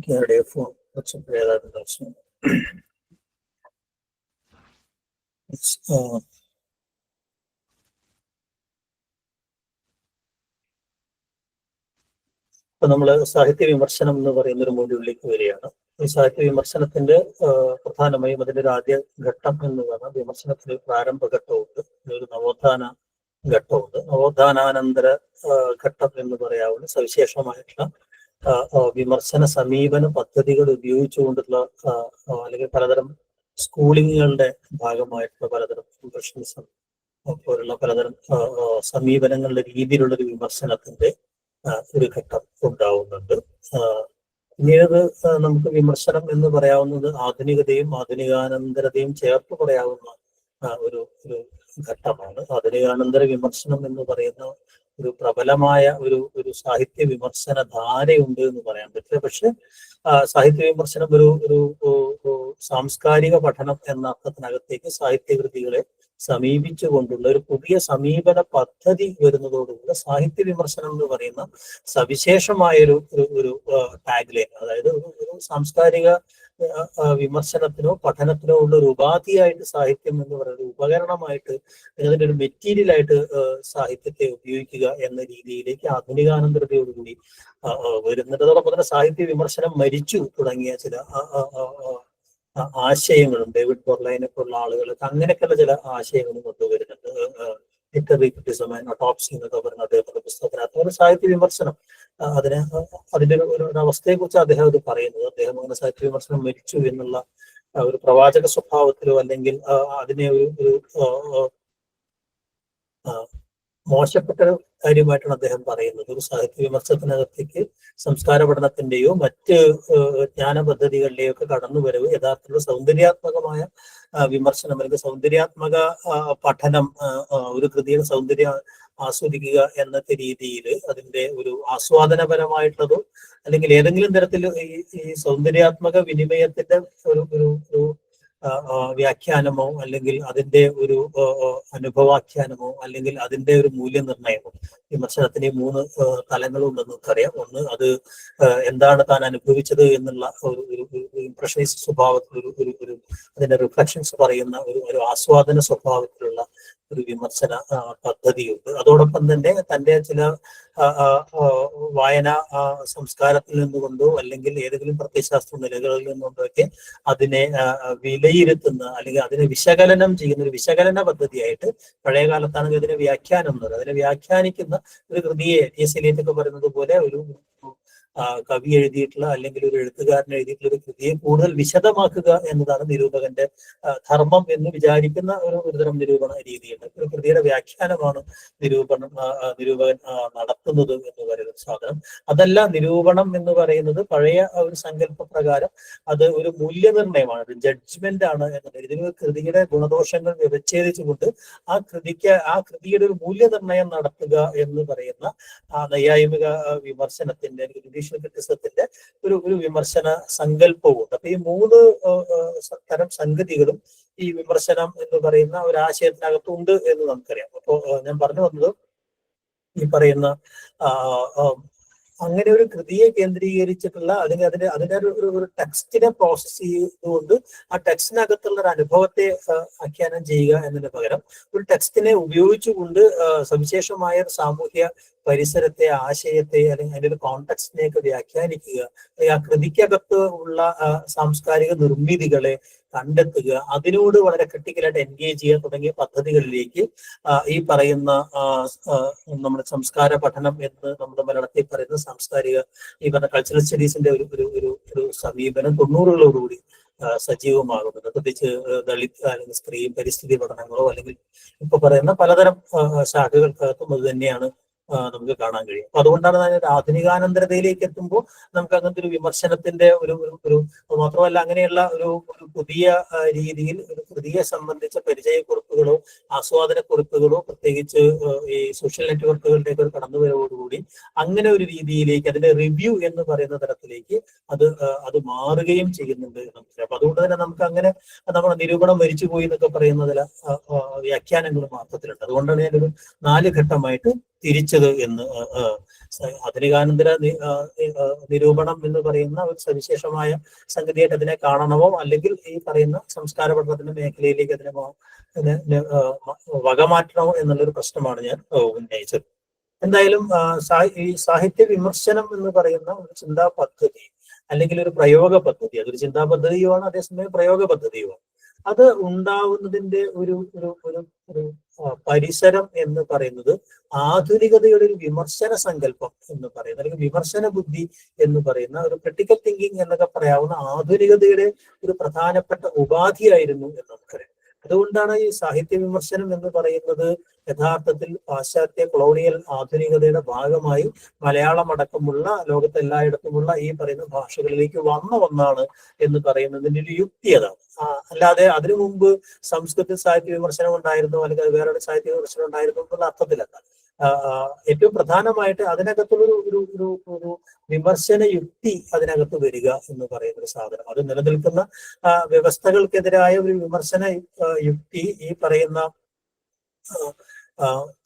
Canada for what's a prayer that also. It's ഇപ്പൊ നമ്മള് സാഹിത്യ വിമർശനം എന്ന് പറയുന്ന ഒരു മൊഡ്യൂളിലേക്ക് വരികയാണ്. ഈ സാഹിത്യ വിമർശനത്തിന്റെ പ്രധാനമായും അതിന്റെ ഒരു ആദ്യ ഘട്ടം എന്ന് പറഞ്ഞാൽ വിമർശനത്തിന് പ്രാരംഭ ഘട്ടമുണ്ട്, ഒരു നവോത്ഥാന ഘട്ടമുണ്ട്. നവോത്ഥാനാനന്തര ഘട്ടം എന്ന് പറയാവുന്ന സവിശേഷമായിട്ടുള്ള വിമർശന സമീപന പദ്ധതികൾ ഉപയോഗിച്ചുകൊണ്ടുള്ള അല്ലെങ്കിൽ പലതരം സ്കൂളിങ്ങുകളുടെ ഭാഗമായിട്ടുള്ള പലതരം ഇംപ്രഷനിസം പോലുള്ള പലതരം സമീപനങ്ങളുടെ രീതിയിലുള്ള ഒരു വിമർശനത്തിന്റെ ഒരു ഘട്ടം ഉണ്ടാവുന്നുണ്ട്. പിന്നീട് നമുക്ക് വിമർശനം എന്ന് പറയാവുന്നത് ആധുനികതയും ആധുനികാനന്തരതയും ചേർത്ത് പറയാവുന്ന ഒരു ഘട്ടമാണ്. ആധുനികാനന്തര വിമർശനം എന്ന് പറയുന്ന ഒരു പ്രബലമായ ഒരു സാഹിത്യ വിമർശന ധാരയുണ്ട് എന്ന് പറയാൻ പറ്റില്ല. പക്ഷെ സാഹിത്യ വിമർശനം ഒരു സാംസ്കാരിക പഠനം എന്ന അർത്ഥത്തിനകത്തേക്ക് സാഹിത്യകൃതികളെ സമീപിച്ചുകൊണ്ടുള്ള ഒരു പുതിയ സമീപന പദ്ധതി വരുന്നതോടുകൂടി സാഹിത്യ വിമർശനം എന്ന് പറയുന്ന സവിശേഷമായ ഒരു ടാഗ് ലൈൻ, അതായത് ഒരു സാംസ്കാരിക വിമർശനത്തിനോ പഠനത്തിനോ ഉള്ള ഒരു ഉപാധിയായിട്ട് സാഹിത്യം എന്ന് പറയുന്നത് ഉപകരണമായിട്ട് അതിന്റെ ഒരു മെറ്റീരിയലായിട്ട് സാഹിത്യത്തെ ഉപയോഗിക്കുക എന്ന രീതിയിലേക്ക് ആധുനികാനന്തരതയോടുകൂടി വരുന്നുണ്ട്. അതോടൊപ്പം തന്നെ സാഹിത്യ വിമർശനം മരിച്ചു തുടങ്ങിയ ചില ആശയങ്ങളും ഡേവിഡ് ബൊർലൈനെ പോലുള്ള ആളുകൾക്ക് അങ്ങനെയൊക്കെയുള്ള ചില ആശയങ്ങളും കൊണ്ടുവരുന്നുണ്ട്. ലിറ്റററി ക്രിറ്റിസം ആൻഡ് ഓട്ടോപ്സി എന്നൊക്കെ പറയുന്ന അദ്ദേഹത്തിന്റെ പുസ്തകത്തിനകത്ത് ഒരു സാഹിത്യ വിമർശനം അതിന്റെ ഒരു അവസ്ഥയെ കുറിച്ച് അദ്ദേഹം അത് പറയുന്നത്. അദ്ദേഹം അങ്ങനെ സാഹിത്യ വിമർശനം മരിച്ചു എന്നുള്ള ഒരു പ്രവാചക സ്വഭാവത്തിലോ അല്ലെങ്കിൽ അതിനെ ഒരു മോശപ്പെട്ട കാര്യമായിട്ടാണ് അദ്ദേഹം പറയുന്നത്. ഒരു സാഹിത്യ വിമർശനത്തിനകത്തേക്ക് സംസ്കാര പഠനത്തിന്റെയോ മറ്റ് ജ്ഞാന പദ്ധതികളിലെയോ ഒക്കെ കടന്നുവരവ് യഥാർത്ഥത്തിലുള്ള സൗന്ദര്യാത്മകമായ വിമർശനം അല്ലെങ്കിൽ സൗന്ദര്യാത്മക പഠനം, ഒരു കൃതിയുടെ സൗന്ദര്യം ആസ്വദിക്കുക എന്നത്തെ രീതിയിൽ അതിന്റെ ഒരു ആസ്വാദനപരമായിട്ടുള്ളതോ അല്ലെങ്കിൽ ഏതെങ്കിലും തരത്തിൽ ഈ സൗന്ദര്യാത്മക വിനിമയത്തിന്റെ ഒരു വ്യാഖ്യാനമോ അല്ലെങ്കിൽ അതിന്റെ ഒരു അനുഭവാഖ്യാനമോ അല്ലെങ്കിൽ അതിന്റെ ഒരു മൂല്യനിർണ്ണയമോ. വിമർശനത്തിന് 3 തലങ്ങളുണ്ടെന്ന് നമുക്കറിയാം. ഒന്ന്, അത് എന്താണ് താൻ അനുഭവിച്ചത് എന്നുള്ള ഒരു ഇംപ്രഷനിസ്റ്റ് സ്വഭാവത്തിൽ ഒരു അതിന്റെ റിഫ്ലക്ഷൻസ് പറയുന്ന ഒരു ആസ്വാദന സ്വഭാവത്തിലുള്ള ഒരു വിമർശന പദ്ധതിയുണ്ട്. അതോടൊപ്പം തന്നെ തന്റെ ചില വായന സംസ്കാരത്തിൽ നിന്നുകൊണ്ടോ അല്ലെങ്കിൽ ഏതെങ്കിലും പ്രത്യയശാസ്ത്ര നിലകളിൽ നിന്നുകൊണ്ടൊക്കെ അതിനെ വിലയിരുത്തുന്ന അല്ലെങ്കിൽ അതിനെ വിശകലനം ചെയ്യുന്ന ഒരു വിശകലന പദ്ധതിയായിട്ട്, പഴയ കാലത്താണെങ്കിൽ അതിനെ വ്യാഖ്യാനം എന്ന് പറയുന്നത്, അതിനെ വ്യാഖ്യാനിക്കുന്ന ഒരു കൃതിയെ ടി.എസ്. എലിയറ്റ് ഒക്കെ പറയുന്നത് പോലെ ഒരു കവി എഴുതിയിട്ടുള്ള അല്ലെങ്കിൽ ഒരു എഴുത്തുകാരൻ എഴുതിയിട്ടുള്ള ഒരു കൃതിയെ കൂടുതൽ വിശദമാക്കുക എന്നതാണ് നിരൂപകന്റെ ധർമ്മം എന്ന് വിചാരിക്കുന്ന ഒരുതരം നിരൂപണ രീതിയുണ്ട്. ഒരു കൃതിയുടെ വ്യാഖ്യാനമാണ് നിരൂപകൻ നടത്തുന്നത് എന്ന് പറയുന്ന സാധനം. അതല്ല, നിരൂപണം എന്ന് പറയുന്നത് പഴയ ഒരു സങ്കല്പ പ്രകാരം അത് ഒരു മൂല്യനിർണ്ണയമാണ്, ഒരു ജഡ്ജ്മെന്റ് ആണ് എന്നത്. ഇതിന് കൃതിയുടെ ഗുണദോഷങ്ങൾ വ്യവച്ഛേദിച്ചുകൊണ്ട് ആ കൃതിയുടെ ഒരു മൂല്യനിർണ്ണയം നടത്തുക എന്ന് പറയുന്ന നൈയായിക വിമർശനത്തിന്റെ ക്രിറ്റിസത്തിന്റെ ഒരു വിമർശന സങ്കല്പവുമുണ്ട്. അപ്പൊ ഈ 3 തരം സംഗതികളും ഈ വിമർശനം എന്ന് പറയുന്ന ഒരു ആശയത്തിനകത്തുണ്ട് എന്ന് നമുക്കറിയാം. അപ്പോ ഞാൻ പറഞ്ഞു വന്നത് ഈ പറയുന്ന അങ്ങനെ ഒരു കൃതിയെ കേന്ദ്രീകരിച്ചിട്ടുള്ള അതിന്റെ ഒരു ടെക്സ്റ്റിനെ പ്രോസസ് ചെയ്തുകൊണ്ട് ആ ടെക്സ്റ്റിനകത്തുള്ള ഒരു അനുഭവത്തെ ആഖ്യാനം ചെയ്യുക എന്നതിന് പകരം ഒരു ടെക്സ്റ്റിനെ ഉപയോഗിച്ചുകൊണ്ട് സവിശേഷമായ ഒരു സാമൂഹ്യ പരിസരത്തെ, ആശയത്തെ അല്ലെങ്കിൽ അതിന്റെ ഒരു കോണ്ടെക്സ്റ്റിനെയൊക്കെ വ്യാഖ്യാനിക്കുക, ആ കൃതിക്കകത്ത് ഉള്ള സാംസ്കാരിക നിർമ്മിതികളെ കണ്ടെത്തുക, അതിനോട് വളരെ ക്രിട്ടിക്കലായിട്ട് എൻഗേജ് ചെയ്യുക തുടങ്ങിയ പദ്ധതികളിലേക്ക് ഈ പറയുന്ന നമ്മുടെ സംസ്കാര പഠനം എന്ന് നമ്മുടെ മലയാളത്തിൽ പറയുന്ന സാംസ്കാരിക ഈ പറഞ്ഞ കൾച്ചറൽ സ്റ്റഡീസിന്റെ ഒരു സമീപനം 90കളോടുകൂടി സജീവമാകുന്നത്. പ്രത്യേകിച്ച് ദളിത് അല്ലെങ്കിൽ സ്ത്രീ പരിസ്ഥിതി പഠനങ്ങളോ അല്ലെങ്കിൽ ഇപ്പൊ പറയുന്ന പലതരം ശാഖകൾക്കകത്തും അത് തന്നെയാണ് നമുക്ക് കാണാൻ കഴിയും. അപ്പൊ അതുകൊണ്ടാണ് ഒരു ആധുനികാനന്തരതയിലേക്ക് എത്തുമ്പോൾ നമുക്ക് അങ്ങനത്തെ ഒരു വിമർശനത്തിന്റെ ഒരു മാത്രമല്ല അങ്ങനെയുള്ള ഒരു പുതിയ രീതിയിൽ ഒരു കൃതിയെ സംബന്ധിച്ച പരിചയക്കുറിപ്പുകളോ ആസ്വാദനക്കുറിപ്പുകളോ പ്രത്യേകിച്ച് ഈ സോഷ്യൽ നെറ്റ്വർക്കുകളുടെ ഒരു കടന്നുവരവോടുകൂടി അങ്ങനെ ഒരു രീതിയിലേക്ക് അതിന്റെ റിവ്യൂ എന്ന് പറയുന്ന തരത്തിലേക്ക് അത് മാറുകയും ചെയ്യുന്നുണ്ട് നമുക്ക്. അപ്പൊ അതുകൊണ്ട് തന്നെ നമുക്ക് അങ്ങനെ നമ്മുടെ നിരൂപണം മരിച്ചുപോയി എന്നൊക്കെ പറയുന്ന ചില വ്യാഖ്യാനങ്ങൾ മാത്രത്തിലുണ്ട്. അതുകൊണ്ടാണ് ഞാനൊരു 4 ഘട്ടമായിട്ട് തിരിച്ചത് എന്ന് ആധുനികാനന്തര നിരൂപണം എന്ന് പറയുന്ന ഒരു സവിശേഷമായ സംഗതിയായിട്ട് അതിനെ കാണണമോ, അല്ലെങ്കിൽ ഈ പറയുന്ന സംസ്കാര പഠനത്തിന്റെ മേഖലയിലേക്ക് അതിനെ വകമാറ്റണമോ എന്നുള്ളൊരു പ്രശ്നമാണ് ഞാൻ ഉന്നയിച്ചത്. എന്തായാലും ഈ സാഹിത്യ വിമർശനം എന്ന് പറയുന്ന ഒരു ചിന്താ പദ്ധതി അല്ലെങ്കിൽ ഒരു പ്രയോഗ പദ്ധതി, അതൊരു ചിന്താ പദ്ധതിയുമാണ്, അതേസമയം പ്രയോഗ പദ്ധതിയുമാണ്. അത് ഉണ്ടാവുന്നതിന്റെ ഒരു ഒരു ഒരു ഒരു പരിസരം എന്ന് പറയുന്നത് ആധുനികതയുടെ ഒരു വിമർശന സങ്കല്പം എന്ന് പറയുന്ന, അല്ലെങ്കിൽ വിമർശന ബുദ്ധി എന്ന് പറയുന്ന, ഒരു ക്രിട്ടിക്കൽ തിങ്കിങ് എന്നൊക്കെ പറയാവുന്ന ആധുനികതയുടെ ഒരു പ്രധാനപ്പെട്ട ഉപാധിയായിരുന്നു എന്ന് നമുക്കറിയാം. അതുകൊണ്ടാണ് ഈ സാഹിത്യ വിമർശനം എന്ന് പറയുന്നത് യഥാർത്ഥത്തിൽ പാശ്ചാത്യ കൊളോണിയൽ ആധുനികതയുടെ ഭാഗമായി മലയാളം അടക്കമുള്ള ലോകത്തെ എല്ലായിടത്തുമുള്ള ഈ പറയുന്ന ഭാഷകളിലേക്ക് വന്ന ഒന്നാണ് എന്ന് പറയുന്നതിന്റെ ഒരു യുക്തി അതാണ്. അല്ലാതെ അതിനു മുമ്പ് സംസ്കൃത സാഹിത്യ വിമർശനം ഉണ്ടായിരുന്നു, അല്ലെങ്കിൽ വേറെ സാഹിത്യ വിമർശനം ഉണ്ടായിരുന്നു എന്നുള്ള അർത്ഥത്തിലല്ല. ഏറ്റവും പ്രധാനമായിട്ട് അതിനകത്തുള്ള ഒരു ഒരു ഒരു വിമർശന യുക്തി അതിനകത്ത് വരിക എന്ന് പറയുന്ന ഒരു സാധനം, അത് നിലനിൽക്കുന്ന വ്യവസ്ഥകൾക്കെതിരായ ഒരു വിമർശന യുക്തി ഈ പറയുന്ന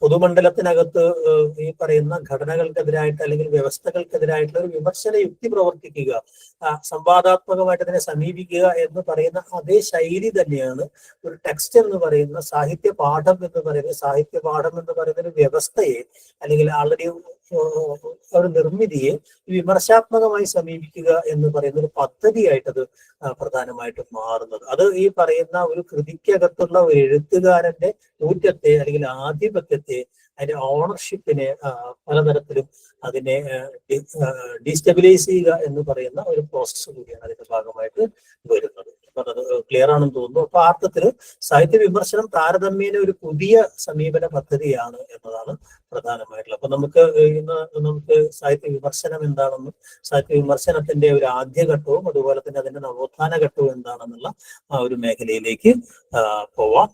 പൊതുമണ്ഡലത്തിനകത്ത് ഈ പറയുന്ന ഘടനകൾക്കെതിരായിട്ട് അല്ലെങ്കിൽ വ്യവസ്ഥകൾക്കെതിരായിട്ടുള്ള ഒരു വിമർശന യുക്തി പ്രവർത്തിക്കുക, സംവാദാത്മകമായിട്ട് അതിനെ സമീപിക്കുക എന്ന് പറയുന്ന അതേ ശൈലി തന്നെയാണ് ഒരു ടെക്സ്റ്റ് എന്ന് പറയുന്ന സാഹിത്യ പാഠം എന്ന് പറയുന്ന ഒരു വ്യവസ്ഥയെ, അല്ലെങ്കിൽ ആൾറെഡി ഒരു നിർമ്മിതിയെ വിമർശാത്മകമായി സമീപിക്കുക എന്ന് പറയുന്ന ഒരു പദ്ധതിയായിട്ടത് പ്രധാനമായിട്ടും മാറുന്നത്. അത് ഈ പറയുന്ന ഒരു കൃതിക്കകത്തുള്ള ഒരു എഴുത്തുകാരന്റെ ഊറ്റത്തെ അല്ലെങ്കിൽ ആധിപത്യത്തെ, അതിന്റെ ഓണർഷിപ്പിനെ പലതരത്തിലും അതിനെ ഡീസ്റ്റെബിലൈസ് ചെയ്യുക എന്ന് പറയുന്ന ഒരു പ്രോസസ്സ് കൂടിയാണ് അതിന്റെ ഭാഗമായിട്ട് വരുന്നത്. അത് ക്ലിയർ ആണെന്ന് തോന്നുന്നു. അപ്പൊ ആ അർത്ഥത്തിൽ സാഹിത്യ വിമർശനം താരതമ്യേന ഒരു പുതിയ സമീപന പദ്ധതിയാണ് എന്നതാണ് പ്രധാനമായിട്ടുള്ളത്. അപ്പൊ നമുക്ക് സാഹിത്യ വിമർശനം എന്താണെന്നും സാഹിത്യ വിമർശനത്തിന്റെ ഒരു ആദ്യഘട്ടവും അതുപോലെ തന്നെ അതിന്റെ നവോത്ഥാന ഘട്ടവും എന്താണെന്നുള്ള ആ ഒരു മേഖലയിലേക്ക് പോവാം.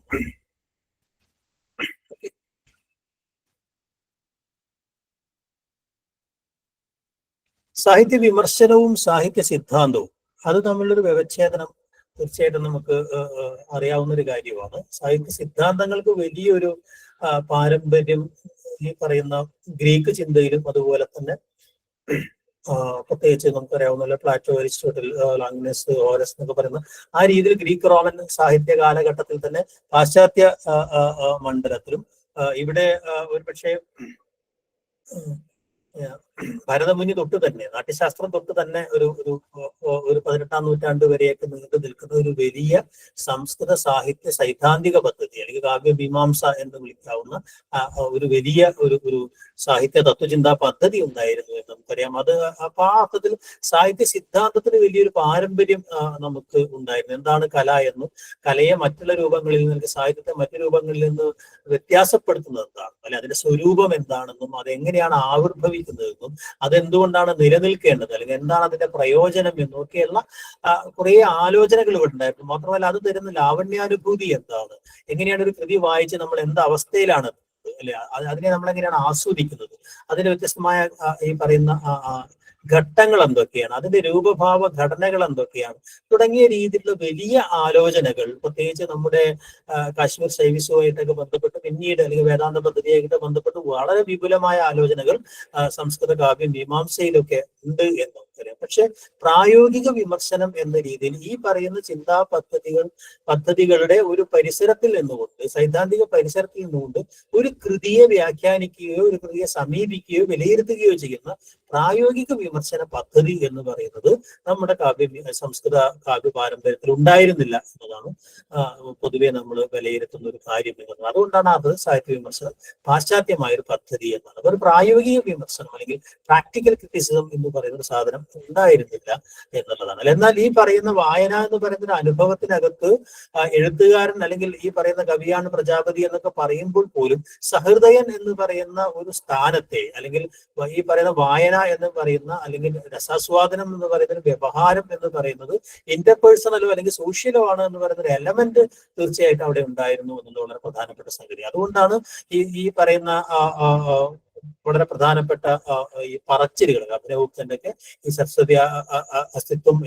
സാഹിത്യ വിമർശനവും സാഹിത്യ സിദ്ധാന്തവും അത് തമ്മിലൊരു വ്യവച്ഛേദനം തീർച്ചയായിട്ടും നമുക്ക് അറിയാവുന്ന ഒരു കാര്യമാണ്. സാഹിത്യ സിദ്ധാന്തങ്ങൾക്ക് വലിയൊരു പാരമ്പര്യം ഈ പറയുന്ന ഗ്രീക്ക് ചിന്തയിലും അതുപോലെ തന്നെ പ്രത്യേകിച്ച് നമുക്കറിയാവുന്ന പ്ലാറ്റോ, അരിസ്റ്റോട്ടിൽ, ലാങ്നസ്, ഹോറസ് എന്നൊക്കെ പറയുന്ന ആ രീതിയിൽ ഗ്രീക്ക് റോമൻ സാഹിത്യ കാലഘട്ടത്തിൽ തന്നെ പാശ്ചാത്യ മണ്ഡലത്തിലും ഇവിടെ ഒരുപക്ഷെ ഭരതമുനി തൊട്ട് തന്നെ, നാട്യശാസ്ത്രം തൊട്ട് തന്നെ ഒരു 18ാം നൂറ്റാണ്ട് വരെയൊക്കെ നീണ്ടു നിൽക്കുന്ന ഒരു വലിയ സംസ്കൃത സാഹിത്യ സൈദ്ധാന്തിക പദ്ധതി, അല്ലെങ്കിൽ കാവ്യമീമാംസ എന്ന് വിളിക്കാവുന്ന ഒരു വലിയ ഒരു സാഹിത്യ തത്വചിന്താ പദ്ധതി ഉണ്ടായിരുന്നു എന്ന് നമുക്കറിയാം. അത് അപ്പൊ ആ അർത്ഥത്തിൽ സാഹിത്യ സിദ്ധാന്തത്തിന് വലിയൊരു പാരമ്പര്യം നമുക്ക് ഉണ്ടായിരുന്നു. എന്താണ് കല എന്നും കലയെ മറ്റുള്ള രൂപങ്ങളിൽ നിന്ന്, സാഹിത്യത്തെ മറ്റു രൂപങ്ങളിൽ നിന്ന് വ്യത്യാസപ്പെടുത്തുന്നത് എന്താണ്, അല്ലെ അതിന്റെ സ്വരൂപം എന്താണെന്നും അതെങ്ങനെയാണ് ആവിർഭവിക്കുന്നതെന്നും അതെന്തുകൊണ്ടാണ് നിലനിൽക്കേണ്ടത്, അല്ലെങ്കിൽ എന്താണ് അതിന്റെ പ്രയോജനം എന്നും ഒക്കെയുള്ള കുറെ ആലോചനകൾ ഇവിടെ ഉണ്ടായിരുന്നു. മാത്രമല്ല അത് തരുന്ന ലാവണ്യാനുഭൂതി എന്താണ്, എങ്ങനെയാണ് ഒരു കൃതി വായിച്ച് നമ്മൾ എന്ത് അവസ്ഥയിലാണ് അല്ലെ, അതിനെ നമ്മൾ എങ്ങനെയാണ് ആസ്വദിക്കുന്നത്, അതിന് വ്യത്യസ്തമായ ഈ പറയുന്ന ഘട്ടങ്ങൾ എന്തൊക്കെയാണ്, അതിന്റെ രൂപഭാവ ഘടനകൾ എന്തൊക്കെയാണ് തുടങ്ങിയ രീതിയിലുള്ള വലിയ ആലോചനകൾ, പ്രത്യേകിച്ച് നമ്മുടെ കാശ്മീർ ശൈവിസവുമായിട്ടൊക്കെ ബന്ധപ്പെട്ട് പിന്നീട് അല്ലെങ്കിൽ വേദാന്ത പദ്ധതിയായിട്ട് ബന്ധപ്പെട്ട് വളരെ വിപുലമായ ആലോചനകൾ സംസ്കൃത കാവ്യ മീമാംസയിലൊക്കെ ഉണ്ട് എന്ന് നമുക്കറിയാം. പക്ഷെ പ്രായോഗിക വിമർശനം എന്ന രീതിയിൽ ഈ പറയുന്ന ചിന്താ പദ്ധതികളുടെ ഒരു പരിസരത്തിൽ നിന്നുകൊണ്ട്, സൈദ്ധാന്തിക പരിസരത്തിൽ നിന്നുകൊണ്ട് ഒരു കൃതിയെ വ്യാഖ്യാനിക്കുകയോ ഒരു കൃതിയെ സമീപിക്കുകയോ വിലയിരുത്തുകയോ ചെയ്യുന്ന പ്രായോഗിക വിമർശന പദ്ധതി എന്ന് പറയുന്നത് നമ്മുടെ സംസ്കൃത കാവ്യ പാരമ്പര്യത്തിൽ ഉണ്ടായിരുന്നില്ല എന്നതാണ് പൊതുവെ നമ്മൾ വിലയിരുത്തുന്ന ഒരു കാര്യം എന്നുള്ളത്. അതുകൊണ്ടാണ് അത് സാഹിത്യ വിമർശനം പാശ്ചാത്യമായ ഒരു പദ്ധതി എന്നാണ്. ഒരു പ്രായോഗിക വിമർശനം അല്ലെങ്കിൽ പ്രാക്ടിക്കൽ ക്രിറ്റിസിസം എന്ന് പറയുന്ന ഒരു സാധനം ഉണ്ടായിരുന്നില്ല എന്നുള്ളതാണ്. എന്നാൽ ഈ പറയുന്ന വായന എന്ന് പറയുന്ന ഒരു അനുഭവത്തിനകത്ത് എഴുത്തുകാരൻ അല്ലെങ്കിൽ ഈ പറയുന്ന കവിയാണ് പ്രജാപതി എന്നൊക്കെ പറയുമ്പോൾ പോലും സഹൃദയൻ എന്ന് പറയുന്ന ഒരു സ്ഥാനത്തെ, അല്ലെങ്കിൽ ഈ പറയുന്ന വായന എന്ന് പറയുന്ന അല്ലെങ്കിൽ രസാസ്വാദനം എന്ന് പറയുന്ന ഒരു വ്യവഹാരം എന്ന് പറയുന്നത് ഇന്റർപേഴ്സണലോ അല്ലെങ്കിൽ സോഷ്യലോ ആണ് എന്ന് പറയുന്ന ഒരു എലമെന്റ് തീർച്ചയായിട്ടും അവിടെ ഉണ്ടായിരുന്നു എന്നുള്ളത് വളരെ പ്രധാനപ്പെട്ട സംഗതി. അതുകൊണ്ടാണ് ഈ പറയുന്ന വളരെ പ്രധാനപ്പെട്ട ഈ പറച്ചിലുകൾ അഭിനവഗുപ്തന്റെ ഒക്കെ ഈ സരസ്വതി അസ്തിത്വം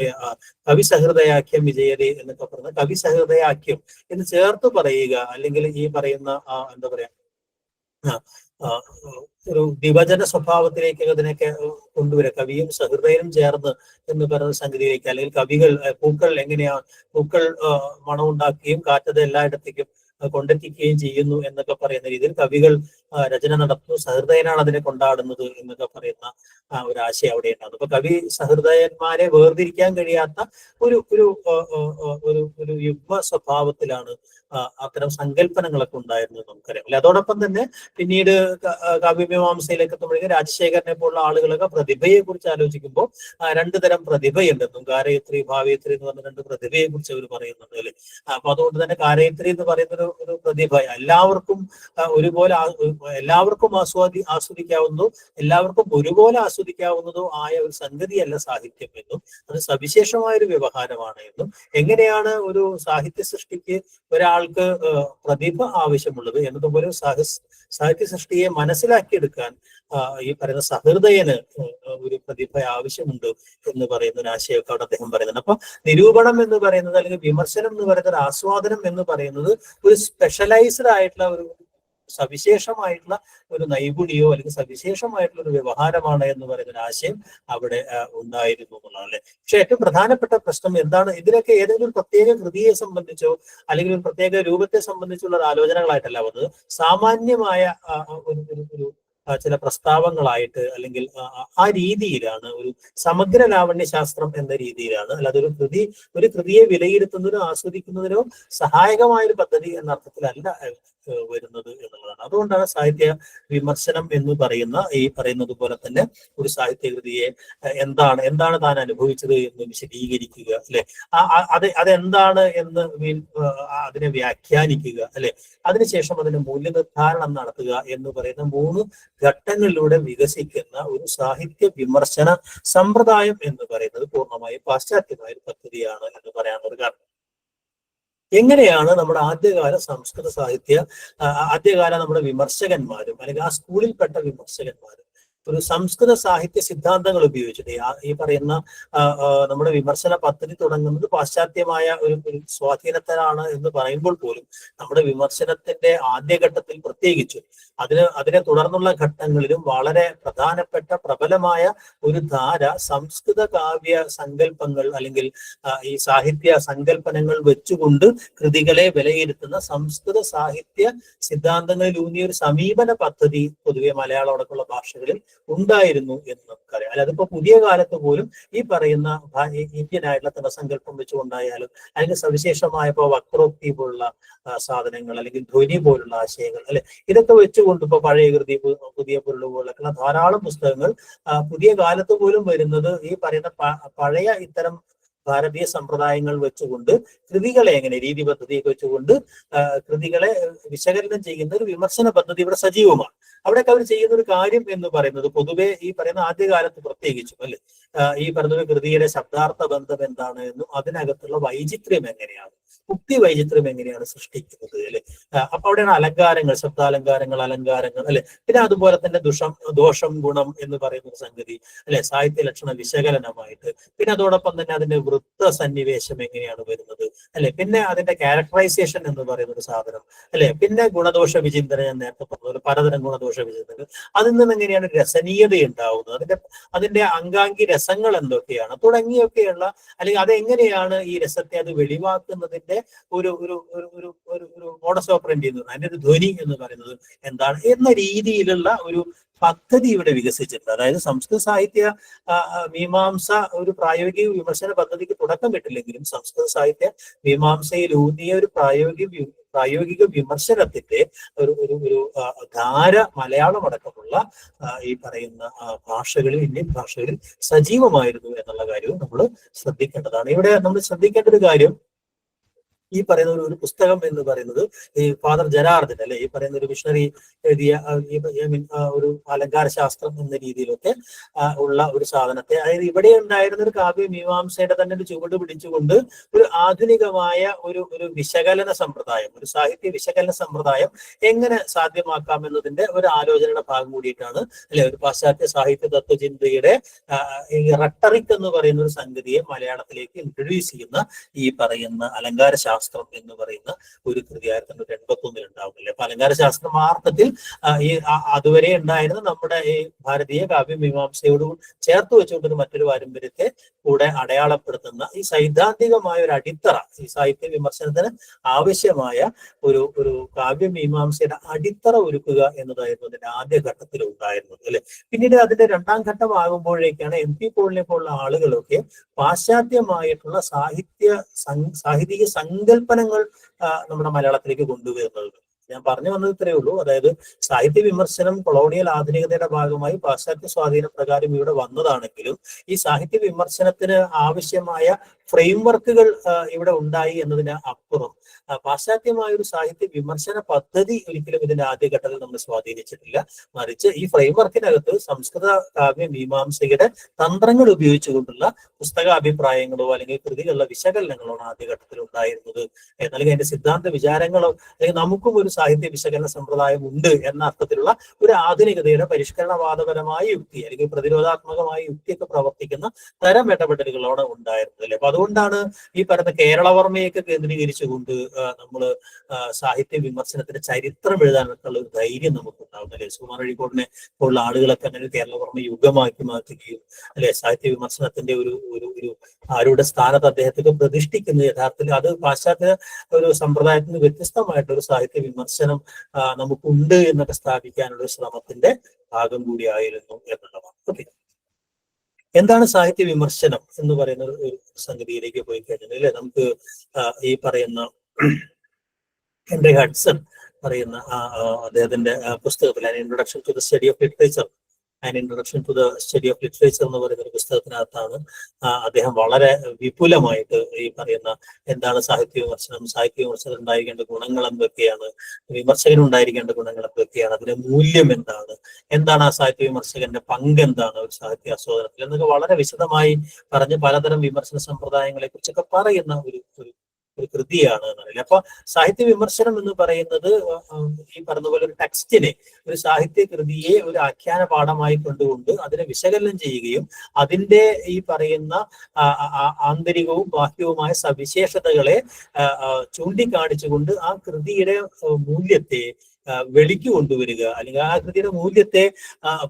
കവിസഹൃദയാഖ്യം വിജയതേ എന്നൊക്കെ പറയുന്ന കവിസഹൃദയാഖ്യം എന്ന് ചേർത്ത് പറയുക, അല്ലെങ്കിൽ ഈ പറയുന്ന എന്താ പറയാ ഒരു വിഭജന സ്വഭാവത്തിലേക്ക് അതിനൊക്കെ കൊണ്ടുവരിക, കവിയും സഹൃദയനും ചേർന്ന് എന്ന് പറയുന്ന സംഗതിയിലേക്ക്, അല്ലെങ്കിൽ കവികൾ പൂക്കൾ എങ്ങനെയാണ് പൂക്കൾ മണമുണ്ടാക്കുകയും കാറ്റത് എല്ലായിടത്തേക്കും കൊണ്ടെത്തിക്കുകയും ചെയ്യുന്നു എന്നൊക്കെ പറയുന്ന രീതിയിൽ കവികൾ രചന നടത്തുന്നു, സഹൃദയനാണ് അതിനെ കൊണ്ടാടുന്നത് എന്നൊക്കെ പറയുന്ന ഒരു ആശയം അവിടെ ഉണ്ടാകുന്നു. അപ്പൊ കവി സഹൃദയന്മാരെ വേർതിരിക്കാൻ കഴിയാത്ത ഒരു ഒരു ഒരു ഒരു യുഗ്മ സ്വഭാവത്തിലാണ് അത്തരം സങ്കല്പനങ്ങളൊക്കെ ഉണ്ടായിരുന്നത് നമുക്കറിയാം അല്ലെ. അതോടൊപ്പം തന്നെ പിന്നീട് കാവ്യമീമാംസയിലേക്ക് എത്തുമ്പോഴേക്കും രാജശേഖരനെ പോലുള്ള ആളുകളൊക്കെ പ്രതിഭയെ കുറിച്ച് ആലോചിക്കുമ്പോൾ രണ്ടു തരം പ്രതിഭയുണ്ടെന്നും, കാരയത്രി ഭാവയത്രി എന്ന് പറഞ്ഞ രണ്ട് പ്രതിഭയെ കുറിച്ച് അവർ പറയുന്നുണ്ട് അല്ലെ. അപ്പൊ അതുകൊണ്ട് തന്നെ കാരയത്രി എന്ന് പറയുന്ന ഒരു പ്രതിഭ എല്ലാവർക്കും ഒരുപോലെ എല്ലാവർക്കും ആസ്വദിക്കാവുന്നതോ എല്ലാവർക്കും ഒരുപോലെ ആസ്വദിക്കാവുന്നതോ ആയ ഒരു സംഗതിയല്ല സാഹിത്യം എന്നും, അത് സവിശേഷമായ ഒരു വ്യവഹാരമാണ് എന്നും, എങ്ങനെയാണ് ഒരു സാഹിത്യ സൃഷ്ടിക്ക് ഒരാൾക്ക് പ്രതിഭ ആവശ്യമുള്ളത് എന്നതുപോലെ സാഹിത്യ സൃഷ്ടിയെ മനസ്സിലാക്കിയെടുക്കാൻ ഈ പറയുന്ന സഹൃദയന് ഒരു പ്രതിഭ ആവശ്യമുണ്ട് എന്ന് പറയുന്ന ഒരു ആശയമൊക്കെ അവിടെ അദ്ദേഹം പറയുന്നുണ്ട്. അപ്പൊ നിരൂപണം എന്ന് പറയുന്നത് അല്ലെങ്കിൽ വിമർശനം എന്ന് പറയുന്നത്, ആസ്വാദനം എന്ന് പറയുന്നത് ഒരു സ്പെഷ്യലൈസ്ഡ് ആയിട്ടുള്ള ഒരു സവിശേഷമായിട്ടുള്ള ഒരു നൈപുണ്യോ അല്ലെങ്കിൽ സവിശേഷമായിട്ടുള്ള ഒരു വ്യവഹാരമാണ് എന്ന് പറയുന്ന ഒരു ആശയം അവിടെ ഉണ്ടായിരുന്നു എന്നുള്ളതല്ലേ. പക്ഷെ ഏറ്റവും പ്രധാനപ്പെട്ട പ്രശ്നം എന്താണ്, ഇതിനൊക്കെ ഏതെങ്കിലും പ്രത്യേക കൃതിയെ സംബന്ധിച്ചോ അല്ലെങ്കിൽ ഒരു പ്രത്യേക രൂപത്തെ സംബന്ധിച്ചുള്ള ആലോചനകളായിട്ടല്ല വന്നത്, സാമാന്യമായ ഒരു ചില പ്രസ്താവങ്ങളായിട്ട് അല്ലെങ്കിൽ ആ രീതിയിലാണ്, ഒരു സമഗ്ര ലാവണ്യ ശാസ്ത്രം എന്ന രീതിയിലാണ്, അല്ലാതെ ഒരു കൃതിയെ വിലയിരുത്തുന്നതിനോ ആസ്വദിക്കുന്നതിനോ സഹായകമായൊരു പദ്ധതി എന്ന അർത്ഥത്തിലല്ല വരുന്നത് എന്നുള്ളതാണ്. അതുകൊണ്ടാണ് സാഹിത്യ വിമർശനം എന്ന് പറയുന്ന ഈ പറയുന്നത് പോലെ തന്നെ ഒരു സാഹിത്യകൃതിയെ എന്താണ് താൻ അനുഭവിച്ചത് എന്ന് വിശദീകരിക്കുക അല്ലെ, അതെന്താണ് എന്ന് അതിനെ വ്യാഖ്യാനിക്കുക അല്ലെ, അതിനുശേഷം അതിന്റെ മൂല്യനിർദ്ധാരണം നടത്തുക എന്ന് പറയുന്ന 3 ഘട്ടങ്ങളിലൂടെ വികസിക്കുന്ന ഒരു സാഹിത്യ വിമർശന സമ്പ്രദായം എന്ന് പറയുന്നത് പൂർണ്ണമായും പാശ്ചാത്യമായ ഒരു പദ്ധതിയാണ് എന്ന് പറയാനുള്ള കാരണം. എങ്ങനെയാണ് നമ്മുടെ ആദ്യകാല സംസ്കൃത സാഹിത്യ ആദ്യകാല നമ്മുടെ വിമർശകന്മാരും അല്ലെങ്കിൽ ആ സ്കൂളിൽപ്പെട്ട വിമർശകന്മാരും ഒരു സംസ്കൃത സാഹിത്യ സിദ്ധാന്തങ്ങൾ ഉപയോഗിച്ചിട്ട് ഈ പറയുന്ന നമ്മുടെ വിമർശന പദ്ധതി തുടങ്ങുന്നത് പാശ്ചാത്യമായ ഒരു സ്വാധീനത്തിലാണ് എന്ന് പറയുമ്പോൾ പോലും നമ്മുടെ വിമർശനത്തിന്റെ ആദ്യഘട്ടത്തിൽ പ്രത്യേകിച്ചും അതിനെ തുടർന്നുള്ള ഘട്ടങ്ങളിലും വളരെ പ്രധാനപ്പെട്ട പ്രബലമായ ഒരു ധാര സംസ്കൃത കാവ്യ സങ്കല്പങ്ങൾ അല്ലെങ്കിൽ ഈ സാഹിത്യ സങ്കല്പനങ്ങൾ വെച്ചുകൊണ്ട് കൃതികളെ വിലയിരുത്തുന്ന സംസ്കൃത സാഹിത്യ സിദ്ധാന്തങ്ങളിലൂന്നിയ ഒരു സമീപന പദ്ധതി പൊതുവെ മലയാളം അടക്കമുള്ള ഭാഷകളിൽ ഉണ്ടായിരുന്നു എന്ന് നമുക്കറിയാം. അല്ല, അതിപ്പോ പുതിയ കാലത്ത് പോലും ഈ പറയുന്ന ഇന്ത്യൻ ആയിട്ടുള്ള തലസങ്കല്പം വെച്ചുകൊണ്ടായാലും അല്ലെങ്കിൽ സവിശേഷമായ ഇപ്പൊ വക്രോക്തി പോലുള്ള സാധനങ്ങൾ അല്ലെങ്കിൽ ധ്വനി പോലുള്ള ആശയങ്ങൾ അല്ലെ, ഇതൊക്കെ വെച്ചുകൊണ്ട് ഇപ്പൊ പഴയ കൃതി പുതിയ പൊരുൾ പോലുള്ള ധാരാളം പുസ്തകങ്ങൾ പുതിയ കാലത്ത് പോലും വരുന്നത് ഈ പറയുന്ന പഴയ ഇത്തരം ഭാരതീയ സമ്പ്രദായങ്ങൾ വെച്ചുകൊണ്ട് കൃതികളെ എങ്ങനെ രീതി പദ്ധതിയൊക്കെ വെച്ചുകൊണ്ട് കൃതികളെ വിശകലനം ചെയ്യുന്ന ഒരു വിമർശന പദ്ധതി ഇവിടെ സജീവമാണ്. അവിടെയൊക്കെ അവർ ചെയ്യുന്ന ഒരു കാര്യം എന്ന് പറയുന്നത് പൊതുവെ ഈ പറയുന്ന ആദ്യകാലത്ത് പ്രത്യേകിച്ചും അല്ലെ, ഈ പറയുന്ന ഒരു കൃതിയുടെ ശബ്ദാർത്ഥ ബന്ധം എന്താണ് എന്നും അതിനകത്തുള്ള വൈചിത്ര്യം എങ്ങനെയാണ്, ഉക്തി വൈചിത്ര്യം എങ്ങനെയാണ് സൃഷ്ടിക്കുന്നത് അല്ലെ. അപ്പൊ അവിടെയാണ് അലങ്കാരങ്ങൾ, ശബ്ദാലങ്കാരങ്ങൾ, അലങ്കാരങ്ങൾ അല്ലെ. പിന്നെ അതുപോലെ തന്നെ ദോഷം ഗുണം എന്ന് പറയുന്ന ഒരു സംഗതി അല്ലെ, സാഹിത്യ ലക്ഷണ വിശകലനമായിട്ട്. പിന്നെ അതോടൊപ്പം തന്നെ അതിന്റെ വൃത്ത സന്നിവേശം എങ്ങനെയാണ് വരുന്നത് അല്ലെ. പിന്നെ അതിന്റെ ക്യാരക്ടറൈസേഷൻ എന്ന് പറയുന്ന ഒരു സാധനം അല്ലെ. പിന്നെ ഗുണദോഷ വിചിന്തനം, ഞാൻ നേരത്തെ പറഞ്ഞതുപോലെ പലതരം ഗുണദോഷ വിചിന്തനങ്ങൾ, അതിൽ നിന്ന് എങ്ങനെയാണ് രസനീയത ഉണ്ടാവുന്നത്, അതിന്റെ അംഗാംഗി രസങ്ങൾ എന്തൊക്കെയാണ് തുടങ്ങിയൊക്കെയുള്ള, അല്ലെങ്കിൽ അതെങ്ങനെയാണ് ഈ രസത്തെ അത് വെളിവാക്കുന്നതിന്റെ ഒരു മോഡസ് ഓപ്പറൻഡി എന്ന് പറയുന്നത്, അതിന്റെ ഒരു ധ്വനി എന്ന് പറയുന്നത് എന്താണ് എന്ന രീതിയിലുള്ള ഒരു പദ്ധതി ഇവിടെ വികസിച്ചിട്ടുണ്ട്. അതായത് സംസ്കൃത സാഹിത്യ മീമാംസ ഒരു പ്രായോഗിക വിമർശന പദ്ധതിക്ക് തുടക്കമിട്ടില്ലെങ്കിലും സംസ്കൃത സാഹിത്യ മീമാംസയിലൂന്നിയ ഒരു പ്രായോഗിക വിമർശനത്തിന്റെ ഒരു ധാര മലയാളം അടക്കമുള്ള ഈ പറയുന്ന ഭാഷകളിൽ, ഇന്ത്യൻ ഭാഷകളിൽ സജീവമായിരുന്നു എന്നുള്ള കാര്യവും നമ്മൾ ശ്രദ്ധിക്കേണ്ടതാണ്. ഇവിടെ നമ്മൾ ശ്രദ്ധിക്കേണ്ട ഒരു കാര്യം, ഈ പറയുന്ന ഒരു പുസ്തകം എന്ന് പറയുന്നത് ഈ ഫാദർ ജെറാർഡിൻ അല്ലെ, ഈ പറയുന്ന ഒരു മിഷണറി എഴുതിയ ഒരു അലങ്കാര ശാസ്ത്രം എന്ന രീതിയിലൊക്കെ ഉള്ള ഒരു സാധനത്തെ, അതായത് ഇവിടെ ഉണ്ടായിരുന്ന ഒരു കാവ്യ മീമാംസയുടെ തന്നെ ഒരു ചുവട് പിടിച്ചുകൊണ്ട് ഒരു ആധുനികമായ ഒരു വിശകലന സമ്പ്രദായം, ഒരു സാഹിത്യ വിശകലന സമ്പ്രദായം എങ്ങനെ സാധ്യമാക്കാം എന്നതിന്റെ ഒരു ആലോചനയുടെ ഭാഗം കൂടിയിട്ടാണ് അല്ലെ ഒരു പാശ്ചാത്യ സാഹിത്യ തത്വചിന്തയുടെ റട്ടറിക് എന്ന് പറയുന്ന ഒരു സംഗതിയെ മലയാളത്തിലേക്ക് ഇൻട്രൊഡ്യൂസ് ചെയ്യുന്ന ഈ പറയുന്ന അലങ്കാര ശാസ്ത്രം എന്ന് പറയുന്ന ഒരു കൃതി 1881 ഉണ്ടാവുന്നില്ല. അപ്പൊ അലങ്കാര ശാസ്ത്രം ആ അർത്ഥത്തിൽ അതുവരെ ഉണ്ടായിരുന്ന നമ്മുടെ ഈ ഭാരതീയ കാവ്യമീമാംസയോട് ചേർത്ത് വെച്ചുകൊണ്ടൊരു മറ്റൊരു പാരമ്പര്യത്തെ കൂടെ അടയാളപ്പെടുത്തുന്ന ഈ സൈദ്ധാന്തികമായ ഒരു അടിത്തറ, ഈ സാഹിത്യ വിമർശനത്തിന് ആവശ്യമായ ഒരു കാവ്യമീമാംസയുടെ അടിത്തറ ഒരുക്കുക എന്നതായിരുന്നു അതിന്റെ ആദ്യഘട്ടത്തിൽ ഉണ്ടായിരുന്നത് അല്ലെ. പിന്നീട് അതിന്റെ രണ്ടാം ഘട്ടം ആകുമ്പോഴേക്കാണ് എം പി പോളിനെ പോലുള്ള ആളുകളൊക്കെ പാശ്ചാത്യമായിട്ടുള്ള സാഹിത്യ സങ്കല്പനങ്ങൾ നമ്മുടെ മലയാളത്തിലേക്ക് കൊണ്ടുവരുന്നത്. ഞാൻ പറഞ്ഞു വന്നത് ഇത്രയേ ഉള്ളൂ. അതായത് സാഹിത്യ വിമർശനം കൊളോണിയൽ ആധുനികതയുടെ ഭാഗമായി പാശ്ചാത്യ സ്വാധീന പ്രകാരം ഇവിടെ വന്നതാണെങ്കിലും ഈ സാഹിത്യ വിമർശനത്തിന് ആവശ്യമായ ഫ്രെയിംവർക്കുകൾ ഇവിടെ ഉണ്ടായി എന്നതിന് അപ്പുറം പാശ്ചാത്യമായ ഒരു സാഹിത്യ വിമർശന പദ്ധതി ഒരിക്കലും ഇതിന്റെ ആദ്യഘട്ടത്തിൽ നമ്മൾ സ്വാധീനിച്ചിട്ടില്ല. മറിച്ച് ഈ ഫ്രെയിംവർക്കിനകത്ത് സംസ്കൃത കാവ്യ മീമാംസയുടെ തന്ത്രങ്ങൾ ഉപയോഗിച്ചുകൊണ്ടുള്ള പുസ്തകാഭിപ്രായങ്ങളോ അല്ലെങ്കിൽ കൃതികളുടെ വിശകലനങ്ങളോ ആദ്യഘട്ടത്തിൽ ഉണ്ടായിരുന്നത്. അല്ലെങ്കിൽ അതിന്റെ സിദ്ധാന്ത വിചാരങ്ങളോ അല്ലെങ്കിൽ നമുക്കും ഒരു സാഹിത്യ വിശകലന സമ്പ്രദായം ഉണ്ട് എന്ന അർത്ഥത്തിലുള്ള ഒരു ആധുനികതയുടെ പരിഷ്കരണവാദപരമായ യുക്തി അല്ലെങ്കിൽ പ്രതിരോധാത്മകമായ യുക്തിയൊക്കെ പ്രവർത്തിക്കുന്ന തരം ഇടപെടലുകളോടെ ഉണ്ടായിരുന്നത് അല്ലെ. അപ്പൊ അതുകൊണ്ടാണ് ഈ പറയുന്ന കേരളവർമ്മയൊക്കെ കേന്ദ്രീകരിച്ചുകൊണ്ട് നമ്മൾ സാഹിത്യ വിമർശനത്തിന്റെ ചരിത്രം എഴുതാനൊക്കെയുള്ള ഒരു ധൈര്യം നമുക്ക് ഉണ്ടാവുന്നത് അല്ലെ. സുകുമാർ അഴീക്കോടിനെ പോലുള്ള ആളുകളൊക്കെ അങ്ങനെ കേരളവർമ്മ യുഗമാക്കി മാറ്റുകയും അല്ലെ സാഹിത്യ വിമർശനത്തിന്റെ ഒരു ആരുടെ സ്ഥാനത്ത് അദ്ദേഹത്തെ പ്രതിഷ്ഠിക്കുന്നത് യഥാർത്ഥത്തിൽ അത് പാശ്ചാത്യ ഒരു സമ്പ്രദായത്തിൽ നിന്ന് വ്യത്യസ്തമായിട്ടൊരു സാഹിത്യ വിമർശനം നമുക്കുണ്ട് എന്നൊക്കെ സ്ഥാപിക്കാനുള്ള ഒരു ശ്രമത്തിന്റെ ഭാഗം കൂടിയായിരുന്നു എന്നുള്ളതാണ്. ഓക്കെ, എന്താണ് സാഹിത്യ വിമർശനം എന്ന് പറയുന്ന ഒരു സംഗതിയിലേക്ക് പോയി കഴിഞ്ഞാൽ അല്ലെ, നമുക്ക് ഈ പറയുന്ന ഹെൻറി ഹഡ്സൺ പറയുന്ന അദ്ദേഹത്തിന്റെ പുസ്തകത്തിൽ introduction to the study of literature എന്ന് പറയുന്ന ഒരു പുസ്തകത്തിനകത്താണ് അദ്ദേഹം വളരെ വിപുലമായിട്ട് ഈ പറയുന്ന എന്താണ് സാഹിത്യ വിമർശനം ഉണ്ടായിരിക്കേണ്ട ഗുണങ്ങൾ എന്തൊക്കെയാണ്, വിമർശകനുണ്ടായിരിക്കേണ്ട ഗുണങ്ങൾ എന്തൊക്കെയാണ്, അതിന്റെ മൂല്യം എന്താണ് ആ സാഹിത്യ വിമർശകന്റെ പങ്ക് എന്താണ് ഒരു സാഹിത്യ ആസ്വാദനത്തിൽ എന്നൊക്കെ വളരെ വിശദമായി പറഞ്ഞ് പലതരം വിമർശന സമ്പ്രദായങ്ങളെ കുറിച്ചൊക്കെ പറയുന്ന ഒരു കൃതിയാണ് എന്നറിയില്ല. അപ്പൊ സാഹിത്യ വിമർശനം എന്ന് പറയുന്നത് ഈ പറഞ്ഞ പോലെ ഒരു ടെക്സ്റ്റിനെ, ഒരു സാഹിത്യ കൃതിയെ ഒരു ആഖ്യാന പാഠമായി കൊണ്ടുകൊണ്ട് അതിനെ വിശകലനം ചെയ്യുകയും അതിന്റെ ഈ പറയുന്ന ആന്തരികവും ബാഹ്യവുമായ സവിശേഷതകളെ ചൂണ്ടിക്കാണിച്ചുകൊണ്ട് ആ കൃതിയുടെ മൂല്യത്തെ വെളിക്ക് കൊണ്ടുവരിക അല്ലെങ്കിൽ ആ കൃതിയുടെ മൂല്യത്തെ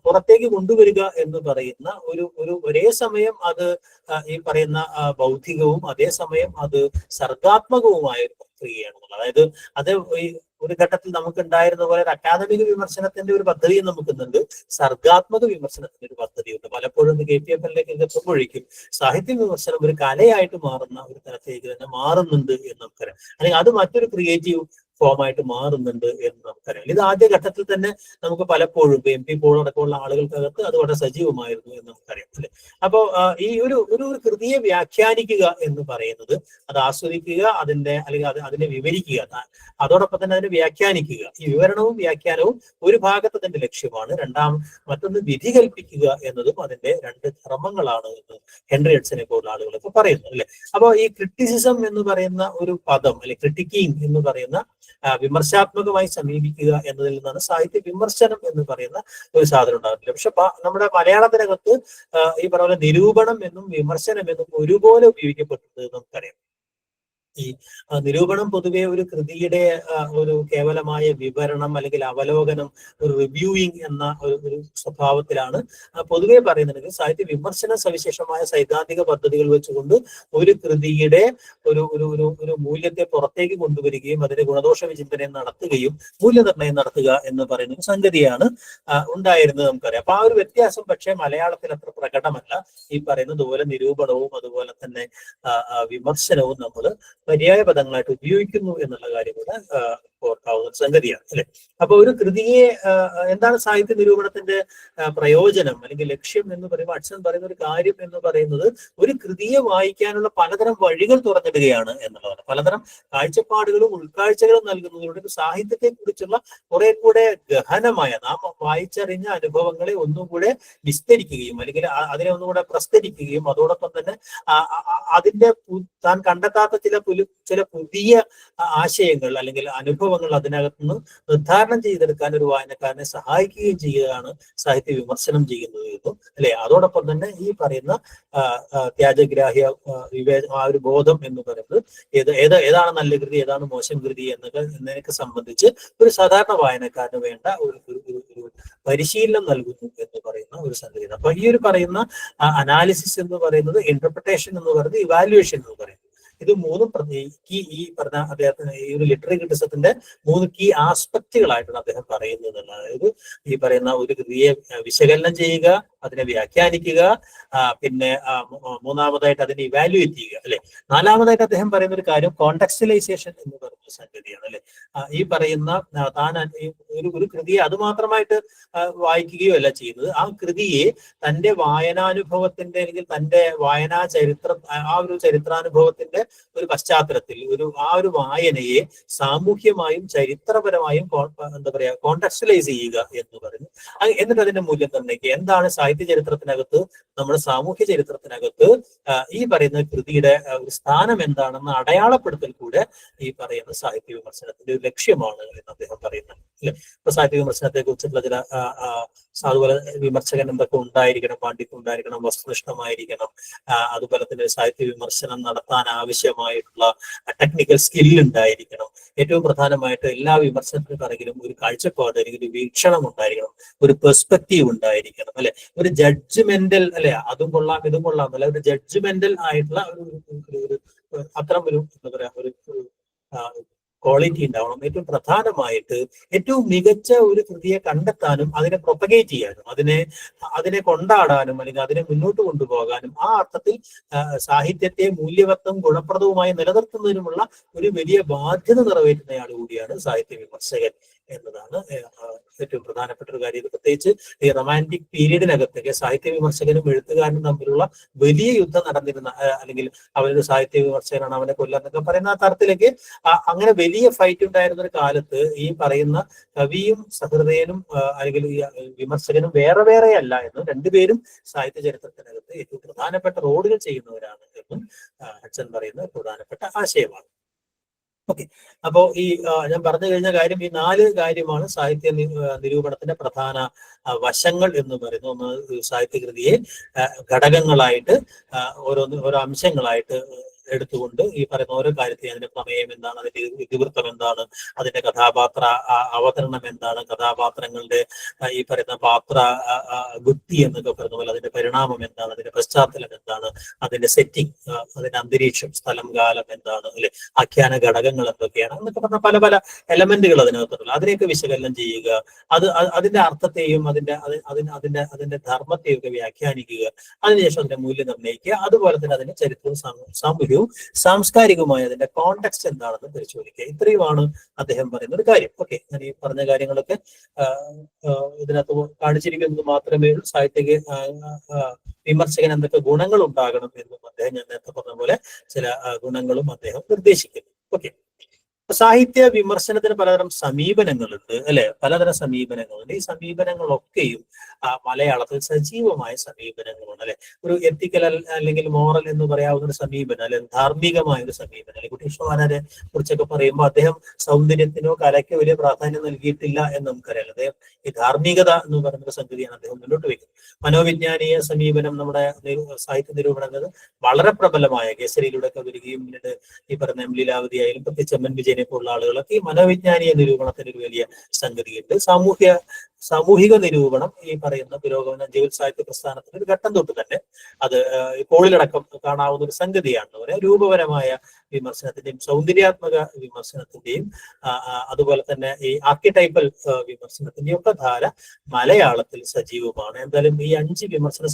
പുറത്തേക്ക് കൊണ്ടുവരിക എന്ന് പറയുന്ന ഒരേ സമയം അത് ഈ പറയുന്ന ബൗദ്ധികവും അതേസമയം അത് സർഗാത്മകവുമായ ഒരു പ്രക്രിയയാണെന്നുള്ളത്. അതായത് അത് ഒരു ഘട്ടത്തിൽ നമുക്ക് ഉണ്ടായിരുന്ന പോലെ ഒരു അക്കാദമിക വിമർശനത്തിന്റെ ഒരു പദ്ധതി നമുക്കുന്നുണ്ട്, സർഗാത്മക വിമർശനത്തിന്റെ ഒരു പദ്ധതിയുണ്ട്. പലപ്പോഴും KPFL-ലേക്ക് എത്തുമ്പോഴേക്കും സാഹിത്യ വിമർശനം ഒരു കലയായിട്ട് മാറുന്ന ഒരു തരത്തിലേക്ക് തന്നെ മാറുന്നുണ്ട് എന്ന് നമുക്കറിയാം. അല്ലെങ്കിൽ അത് മറ്റൊരു ക്രിയേറ്റീവ് ഫോമായിട്ട് മാറുന്നുണ്ട് എന്ന് നമുക്കറിയാം. ഇത് ആദ്യ ഘട്ടത്തിൽ തന്നെ നമുക്ക് പലപ്പോഴും MP പോൾ അടക്കമുള്ള ആളുകൾക്കകത്ത് അത് വളരെ സജീവമായിരുന്നു എന്ന് നമുക്കറിയാം അല്ലെ. അപ്പോ ഈ ഒരു കൃതിയെ വ്യാഖ്യാനിക്കുക എന്ന് പറയുന്നത് അത് ആസ്വദിക്കുക, അല്ലെങ്കിൽ അതിനെ വിവരിക്കുക, അതോടൊപ്പം തന്നെ അതിനെ വ്യാഖ്യാനിക്കുക. ഈ വിവരണവും വ്യാഖ്യാനവും ഒരു ഭാഗത്ത് അതിന്റെ ലക്ഷ്യമാണ്. മറ്റൊന്ന് വിധി കൽപ്പിക്കുക എന്നതും അതിന്റെ രണ്ട് ധർമ്മങ്ങളാണ് എന്ന് ഹെൻറി ഹഡ്സനെ പോലുള്ള ആളുകളൊക്കെ പറയുന്നു അല്ലെ. അപ്പോ ഈ ക്രിറ്റിസിസം എന്ന് പറയുന്ന ഒരു പദം അല്ലെങ്കിൽ ക്രിട്ടിക്കിങ് എന്ന് പറയുന്ന വിമർശാത്മകമായി സമീപിക്കുക എന്നതിൽ നിന്നാണ് സാഹിത്യ വിമർശനം എന്ന് പറയുന്ന ഒരു സാധനം ഉണ്ടാകുന്നില്ല. പക്ഷെ നമ്മുടെ മലയാളത്തിനകത്ത് ഈ പറയുന്ന നിരൂപണം എന്നും വിമർശനം എന്നും ഒരുപോലെ ഉപയോഗിക്കപ്പെട്ടത് നമുക്കറിയാം. ഈ നിരൂപണം പൊതുവെ ഒരു കൃതിയുടെ ഒരു കേവലമായ വിവരണം അല്ലെങ്കിൽ അവലോകനം, ഒരു റിവ്യൂയിങ് എന്ന ഒരു സ്വഭാവത്തിലാണ് പൊതുവെ പറയുന്നുണ്ടെങ്കിൽ സാഹിത്യ വിമർശന സവിശേഷമായ സൈദ്ധാന്തിക പദ്ധതികൾ വെച്ചുകൊണ്ട് ഒരു കൃതിയുടെ ഒരു മൂല്യത്തെ പുറത്തേക്ക് കൊണ്ടുവരികയും അതിന്റെ ഗുണദോഷ വിചിന്തനം നടത്തുകയും മൂല്യനിർണ്ണയം നടത്തുക എന്ന് പറയുന്ന ഒരു സംഗതിയാണ് ഉണ്ടായിരുന്നത് നമുക്കറിയാം. അപ്പൊ ആ ഒരു വ്യത്യാസം പക്ഷേ മലയാളത്തിൽ അത്ര പ്രകടമല്ല. ഈ പറയുന്നത് പോലെ നിരൂപണവും അതുപോലെ തന്നെ വിമർശനവും നമ്മൾ പര്യായ പദങ്ങളായിട്ട് ഉപയോഗിക്കുന്നു എന്നുള്ള കാര്യം കൂടെ ഓർക്കാവുന്ന സംഗതിയാണ് അല്ലെ. അപ്പൊ ഒരു കൃതിയെ എന്താണ് സാഹിത്യ നിരൂപണത്തിന്റെ പ്രയോജനം അല്ലെങ്കിൽ ലക്ഷ്യം എന്ന് പറയുമ്പോൾ അച്ഛൻ പറയുന്ന ഒരു കാര്യം എന്ന് പറയുന്നത് ഒരു കൃതിയെ വായിക്കാനുള്ള പലതരം വഴികൾ തുറന്നിടുകയാണ് എന്നുള്ളതാണ്. പലതരം കാഴ്ചപ്പാടുകളും ഉൾക്കാഴ്ചകളും നൽകുന്നതിലൂടെ ഒരു സാഹിത്യത്തെ കുറിച്ചുള്ള കുറെ കൂടെ ഗഹനമായ നാം വായിച്ചറിഞ്ഞ അനുഭവങ്ങളെ ഒന്നും കൂടെ വിസ്തരിക്കുകയും അല്ലെങ്കിൽ അതിനെ ഒന്നുകൂടെ പ്രസ്തരിക്കുകയും അതോടൊപ്പം തന്നെ അതിന്റെ താൻ കണ്ടെത്താത്ത ചില പുതിയ ആശയങ്ങൾ അല്ലെങ്കിൽ അനുഭവ അനുഭവങ്ങൾ അതിനകത്ത് നിന്ന് നിർദ്ധാരണം ചെയ്തെടുക്കാൻ ഒരു വായനക്കാരനെ സഹായിക്കുകയും ചെയ്യുകയാണ് സാഹിത്യ വിമർശനം ചെയ്യുന്നത് എന്നും അല്ലെ. അതോടൊപ്പം തന്നെ ഈ പറയുന്ന ത്യാജഗ്രാഹ്യ ആ ഒരു ബോധം എന്ന് പറയുന്നത് ഏതാണ് നല്ല കൃതി, ഏതാണ് മോശം കൃതി എന്നതിനൊക്കെ സംബന്ധിച്ച് ഒരു സാധാരണ വായനക്കാരന് വേണ്ട ഒരു പരിശീലനം നൽകുന്നു എന്ന് പറയുന്ന ഒരു സംഗതി. അപ്പൊ ഈ ഒരു പറയുന്ന അനാലിസിസ് എന്ന് പറയുന്നത്, ഇന്റർപ്രിട്ടേഷൻ എന്ന് പറയുന്നത്, ഇവാലുവേഷൻ എന്ന് പറയുന്നത്, ഇത് മൂന്നും ഈ പറഞ്ഞ അദ്ദേഹത്തിന് ഈ ഒരു ലിറ്റററി ക്രിറ്റിസിസത്തിന്റെ 3 കീ ആസ്പെക്റ്റുകളായിട്ടാണ് അദ്ദേഹം പറയുന്നത്. അതായത് ഈ പറയുന്ന ഒരു കൃതിയെ വിശകലനം ചെയ്യുക, അതിനെ വ്യാഖ്യാനിക്കുക, പിന്നെ മൂന്നാമതായിട്ട് അതിനെ ഇവാലുവേറ്റ് ചെയ്യുക അല്ലെ. നാലാമതായിട്ട് അദ്ദേഹം പറയുന്ന ഒരു കാര്യം കോണ്ടെക്സ്റ്റലൈസേഷൻ എന്ന് പറയുന്ന സംഗതിയാണ് അല്ലെ. ഈ പറയുന്ന താൻ ഒരു കൃതിയെ അതുമാത്രമായിട്ട് വായിക്കുകയോ അല്ല ചെയ്യുന്നത്, ആ കൃതിയെ തന്റെ വായനാനുഭവത്തിന്റെ അല്ലെങ്കിൽ തന്റെ വായനാ ആ ഒരു ചരിത്രാനുഭവത്തിന്റെ ഒരു പശ്ചാത്തലത്തിൽ ആ ഒരു വായനയെ സാമൂഹ്യമായും ചരിത്രപരമായും എന്താ പറയാ കോണ്ടെക്സ്റ്റലൈസ് ചെയ്യുക എന്ന് പറയുന്നു. എന്നിട്ട് അതിന്റെ മൂല്യം നിർണ്ണയിക്കുക. എന്താണ് സാഹിത്യ ചരിത്രത്തിനകത്ത്, നമ്മുടെ സാമൂഹ്യ ചരിത്രത്തിനകത്ത് ഈ പറയുന്ന കൃതിയുടെ ഒരു സ്ഥാനം എന്താണെന്ന് അടയാളപ്പെടുത്തൽ കൂടെ ഈ പറയുന്ന സാഹിത്യ വിമർശനത്തിന്റെ ഒരു ലക്ഷ്യമാണ് എന്ന് അദ്ദേഹം പറയുന്നത് അല്ലെ. ഇപ്പൊ സാഹിത്യ വിമർശനത്തെ കുറിച്ചുള്ള ചില അതുപോലെ വിമർശകൻ എന്തൊക്കെ ഉണ്ടായിരിക്കണം, പാണ്ഡിത്യം ഉണ്ടായിരിക്കണം, വസ്തുനിഷ്ഠമായിരിക്കണം, അതുപോലെ തന്നെ സാഹിത്യ വിമർശനം നടത്താൻ ആവശ്യമായിട്ടുള്ള ടെക്നിക്കൽ സ്കിൽ ഉണ്ടായിരിക്കണം. ഏറ്റവും പ്രധാനമായിട്ട് എല്ലാ വിമർശനത്തിന് പിറകിലും ഒരു കാഴ്ചപ്പാട് അല്ലെങ്കിൽ ഒരു വീക്ഷണം ഉണ്ടായിരിക്കണം, ഒരു പെർസ്പെക്റ്റീവ് ഉണ്ടായിരിക്കണം അല്ലെ. ഒരു ജഡ്ജ്മെന്റൽ അല്ലെ, അതും കൊള്ളാം ഇതും കൊള്ളാം അല്ലെ, ഒരു ജഡ്ജ്മെന്റൽ ആയിട്ടുള്ള അത്തരം ഒരു എന്താ പറയാ ഒരു ക്വാളിറ്റി ഉണ്ടാവണം. ഏറ്റവും പ്രധാനമായിട്ട് ഏറ്റവും മികച്ച ഒരു കൃതിയെ കണ്ടെത്താനും അതിനെ പ്രൊപ്പഗേറ്റ് ചെയ്യാനും അതിനെ കൊണ്ടാടാനും അല്ലെങ്കിൽ അതിനെ മുന്നോട്ട് കൊണ്ടുപോകാനും ആ അർത്ഥത്തിൽ സാഹിത്യത്തെ മൂല്യവത്തും ഗുണപ്രദവുമായി നിലനിർത്തുന്നതിനുമുള്ള ഒരു വലിയ ബാധ്യത നിറവേറ്റുന്നയാൾ കൂടിയാണ് സാഹിത്യ വിമർശകൻ എന്നതാണ് ഏറ്റവും പ്രധാനപ്പെട്ട ഒരു കാര്യം. പ്രത്യേകിച്ച് ഈ റൊമാൻറ്റിക് പീരീഡിനകത്തൊക്കെ സാഹിത്യ വിമർശകനും എഴുത്തുകാരനും തമ്മിലുള്ള വലിയ യുദ്ധം നടന്നിരുന്ന, അല്ലെങ്കിൽ അവനൊരു സാഹിത്യ വിമർശകനാണ്, അവനെ കൊല്ലാന്നൊക്കെ പറയുന്ന ആ തരത്തിലേക്ക് അങ്ങനെ വലിയ ഫൈറ്റ് ഉണ്ടായിരുന്ന ഒരു കാലത്ത് ഈ പറയുന്ന കവിയും സഹൃദയനും അല്ലെങ്കിൽ വിമർശകനും വേറെ വേറെ അല്ല എന്നും രണ്ടുപേരും സാഹിത്യ ചരിത്രത്തിനകത്ത് ഏറ്റവും പ്രധാനപ്പെട്ട റോളുകൾ ചെയ്യുന്നവരാണ് എന്നും അച്ഛൻ പറയുന്ന പ്രധാനപ്പെട്ട ആശയമാണ്. ഓക്കെ, അപ്പോ ഈ ഞാൻ പറഞ്ഞു കഴിഞ്ഞ കാര്യം ഈ 4 കാര്യമാണ് സാഹിത്യ നിരൂപണത്തിന്റെ പ്രധാന വശങ്ങൾ എന്ന് പറയുന്നത്. ഒന്ന്, സാഹിത്യകൃതിയെ ഘടകങ്ങളായിട്ട് ഓരോ അംശങ്ങളായിട്ട് എടുത്തുകൊണ്ട് ഈ പറയുന്ന ഓരോ കാര്യത്തെയും അതിന്റെ പ്രമേയം എന്താണ്, അതിന്റെ ഇതിവൃത്തം എന്താണ്, അതിന്റെ കഥാപാത്ര അവതരണം എന്താണ്, കഥാപാത്രങ്ങളുടെ ഈ പറയുന്ന പാത്ര ബുദ്ധി എന്നൊക്കെ പറയുന്ന പോലെ അതിന്റെ പരിണാമം എന്താണ്, അതിന്റെ പശ്ചാത്തലം എന്താണ്, അതിന്റെ സെറ്റിംഗ്, അതിന്റെ അന്തരീക്ഷം, സ്ഥലം, കാലം എന്താണ് അല്ലെ, ആഖ്യാന ഘടകങ്ങൾ എന്തൊക്കെയാണ് എന്നൊക്കെ പറഞ്ഞ പല പല എലമെന്റുകൾ അതിനകത്തുള്ള അതിനെയൊക്കെ വിശകലനം ചെയ്യുക, അതിന്റെ അർത്ഥത്തെയും അതിന്റെ ധർമ്മത്തെയും ഒക്കെ വ്യാഖ്യാനിക്കുക, അതിനുശേഷം അതിന്റെ മൂല്യം നിർണ്ണയിക്കുക, അതുപോലെ തന്നെ അതിന്റെ ചരിത്രവും സാമൂഹ്യവും സാംസ്കാരികവുമായ അതിന്റെ കോണ്ടെക്സ്റ്റ് എന്താണെന്ന് പരിശോധിക്കുക. ഇത്രയുമാണ് അദ്ദേഹം പറയുന്ന ഒരു കാര്യം. ഓക്കെ, ഞാൻ ഈ പറഞ്ഞ കാര്യങ്ങളൊക്കെ ഇതിനകത്ത് കാണിച്ചിരിക്കുന്നത് മാത്രമേ ഉള്ളൂ. സാഹിത്യ വിമർശകൻ എന്തൊക്കെ ഗുണങ്ങൾ ഉണ്ടാകണം എന്നും അദ്ദേഹം ഞാൻ നേരത്തെ പറഞ്ഞ പോലെ ചില ഗുണങ്ങളും അദ്ദേഹം നിർദ്ദേശിക്കുന്നു. ഓക്കെ, സാഹിത്യ വിമർശനത്തിന് പലതരം സമീപനങ്ങളുണ്ട് അല്ലെ, പലതരം സമീപനങ്ങളുണ്ട്. ഈ സമീപനങ്ങളൊക്കെയും മലയാളത്തിൽ സജീവമായ സമീപനങ്ങളുണ്ട് അല്ലെ. ഒരു എത്തിക്കൽ അല്ലെങ്കിൽ മോറൽ എന്ന് പറയാവുന്ന ഒരു സമീപനം, അല്ലെങ്കിൽ ധാർമ്മികമായ ഒരു സമീപനം. അല്ലെങ്കിൽ കുട്ടികൃഷ്ണമാരെ കുറിച്ചൊക്കെ പറയുമ്പോൾ അദ്ദേഹം സൗന്ദര്യത്തിനോ കലയ്ക്കോ വലിയ പ്രാധാന്യം നൽകിയിട്ടില്ല എന്ന് നമുക്കറിയാം. അദ്ദേഹം ഈ ധാർമ്മികത എന്ന് പറയുന്ന സംഗതിയാണ് അദ്ദേഹം മുന്നോട്ട് വെക്കുന്നത്. മനോവിജ്ഞാനീയ സമീപനം നമ്മുടെ സാഹിത്യ നിരൂപണങ്ങൾ വളരെ പ്രബലമായ കേസരിയിലൂടെ ഒക്കെ വരികയും പിന്നീട് ഈ പറഞ്ഞ ലീലാവതി ആയാലും പ്രത്യേകിച്ച് എം.എൻ. വിജയനെ പോലുള്ള ആളുകളൊക്കെ ഈ മനോവിജ്ഞാനീയ നിരൂപണത്തിന് ഒരു വലിയ സംഗതിയുണ്ട്. സാമൂഹിക നിരൂപണം ഈ പറയുന്ന പുരോഗമന ജീവിത സാഹിത്യ പ്രസ്ഥാനത്തിന്റെ ഒരു ഘട്ടം തൊട്ട് തന്നെ അത് കോളിലടക്കം കാണാവുന്ന ഒരു സംഗതിയാണ്. രൂപപരമായ വിമർശനത്തിന്റെയും സൗന്ദര്യാത്മക വിമർശനത്തിന്റെയും അതുപോലെ തന്നെ ഈ ആർക്കിടൈപ്പൽ വിമർശനത്തിന്റെയും ഒക്കെ ധാര മലയാളത്തിൽ സജീവമാണ്. എന്തായാലും ഈ 5 വിമർശന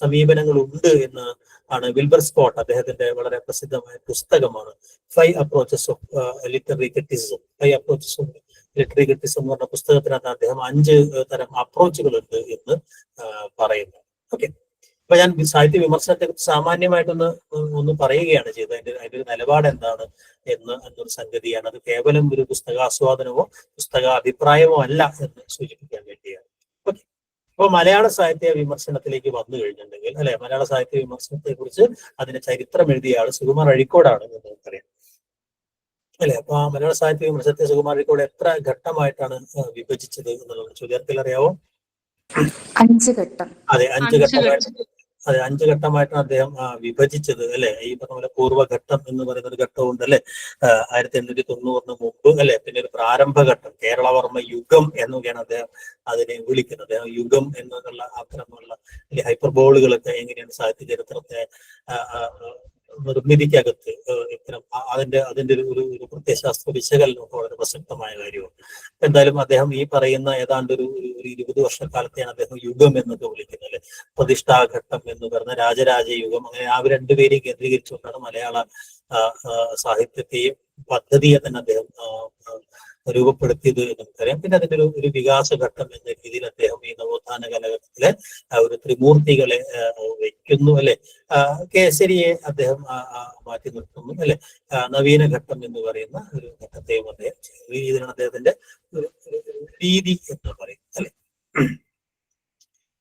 സമീപനങ്ങൾ ഉണ്ട് എന്ന് ആണ് വിൽബർ സ്കോട്ട്, അദ്ദേഹത്തിന്റെ വളരെ പ്രസിദ്ധമായ പുസ്തകമാണ് 5 approaches of literary criticism. 5 approaches of literary criticism എന്ന് പറഞ്ഞ പുസ്തകത്തിനകത്ത് അദ്ദേഹം 5 തരം അപ്രോച്ചുകൾ ഉണ്ട് എന്ന് പറയുന്നു. ഓക്കെ, അപ്പൊ ഞാൻ സാഹിത്യ വിമർശനത്തെ കുറിച്ച് സാമാന്യമായിട്ടൊന്ന് പറയുകയാണ് ചെയ്തത്. അതിന്റെ ഒരു നിലപാട് എന്താണ് എന്നൊരു സംഗതിയാണ്. അത് കേവലം ഒരു പുസ്തകാസ്വാദനമോ പുസ്തക അഭിപ്രായമോ അല്ല എന്ന് സൂചിപ്പിക്കാൻ വേണ്ടിയാണ്. ഓക്കെ, അപ്പൊ മലയാള സാഹിത്യ വിമർശനത്തിലേക്ക് വന്നു കഴിഞ്ഞിട്ടുണ്ടെങ്കിൽ അല്ലെ, മലയാള സാഹിത്യ വിമർശനത്തെ കുറിച്ച് അതിന്റെ ചരിത്രം എഴുതിയ ആൾ സുകുമാർ അഴീക്കോടാണ് എന്ന് നമുക്കറിയാം. അല്ലെ? അപ്പൊ ആ മലയാള സാഹിത്യ വിമർശനത്തെ സുകുമാരനിലൂടെ എത്ര ഘട്ടമായിട്ടാണ് വിഭജിച്ചത് എന്നുള്ളത് ചോദ്യാർത്ഥികൾ അറിയാവോ? 5 ഘട്ടം. അതെ, 5 ഘട്ടമായിട്ട്. അതെ, 5 ഘട്ടമായിട്ടാണ് അദ്ദേഹം വിഭജിച്ചത് അല്ലെ? ഈ പറഞ്ഞ പോലെ പൂർവ്വഘട്ടം എന്ന് പറയുന്ന ഒരു ഘട്ടമുണ്ട് അല്ലെ? 1890 മുമ്പ് അല്ലെ? പിന്നെ ഒരു പ്രാരംഭഘട്ടം, കേരളവർമ്മ യുഗം എന്നൊക്കെയാണ് അദ്ദേഹം അതിനെ വിളിക്കുന്നത്. യുഗം എന്നുള്ള അത്തരമുള്ള ഹൈപ്പർബോളുകളൊക്കെ എങ്ങനെയാണ് സാഹിത്യ ചരിത്രത്തെ നിർമ്മിതിക്കകത്ത് ഇത്തരം അതിന്റെ ഒരു പ്രത്യയശാസ്ത്ര വിശകലനമൊക്കെ വളരെ പ്രസക്തമായ കാര്യമാണ്. എന്തായാലും അദ്ദേഹം ഈ പറയുന്ന ഏതാണ്ട് ഒരു 20 വർഷക്കാലത്തെയാണ് അദ്ദേഹം യുഗം എന്നൊക്കെ വിളിക്കുന്നത് അല്ലെ? പ്രതിഷ്ഠാഘട്ടം എന്ന് പറഞ്ഞ രാജരാജയുഗം, അങ്ങനെ ആ രണ്ടുപേരെയും കേന്ദ്രീകരിച്ചുകൊണ്ടാണ് മലയാള സാഹിത്യത്തെയും പദ്ധതിയെ തന്നെ അദ്ദേഹം രൂപപ്പെടുത്തിയത് എന്ന് നമുക്കറിയാം. പിന്നെ അതിന്റെ ഒരു വികാസഘട്ടം എന്ന രീതിയിൽ അദ്ദേഹം ഈ നവോത്ഥാന കാലഘട്ടത്തിലെ ഒരു ത്രിമൂർത്തികളെ വയ്ക്കുന്നു അല്ലെ? കേസരിയെ അദ്ദേഹം മാറ്റി നിർത്തുന്നു അല്ലെ? നവീന ഘട്ടം എന്ന് പറയുന്ന ഒരു ഘട്ടത്തെയും അദ്ദേഹം ഈ രീതിയിലാണ് അദ്ദേഹത്തിന്റെ ഒരു രീതി എന്ന് പറയും അല്ലെ?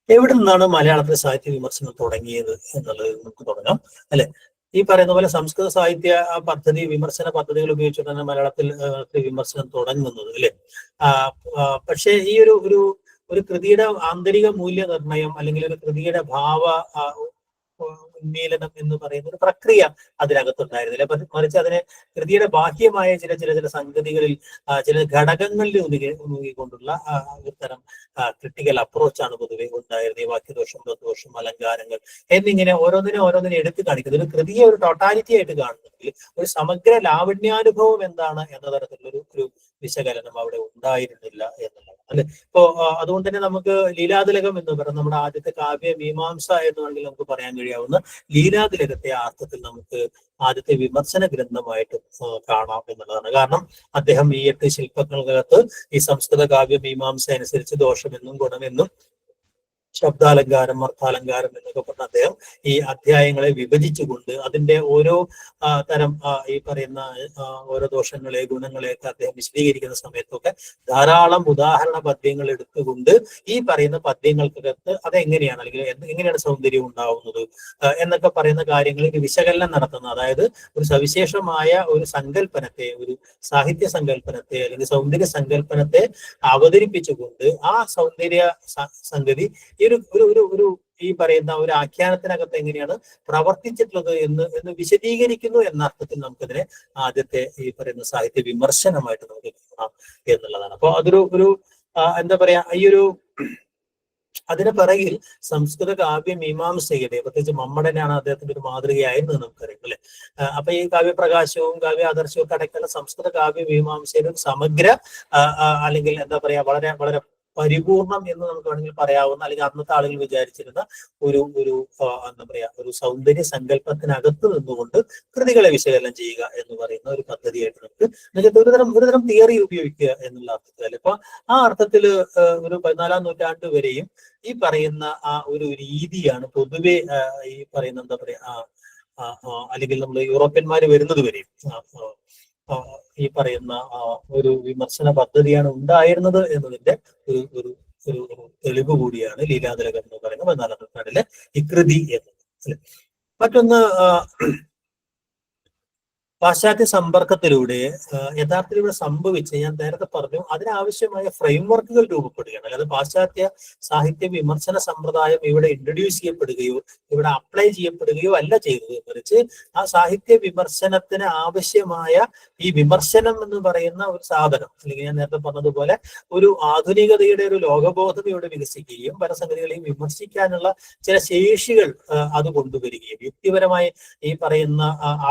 എവിടെ നിന്നാണ് മലയാളത്തിലെ സാഹിത്യ വിമർശനം തുടങ്ങിയത് എന്നുള്ളത് നമുക്ക് തുടങ്ങാം അല്ലെ? ഈ പറയുന്ന പോലെ സംസ്കൃത സാഹിത്യ പദ്ധതി, വിമർശന പദ്ധതികൾ ഉപയോഗിച്ചുകൊണ്ടാണ് മലയാളത്തിൽ വിമർശനം തുടങ്ങുന്നത് അല്ലെ? പക്ഷേ ഈ ഒരു കൃതിയുടെ ആന്തരിക മൂല്യനിർണ്ണയം അല്ലെങ്കിൽ ഒരു കൃതിയുടെ ഭാവ ഉന്മീലനം എന്ന് പറയുന്ന ഒരു പ്രക്രിയ അതിനകത്തുണ്ടായിരുന്നില്ല. മറിച്ച് അതിനെ കൃതിയുടെ ബാഹ്യമായ ചില സംഗതികളിൽ, ചില ഘടകങ്ങളിൽ ഒതുങ്ങിക്കൊണ്ടുള്ള ഒരു ക്രിട്ടിക്കൽ അപ്രോച്ചാണ് പൊതുവെ ഉണ്ടായിരുന്നത്. ഈ വാക്യദോഷം, പദദോഷം, അലങ്കാരങ്ങൾ എന്നിങ്ങനെ ഓരോന്നിനെ എടുത്തു കാണിക്കുന്നത് ഒരു കൃതിയെ ഒരു ടോട്ടാലിറ്റി ആയിട്ട് കാണുന്നെങ്കിൽ ഒരു സമഗ്ര ലാവണ്യാനുഭവം എന്താണ് എന്ന തരത്തിലുള്ള ഒരു വിശകലനം അവിടെ ഉണ്ടായിരുന്നില്ല എന്നുള്ളതാണ് അല്ലെ? ഇപ്പോ അതുകൊണ്ട് തന്നെ നമുക്ക് ലീലാതിലകം എന്ന് പറയുന്നത് നമ്മുടെ ആദ്യത്തെ കാവ്യ മീമാംസ എന്ന് വേണമെങ്കിൽ നമുക്ക് പറയാൻ കഴിയാവുന്ന ലീലാതിലകത്തെ അർത്ഥത്തിൽ നമുക്ക് ആദ്യത്തെ വിമർശന ഗ്രന്ഥമായിട്ട് കാണാം എന്നുള്ളതാണ്. കാരണം അദ്ദേഹം ഈ 8 ശില്പങ്ങൾക്കകത്ത് ഈ സംസ്കൃത കാവ്യ മീമാംസ അനുസരിച്ച് ദോഷമെന്നും ഗുണമെന്നും ശബ്ദാലങ്കാരം, അർത്ഥാലങ്കാരം എന്നൊക്കെ പറഞ്ഞ അദ്ദേഹം ഈ അധ്യായങ്ങളെ വിഭജിച്ചുകൊണ്ട് അതിന്റെ ഓരോ തരം ഈ പറയുന്ന ഓരോ ദോഷങ്ങളെ, ഗുണങ്ങളെയൊക്കെ അദ്ദേഹം വിശദീകരിക്കുന്ന സമയത്തൊക്കെ ധാരാളം ഉദാഹരണ പദ്യങ്ങൾ എടുത്തുകൊണ്ട് ഈ പറയുന്ന പദ്യങ്ങൾക്കകത്ത് അതെങ്ങനെയാണ് അല്ലെങ്കിൽ എങ്ങനെയാണ് സൗന്ദര്യം ഉണ്ടാവുന്നത് എന്നൊക്കെ പറയുന്ന കാര്യങ്ങളിൽ വിശകലനം നടത്തുന്നത്. അതായത് ഒരു സവിശേഷമായ ഒരു സങ്കല്പനത്തെ, ഒരു സാഹിത്യ സങ്കല്പനത്തെ അല്ലെങ്കിൽ സൗന്ദര്യ സങ്കല്പനത്തെ അവതരിപ്പിച്ചുകൊണ്ട് ആ സൗന്ദര്യ സംഗതി ഈ പറയുന്ന ഒരു ആഖ്യാനത്തിനകത്ത് എങ്ങനെയാണ് പ്രവർത്തിച്ചിട്ടുള്ളത് എന്ന് വിശദീകരിക്കുന്നു എന്ന അർത്ഥത്തിൽ നമുക്കതിനെ ആദ്യത്തെ ഈ പറയുന്ന സാഹിത്യ വിമർശനമായിട്ട് നമുക്ക് കാണാം എന്നുള്ളതാണ്. അപ്പൊ അതൊരു എന്താ പറയാ, അതിന് പിറകിൽ സംസ്കൃത കാവ്യ മീമാംസയുടെ, പ്രത്യേകിച്ച് മമ്മടനാണ് അദ്ദേഹത്തിന്റെ ഒരു മാതൃകയായെന്ന് നമുക്കറിയാം അല്ലെ? അപ്പൊ ഈ കാവ്യപ്രകാശവും കാവ്യ ആദർശവും ഒക്കെ അടയ്ക്കുന്ന സംസ്കൃത കാവ്യ മീമാംസയുടെ ഒരു സമഗ്ര അല്ലെങ്കിൽ എന്താ പറയാ വളരെ വളരെ പരിപൂർണം എന്ന് നമുക്ക് വേണമെങ്കിൽ പറയാവുന്ന, അല്ലെങ്കിൽ അന്നത്തെ ആളുകൾ വിചാരിച്ചിരുന്ന ഒരു എന്താ പറയാ ഒരു സൗന്ദര്യ സങ്കല്പത്തിനകത്ത് നിന്നുകൊണ്ട് കൃതികളെ വിശകലനം ചെയ്യുക എന്ന് പറയുന്ന ഒരു പദ്ധതിയായിട്ട് നമുക്ക് ഒരുതരം തിയറി ഉപയോഗിക്കുക എന്നുള്ള അർത്ഥത്തിൽ. അപ്പൊ ആ അർത്ഥത്തിൽ ഒരു 14ാം നൂറ്റാണ്ട് വരെയും ഈ പറയുന്ന ആ ഒരു രീതിയാണ് പൊതുവെ ഈ പറയുന്ന എന്താ പറയാ അല്ലെങ്കിൽ നമ്മൾ യൂറോപ്യന്മാര് വരുന്നത് വരെയും ഈ പറയുന്ന ഒരു വിമർശന പദ്ധതിയാണ് ഉണ്ടായിരുന്നത് എന്നതിന്റെ ഒരു തെളിവ് കൂടിയാണ് ലീലാതിലകം എന്ന് പറയുന്ന 14ാം നൂറ്റാണ്ടിലെ ഈ കൃതി എന്നത്. മറ്റൊന്ന്, പാശ്ചാത്യ സമ്പർക്കത്തിലൂടെ യഥാർത്ഥത്തിൽ ഇവിടെ സംഭവിച്ച, ഞാൻ നേരത്തെ പറഞ്ഞു, അതിനാവശ്യമായ ഫ്രെയിംവർക്കുകൾ രൂപപ്പെടുകയാണ്. അല്ലാതെ പാശ്ചാത്യ സാഹിത്യ വിമർശന സമ്പ്രദായം ഇവിടെ ഇൻട്രൊഡ്യൂസ് ചെയ്യപ്പെടുകയോ ഇവിടെ അപ്ലൈ ചെയ്യപ്പെടുകയോ അല്ല ചെയ്തത്. മറിച്ച് ആ സാഹിത്യ വിമർശനത്തിന് ആവശ്യമായ ഈ വിമർശനം എന്ന് പറയുന്ന ഒരു സാധനം, അല്ലെങ്കിൽ ഞാൻ നേരത്തെ പറഞ്ഞതുപോലെ ഒരു ആധുനികതയുടെ ഒരു ലോകബോധം ഇവിടെ വികസിക്കുകയും പല സംഗതികളെയും വിമർശിക്കാനുള്ള ചില ശേഷികൾ അത് കൊണ്ടുവരികയും യുക്തിപരമായി ഈ പറയുന്ന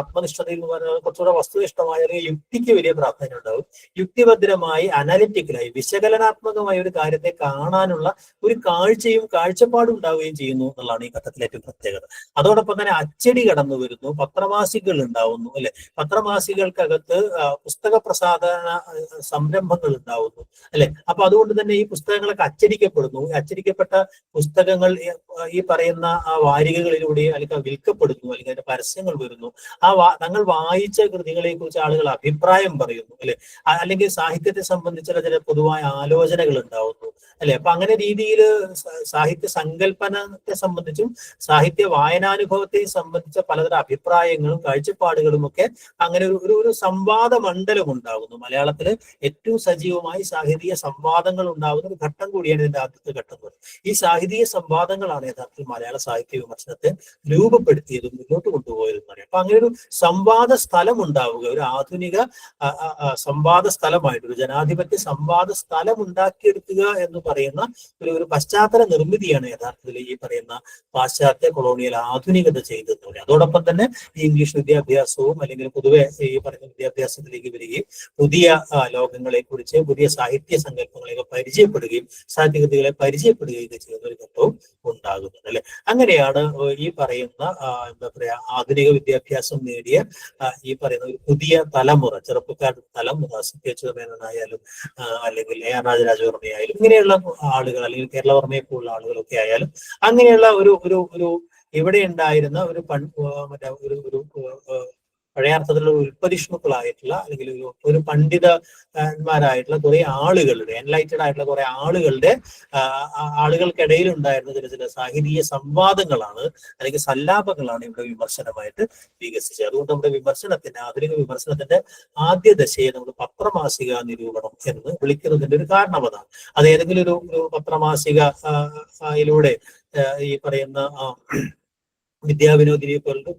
ആത്മനിഷ്ഠതയിൽ എന്ന് പറയുന്നത് കുറച്ചുകൂടെ വസ്തുനിഷ്ഠമായ അല്ലെങ്കിൽ യുക്തിക്ക് വലിയ പ്രാധാന്യം ഉണ്ടാവും. യുക്തിഭദ്രമായി അനലിറ്റിക്കലായി വിശകലനാത്മകമായ ഒരു കാര്യത്തെ കാണാനുള്ള ഒരു കാഴ്ചയും കാഴ്ചപ്പാടും ഉണ്ടാവുകയും ചെയ്യുന്നു എന്നുള്ളതാണ് ഈ ഘട്ടത്തിലെ ഏറ്റവും പ്രത്യേകത. അതോടൊപ്പം തന്നെ അച്ചടി കടന്നു വരുന്നു, പത്രമാസികകൾ ഉണ്ടാവുന്നു അല്ലെ? പത്രമാസികകൾക്കകത്ത് പുസ്തക പ്രസാധന സംരംഭങ്ങൾ ഉണ്ടാവുന്നു അല്ലെ? അപ്പൊ അതുകൊണ്ട് തന്നെ ഈ പുസ്തകങ്ങളൊക്കെ അച്ചടിക്കപ്പെടുന്നു. അച്ചടിക്കപ്പെട്ട പുസ്തകങ്ങൾ ഈ പറയുന്ന വാരികകളിലൂടെ അല്ലെങ്കിൽ വിൽക്കപ്പെടുന്നു, അല്ലെങ്കിൽ അതിന്റെ പരസ്യങ്ങൾ വരുന്നു. തങ്ങൾ വായിച്ച കൃതികളെ കുറിച്ച് ആളുകൾ അഭിപ്രായം പറയുന്നു, അല്ലെ? അല്ലെങ്കിൽ സാഹിത്യത്തെ സംബന്ധിച്ചുള്ള ചില പൊതുവായ ആലോചനകൾ ഉണ്ടാവുന്നു, അല്ലെ? അപ്പൊ അങ്ങനെ രീതിയിൽ സാഹിത്യ സങ്കല്പനത്തെ സംബന്ധിച്ചും സാഹിത്യ വായനാനുഭവത്തെ സംബന്ധിച്ച പലതരം അഭിപ്രായങ്ങളും കാഴ്ചപ്പാടുകളും ഒക്കെ അങ്ങനെ ഒരു സംവാദ മണ്ഡലം ഉണ്ടാകുന്നു. മലയാളത്തില് ഏറ്റവും സജീവമായി സാഹിത്യ സംവാദങ്ങൾ ഉണ്ടാകുന്ന ഒരു ഘട്ടം കൂടിയാണ് ഇതിന്റെ ആദ്യത്തെ ഘട്ടം എന്ന് പറയുന്നത്. ഈ സാഹിത്യ സംവാദങ്ങളാണ് യഥാർത്ഥത്തിൽ മലയാള സാഹിത്യ വിമർശനത്തെ രൂപപ്പെടുത്തിയതും മുന്നോട്ട് കൊണ്ടുപോയതെന്ന് പറയാം. അപ്പൊ അങ്ങനെ ഒരു സംവാദ സ്ഥലം ഉണ്ടാവുക, ഒരു ആധുനിക സംവാദ സ്ഥലമായിട്ട്, ഒരു ജനാധിപത്യ സംവാദ സ്ഥലം ഉണ്ടാക്കിയെടുക്കുക എന്ന് പറയുന്ന ഒരു പശ്ചാത്തല നിർമ്മിതിയാണ് യഥാർത്ഥത്തിൽ ഈ പറയുന്ന പാശ്ചാത്യ കൊളോണിയൽ ആധുനികത ചെയ്തതെന്ന് പറയാം. അതോടൊപ്പം തന്നെ ഈ ഇംഗ്ലീഷ് വിദ്യാഭ്യാസവും അല്ലെങ്കിൽ പൊതുവെ ഈ പറയുന്ന വിദ്യാഭ്യാസത്തിലേക്ക് വരികയും പുതിയ ലോകങ്ങളെ കുറിച്ച്, പുതിയ സാഹിത്യ സങ്കല്പങ്ങളെയൊക്കെ പരിചയപ്പെടുകയും സാഹിത്യകൃതികളെ പരിചയപ്പെടുകയും ചെയ്യുന്ന ഒരു ഘട്ടവും ഉണ്ടാകുന്നത്, അല്ലെ? അങ്ങനെയാണ് ഈ പറയുന്ന എന്താ പറയാ ആധുനിക വിദ്യാഭ്യാസം നേടിയ ഈ പറയുന്ന ഒരു പുതിയ തലമുറ, ചെറുപ്പക്കാരുടെ തലമുറ, സി.പി. അച്യുതമേനോനായാലും അല്ലെങ്കിൽ എ ആർ രാജരാജവർമ്മയായാലും ഇങ്ങനെയുള്ള ആളുകൾ, അല്ലെങ്കിൽ കേരളവർമ്മയെ പോലുള്ള ആളുകളൊക്കെ ആയാലും അങ്ങനെയുള്ള ഒരു ഇവിടെ ഉണ്ടായിരുന്ന മറ്റേ ഒരു പഴയ അർത്ഥത്തിലുള്ള ഉൽപ്പതിഷ്ണുക്കളായിട്ടുള്ള അല്ലെങ്കിൽ ഒരു പണ്ഡിതന്മാരായിട്ടുള്ള കുറെ ആളുകളുടെ, എൻലൈറ്റഡ് ആയിട്ടുള്ള കുറെ ആളുകൾക്കിടയിൽ ഉണ്ടായിരുന്ന ചില സാഹിത്യ സംവാദങ്ങളാണ് അല്ലെങ്കിൽ സല്ലാപങ്ങളാണ് ഇവിടെ വിമർശനമായിട്ട് വികസിച്ചത്. അതുകൊണ്ട് നമ്മുടെ ആധുനിക വിമർശനത്തിന്റെ ആദ്യ ദശയെ നമ്മൾ പത്രമാസിക നിരൂപണം എന്ന് വിളിക്കുന്നതിന്റെ ഒരു കാരണം അതാണ്. അത് ഏതെങ്കിലും ഒരു പത്രമാസികയിലൂടെ ഈ പറയുന്ന വിദ്യാവിനോദിനിയെ പോലുള്ള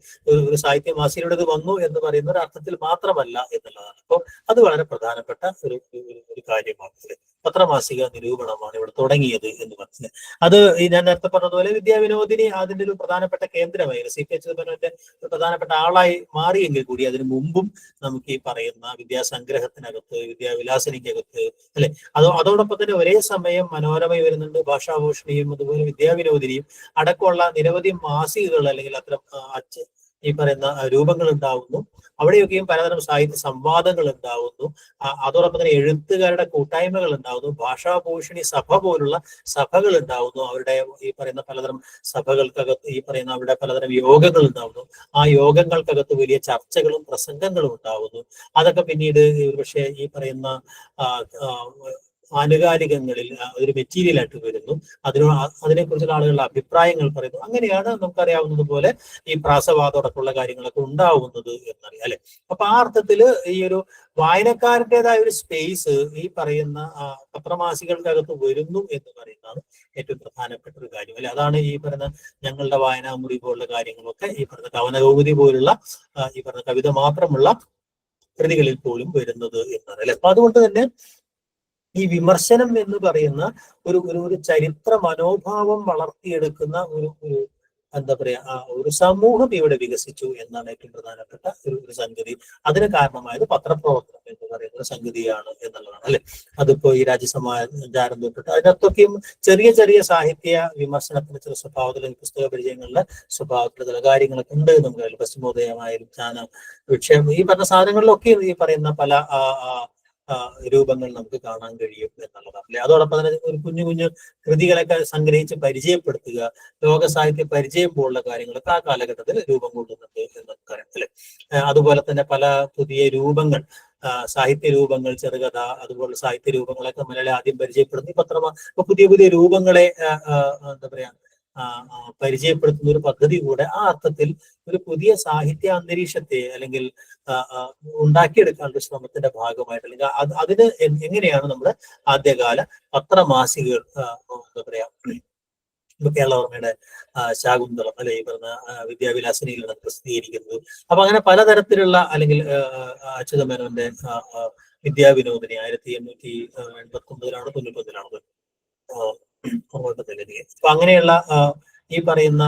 ഒരു സാഹിത്യ മാസികയുടെ ഇത് വന്നു എന്ന് പറയുന്ന ഒരു അർത്ഥത്തിൽ മാത്രമല്ല എന്നുള്ളതാണ്. അപ്പോൾ അത് വളരെ പ്രധാനപ്പെട്ട ഒരു കാര്യമാണ്. പത്രമാസിക നിരൂപണമാണ് ഇവിടെ തുടങ്ങിയത് എന്ന് പറഞ്ഞത്. അത് ഞാൻ നേരത്തെ പറഞ്ഞതുപോലെ വിദ്യാവിനോദിനി അതിന്റെ ഒരു പ്രധാനപ്പെട്ട കേന്ദ്രമായിരുന്നു. സി.പി. അച്യുതമേനോന്റെ ഒരു പ്രധാനപ്പെട്ട ആളായി മാറിയെങ്കിൽ കൂടി അതിനു മുമ്പും നമുക്ക് ഈ പറയുന്ന വിദ്യാസംഗ്രഹത്തിനകത്ത്, വിദ്യാവിലാസനിക്കകത്ത്, അല്ലെ, അതോടൊപ്പം തന്നെ ഒരേ സമയം മനോരമ വരുന്നുണ്ട്, ഭാഷാഭൂഷണിയും അതുപോലെ വിദ്യാവിനോദിനിയും അടക്കമുള്ള നിരവധി മാസികകൾ അല്ലെങ്കിൽ അത്തരം ഈ പറയുന്ന രൂപങ്ങൾ ഉണ്ടാവുന്നു. അവിടെയൊക്കെയും പലതരം സാഹിത്യ സംവാദങ്ങൾ ഉണ്ടാവുന്നു. അതോടൊപ്പം തന്നെ എഴുത്തുകാരുടെ കൂട്ടായ്മകൾ ഉണ്ടാവുന്നു. ഭാഷാഭൂഷണി സഭ പോലുള്ള സഭകൾ ഉണ്ടാവുന്നു. അവരുടെ ഈ പറയുന്ന പലതരം സഭകൾക്കകത്ത് ഈ പറയുന്ന അവരുടെ പലതരം യോഗങ്ങൾ ഉണ്ടാവുന്നു. ആ യോഗങ്ങൾക്കകത്ത് വലിയ ചർച്ചകളും പ്രസംഗങ്ങളും ഉണ്ടാവുന്നു. അതൊക്കെ പിന്നീട് പക്ഷേ ഈ പറയുന്ന ആനുകാലികങ്ങളിൽ ഒരു മെറ്റീരിയൽ ആയിട്ട് വരുന്നു. അതിനെക്കുറിച്ചുള്ള ആളുകളുടെ അഭിപ്രായങ്ങൾ പറയുന്നു. അങ്ങനെയാണ് നമുക്കറിയാവുന്നത് പോലെ ഈ പ്രാസവാദമടക്കമുള്ള കാര്യങ്ങളൊക്കെ ഉണ്ടാവുന്നത് എന്നറിയാം, അല്ലെ? അപ്പൊ ആ അർത്ഥത്തില് ഈ ഒരു വായനക്കാരൻ്റെതായ ഒരു സ്പേസ് ഈ പറയുന്ന പത്രമാസികൾക്കകത്ത് വരുന്നു എന്ന് പറയുന്നതാണ് ഏറ്റവും പ്രധാനപ്പെട്ട ഒരു കാര്യം, അല്ലെ? അതാണ് ഈ പറയുന്ന ഞങ്ങളുടെ വായനാമുറി പോലുള്ള കാര്യങ്ങളൊക്കെ ഈ പറയുന്ന കവനകൗമുദി പോലുള്ള ഈ പറയുന്ന കവിത മാത്രമുള്ള കൃതികളിൽ പോലും വരുന്നത് എന്നാണ്, അല്ലെ? അപ്പൊ അതുകൊണ്ട് തന്നെ ഈ വിമർശനം എന്ന് പറയുന്ന ഒരു ചരിത്ര മനോഭാവം വളർത്തിയെടുക്കുന്ന ഒരു എന്താ പറയാ ഒരു സമൂഹം ഇവിടെ വികസിച്ചു എന്നാണ് ഏറ്റവും പ്രധാനപ്പെട്ട ഒരു സംഗതി. അതിന് കാരണമായത് പത്രപ്രവർത്തനം എന്ന് പറയുന്ന സംഗതിയാണ് എന്നുള്ളതാണ്, അല്ലെ? അതിപ്പോ ഈ രാജ്യസമാചാരം തൊട്ടിട്ട് അതിനകത്തൊക്കെയും ചെറിയ ചെറിയ സാഹിത്യ വിമർശനത്തിന് ചില സ്വഭാവത്തിലെ പുസ്തക പരിചയങ്ങളുടെ സ്വഭാവത്തിലെ ചില കാര്യങ്ങളൊക്കെ ഉണ്ട്. നമുക്ക് പശ്ചിമോദയമായാലും ജ്ഞാന വിക്ഷേപം ഈ പറഞ്ഞ സാധനങ്ങളിലൊക്കെ ഈ പറയുന്ന പല രൂപങ്ങൾ നമുക്ക് കാണാൻ കഴിയും എന്നുള്ളതാണ്, അല്ലെ? അതോടൊപ്പം തന്നെ ഒരു കുഞ്ഞു കൃതികളൊക്കെ സംഗ്രഹിച്ച് പരിചയപ്പെടുത്തുക, ലോക സാഹിത്യ പരിചയം പോലുള്ള കാര്യങ്ങളൊക്കെ ആ കാലഘട്ടത്തിൽ രൂപം കൊള്ളുന്നുണ്ട് എന്നൊക്കെ അറിയാം, അല്ലെ? അതുപോലെ തന്നെ പല പുതിയ രൂപങ്ങൾ, സാഹിത്യ രൂപങ്ങൾ, ചെറുകഥ അതുപോലുള്ള സാഹിത്യ രൂപങ്ങളൊക്കെ മലയാളം ആദ്യം പരിചയപ്പെടുത്തി പുതിയ രൂപങ്ങളെ എന്താ പറയാ പരിചയപ്പെടുത്തുന്ന ഒരു പദ്ധതി കൂടെ ആ അർത്ഥത്തിൽ ഒരു പുതിയ സാഹിത്യ അന്തരീക്ഷത്തെ അല്ലെങ്കിൽ ഉണ്ടാക്കിയെടുക്കാനുള്ള ശ്രമത്തിന്റെ ഭാഗമായിട്ട്, അല്ലെങ്കിൽ അതിന് എങ്ങനെയാണ് നമ്മുടെ ആദ്യകാല പത്രമാസികകൾ എന്താ പറയാ കേരളവർമ്മയുടെ ശാകുന്തളം, അല്ലെ, ഈ പറഞ്ഞ വിദ്യാവിലാസനിയിലാണ് പ്രസിദ്ധീകരിക്കുന്നത്. അപ്പൊ അങ്ങനെ പലതരത്തിലുള്ള അല്ലെങ്കിൽ അച്യുതമേനോന്റെ വിദ്യാവിനോദിനി 1889 91 അപ്പൊ അങ്ങനെയുള്ള ഈ പറയുന്ന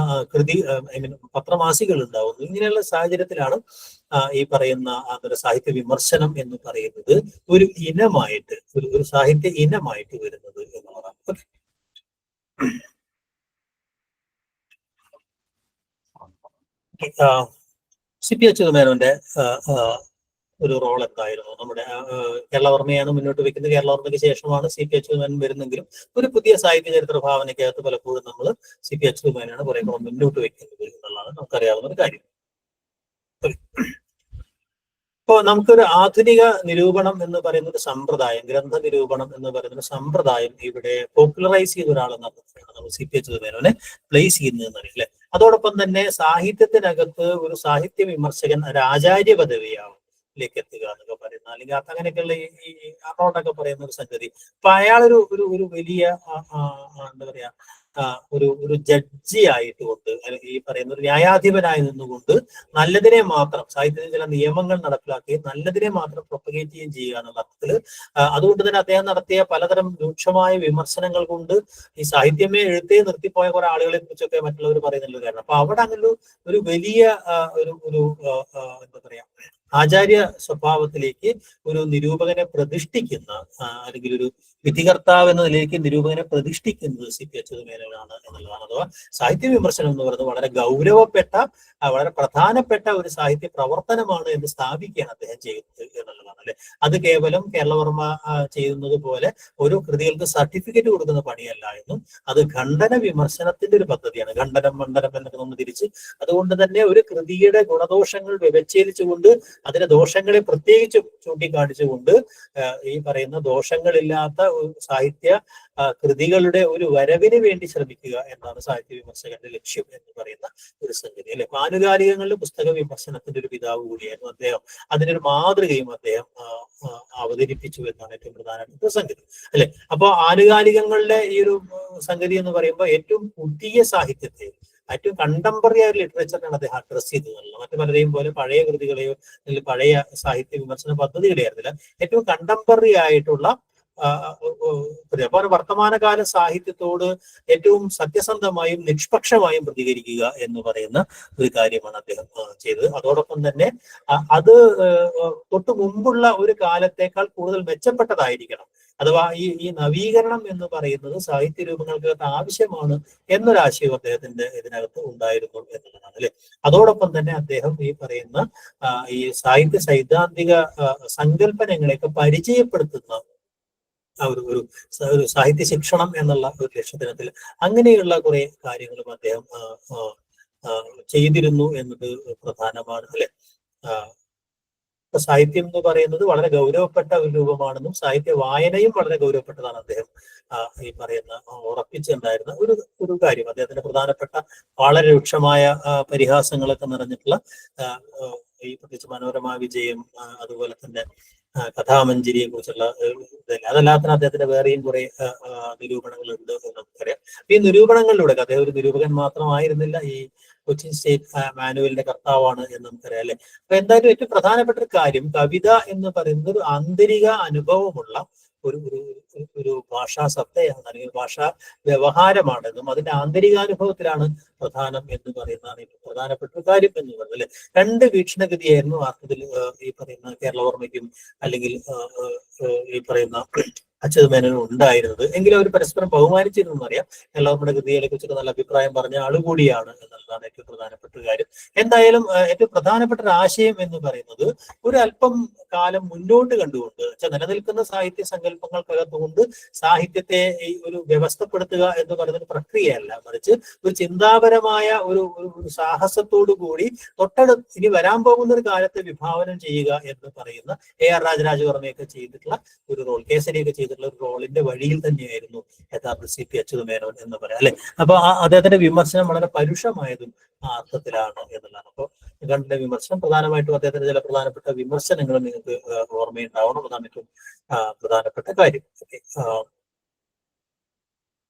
പത്രമാസികൾ ഉണ്ടാവുന്നു. ഇങ്ങനെയുള്ള സാഹചര്യത്തിലാണ് ഈ പറയുന്ന സാഹിത്യ വിമർശനം എന്ന് പറയുന്നത് ഒരു ഇനമായിട്ട് ഒരു സാഹിത്യ ഇനമായിട്ട് വരുന്നത് എന്നുള്ളതാണ്. സി.പി. അച്യുതമേനോന്റെ ഒരു റോൾ എന്തായിരുന്നു? നമ്മുടെ കേരളവർമ്മയാണ് മുന്നോട്ട് വെക്കുന്നത്. കേരളവർമ്മയ്ക്ക് ശേഷമാണ് സി.പി. അച്യുതമേനോൻ വരുന്നെങ്കിലും ഒരു പുതിയ സാഹിത്യ ചരിത്ര ഭാവനയ്ക്കകത്ത് പലപ്പോഴും നമ്മൾ സി.പി. അച്യുതമേനോനാണ് കുറെ കൂടെ മുന്നോട്ട് വെക്കുന്നത് എന്നുള്ളതാണ് നമുക്കറിയാവുന്ന ഒരു കാര്യം. ഇപ്പോൾ നമുക്കൊരു ആധുനിക നിരൂപണം എന്ന് പറയുന്ന ഒരു സമ്പ്രദായം, ഗ്രന്ഥ നിരൂപണം എന്ന് പറയുന്ന ഒരു സമ്പ്രദായം ഇവിടെ പോപ്പുലറൈസ് ചെയ്ത ഒരാളെന്ന് നമ്മൾ CP അച്യുതമേനോനെ പ്ലേസ് ചെയ്യുന്നതെന്ന് അറിയാം അല്ലെ. അതോടൊപ്പം തന്നെ സാഹിത്യത്തിനകത്ത് ഒരു സാഹിത്യ വിമർശകൻ ഒരു ആചാര്യ പദവിയിലേക്ക് എത്തുക എന്നൊക്കെ പറയുന്ന, അല്ലെങ്കിൽ അങ്ങനെയൊക്കെയുള്ള ഈ അറൗണ്ടൊക്കെ പറയുന്ന ഒരു സംഗതി. അപ്പൊ അയാളൊരു ഒരു വലിയ എന്താ പറയാ ഒരു ജഡ്ജി ആയിട്ടുകൊണ്ട്, അല്ലെങ്കിൽ ഈ പറയുന്ന ഒരു ന്യായാധിപനായി നിന്നുകൊണ്ട് നല്ലതിനെ മാത്രം, സാഹിത്യത്തിൽ ചില നിയമങ്ങൾ നടപ്പിലാക്കുകയും നല്ലതിനെ മാത്രം പ്രൊപ്പഗേറ്റ് ചെയ്യുകയും ചെയ്യുക എന്നുള്ള അർത്ഥത്തിൽ, അതുകൊണ്ട് തന്നെ അദ്ദേഹം നടത്തിയ പലതരം രൂക്ഷമായ വിമർശനങ്ങൾ കൊണ്ട് ഈ സാഹിത്യമേ എഴുത്തേ നിർത്തിപ്പോയ കുറെ ആളുകളെ കുറിച്ചൊക്കെ മറ്റുള്ളവർ പറയുന്നുള്ള കാരണം. അപ്പൊ അവിടെ അങ്ങനെ ഒരു വലിയ ഒരു എന്താ പറയാ ആചാര്യ സ്വഭാവത്തിലേക്ക് ഒരു നിരൂപകനെ പ്രതിഷ്ഠിക്കുന്ന, അല്ലെങ്കിൽ ഒരു വിധികർത്താവ് എന്ന നിലയ്ക്ക് നിരൂപകനെ പ്രതിഷ്ഠിക്കുന്നത് CP അച്യുതമേനോനാണ് എന്നുള്ളതാണ്. അഥവാ സാഹിത്യ വിമർശനം എന്ന് പറയുന്നത് വളരെ ഗൗരവപ്പെട്ട, വളരെ പ്രധാനപ്പെട്ട ഒരു സാഹിത്യ പ്രവർത്തനമാണ് എന്ന് സ്ഥാപിക്കുകയാണ് അദ്ദേഹം ചെയ്യുന്നത് എന്നുള്ളതാണ് അല്ലെ. അത് കേവലം കേരളവർമ്മ ചെയ്യുന്നത് പോലെ ഓരോ കൃതികൾക്ക് സർട്ടിഫിക്കറ്റ് കൊടുക്കുന്ന പണിയല്ല എന്നും, അത് ഖണ്ഡന വിമർശനത്തിന്റെ ഒരു പദ്ധതിയാണ്. ഖണ്ഡനം മണ്ഡനം എന്നൊക്കെ നമ്മൾ തിരിച്ച്, അതുകൊണ്ട് തന്നെ ഒരു കൃതിയുടെ ഗുണദോഷങ്ങൾ വ്യവച്ഛേദിച്ചുകൊണ്ട് അതിന്റെ ദോഷങ്ങളെ പ്രത്യേകിച്ച് ചൂണ്ടിക്കാണിച്ചുകൊണ്ട് ഈ പറയുന്ന ദോഷങ്ങളില്ലാത്ത സാഹിത്യ കൃതികളുടെ ഒരു വരവിന് വേണ്ടി ശ്രമിക്കുക എന്നാണ് സാഹിത്യ വിമർശകന്റെ ലക്ഷ്യം എന്ന് പറയുന്ന ഒരു സംഗതി അല്ലെ. ആനുകാലികങ്ങളിൽ പുസ്തക വിമർശനത്തിന്റെ ഒരു പിതാവ് കൂടിയായിരുന്നു അദ്ദേഹം. അതിനൊരു മാതൃകയും അദ്ദേഹം അവതരിപ്പിച്ചു എന്നാണ് ഏറ്റവും പ്രധാനപ്പെട്ട സംഗതി അല്ലെ. അപ്പൊ ആനുകാലികങ്ങളുടെ ഈ ഒരു സംഗതി എന്ന് പറയുമ്പോൾ ഏറ്റവും പുതിയ സാഹിത്യത്തെ, ഏറ്റവും കണ്ടംപററി ആയ ലിറ്ററേച്ചറിനാണ് അദ്ദേഹം അഡ്രസ് ചെയ്തതല്ല. മറ്റു പലരെയും പോലെ പഴയ കൃതികളെയോ അല്ലെങ്കിൽ പഴയ സാഹിത്യ വിമർശന പദ്ധതികളെയായിരുന്നില്ല. ഏറ്റവും കണ്ടംപററി ആയിട്ടുള്ള അപ്പോൾ വർത്തമാനകാല സാഹിത്യത്തോട് ഏറ്റവും സത്യസന്ധമായും നിഷ്പക്ഷമായും പ്രതികരിക്കുക എന്ന് പറയുന്ന ഒരു കാര്യമാണ് അദ്ദേഹം ചെയ്തത്. അതോടൊപ്പം തന്നെ അത് തൊട്ടു മുമ്പുള്ള ഒരു കാലത്തേക്കാൾ കൂടുതൽ മെച്ചപ്പെട്ടതായിരിക്കണം. അഥവാ ഈ നവീകരണം എന്ന് പറയുന്നത് സാഹിത്യ രൂപങ്ങൾക്ക് ആവശ്യമാണ് എന്നൊരാശയം അദ്ദേഹത്തിന്റെ ഇതിനകത്ത് ഉണ്ടായിരുന്നു എന്നുള്ളതാണ് അല്ലെ. അതോടൊപ്പം തന്നെ അദ്ദേഹം ഈ പറയുന്ന ഈ സാഹിത്യ സൈദ്ധാന്തിക സങ്കല്പനങ്ങളെയൊക്കെ പരിചയപ്പെടുത്തുന്ന ഒരു സാഹിത്യ ശിക്ഷണം എന്നുള്ള ഒരു ലക്ഷ്യത്തിനത്തിൽ അങ്ങനെയുള്ള കുറെ കാര്യങ്ങളും അദ്ദേഹം ചെയ്തിരുന്നു എന്നത് പ്രധാനമാണ് അല്ലെ. സാഹിത്യം എന്ന് പറയുന്നത് വളരെ ഗൗരവപ്പെട്ട ഒരു രൂപമാണെന്നും സാഹിത്യ വായനയും വളരെ ഗൗരവപ്പെട്ടതാണ് അദ്ദേഹം ഈ പറയുന്ന ഉറപ്പിച്ചിട്ടുണ്ടായിരുന്ന ഒരു കാര്യം. അദ്ദേഹത്തിന്റെ പ്രധാനപ്പെട്ട വളരെ രൂക്ഷമായ പരിഹാസങ്ങളൊക്കെ നിറഞ്ഞിട്ടുള്ള ഈ പ്രത്യേകിച്ച് മനോരമ വിജയം, അതുപോലെ തന്നെ കഥാമഞ്ജരിയെ കുറിച്ചുള്ള അതല്ലാതെ തന്നെ അദ്ദേഹത്തിന്റെ വേറെയും കുറെ നിരൂപണങ്ങളുണ്ട് എന്ന് നമുക്കറിയാം. ഈ നിരൂപണങ്ങളിലൂടെ അദ്ദേഹം ഒരു നിരൂപകൻ മാത്രമായിരുന്നില്ല, ഈ കൊച്ചിൻ സ്റ്റേറ്റ് മാനുവലിന്റെ കർത്താവാണ് എന്ന് നമുക്കറിയാം അല്ലെ. അപ്പൊ എന്തായാലും ഏറ്റവും പ്രധാനപ്പെട്ട ഒരു കാര്യം, കവിത എന്ന് പറയുന്നത് ഒരു ആന്തരിക അനുഭവമുള്ള ഒരു ഭാഷാ സത്തയാണ്, അല്ലെങ്കിൽ ഭാഷാ വ്യവഹാരമാണെന്നും അതിന്റെ ആന്തരികാനുഭവത്തിലാണ് പ്രധാനം എന്ന് പറയുന്നതാണ് ഏറ്റവും പ്രധാനപ്പെട്ട ഒരു കാര്യം എന്ന് പറയുന്നത് അല്ലെ. രണ്ട് വീക്ഷണഗതിയായിരുന്നു അർത്ഥത്തിൽ ഈ പറയുന്ന കേരളവർമ്മയ്ക്കും അല്ലെങ്കിൽ ഈ പറയുന്ന അച്യുതമേനോനും ഉണ്ടായിരുന്നത്. എങ്കിലും അവർ പരസ്പരം ബഹുമാനിച്ചിരുന്നു അറിയാം. കേരളവർമ്മയുടെ കൃതികളെ കുറിച്ചൊക്കെ നല്ല അഭിപ്രായം പറഞ്ഞ ആളുകൂടിയാണ് എന്നുള്ളതാണ് ഏറ്റവും പ്രധാനപ്പെട്ട ഒരു കാര്യം. എന്തായാലും ഏറ്റവും പ്രധാനപ്പെട്ട ഒരു ആശയം എന്ന് പറയുന്നത് ഒരു അല്പം കാലം മുന്നോട്ട് കണ്ടുകൊണ്ട് നിലനിൽക്കുന്ന സാഹിത്യ സങ്കല്പങ്ങൾക്കകത്തുകൊണ്ട് സാഹിത്യത്തെ ഒരു വ്യവസ്ഥപ്പെടുത്തുക എന്ന് പറയുന്ന ഒരു പ്രക്രിയയല്ല, മറിച്ച് ഒരു ചിന്താപരമായ ഒരു സാഹസത്തോടു കൂടി ഇനി വരാൻ പോകുന്ന ഒരു കാലത്തെ വിഭാവനം ചെയ്യുക എന്ന് പറയുന്ന AR രാജരാജവർമ്മയൊക്കെ ചെയ്തിട്ടുള്ള ഒരു റോൾ, കേസരിയൊക്കെ ചെയ്തിട്ടുള്ള ഒരു റോളിന്റെ വഴിയിൽ തന്നെയായിരുന്നു യഥാർത്ഥ CP അച്യുതമേനോൻ എന്ന് പറയാം അല്ലെ. അപ്പൊ അദ്ദേഹത്തിന്റെ വിമർശനം വളരെ പരുഷമായതും ആ അർത്ഥത്തിലാണ് എന്നുള്ളതാണ്. അപ്പോൾ ഖണ്ഡന വിമർശനം പ്രധാനമായിട്ടും അദ്ദേഹത്തിന്റെ ചില പ്രധാനപ്പെട്ട വിമർശനങ്ങൾ നിങ്ങൾക്ക് ഓർമ്മയുണ്ടാവണം, അതാണ് ഏറ്റവും പ്രധാനപ്പെട്ട കാര്യം.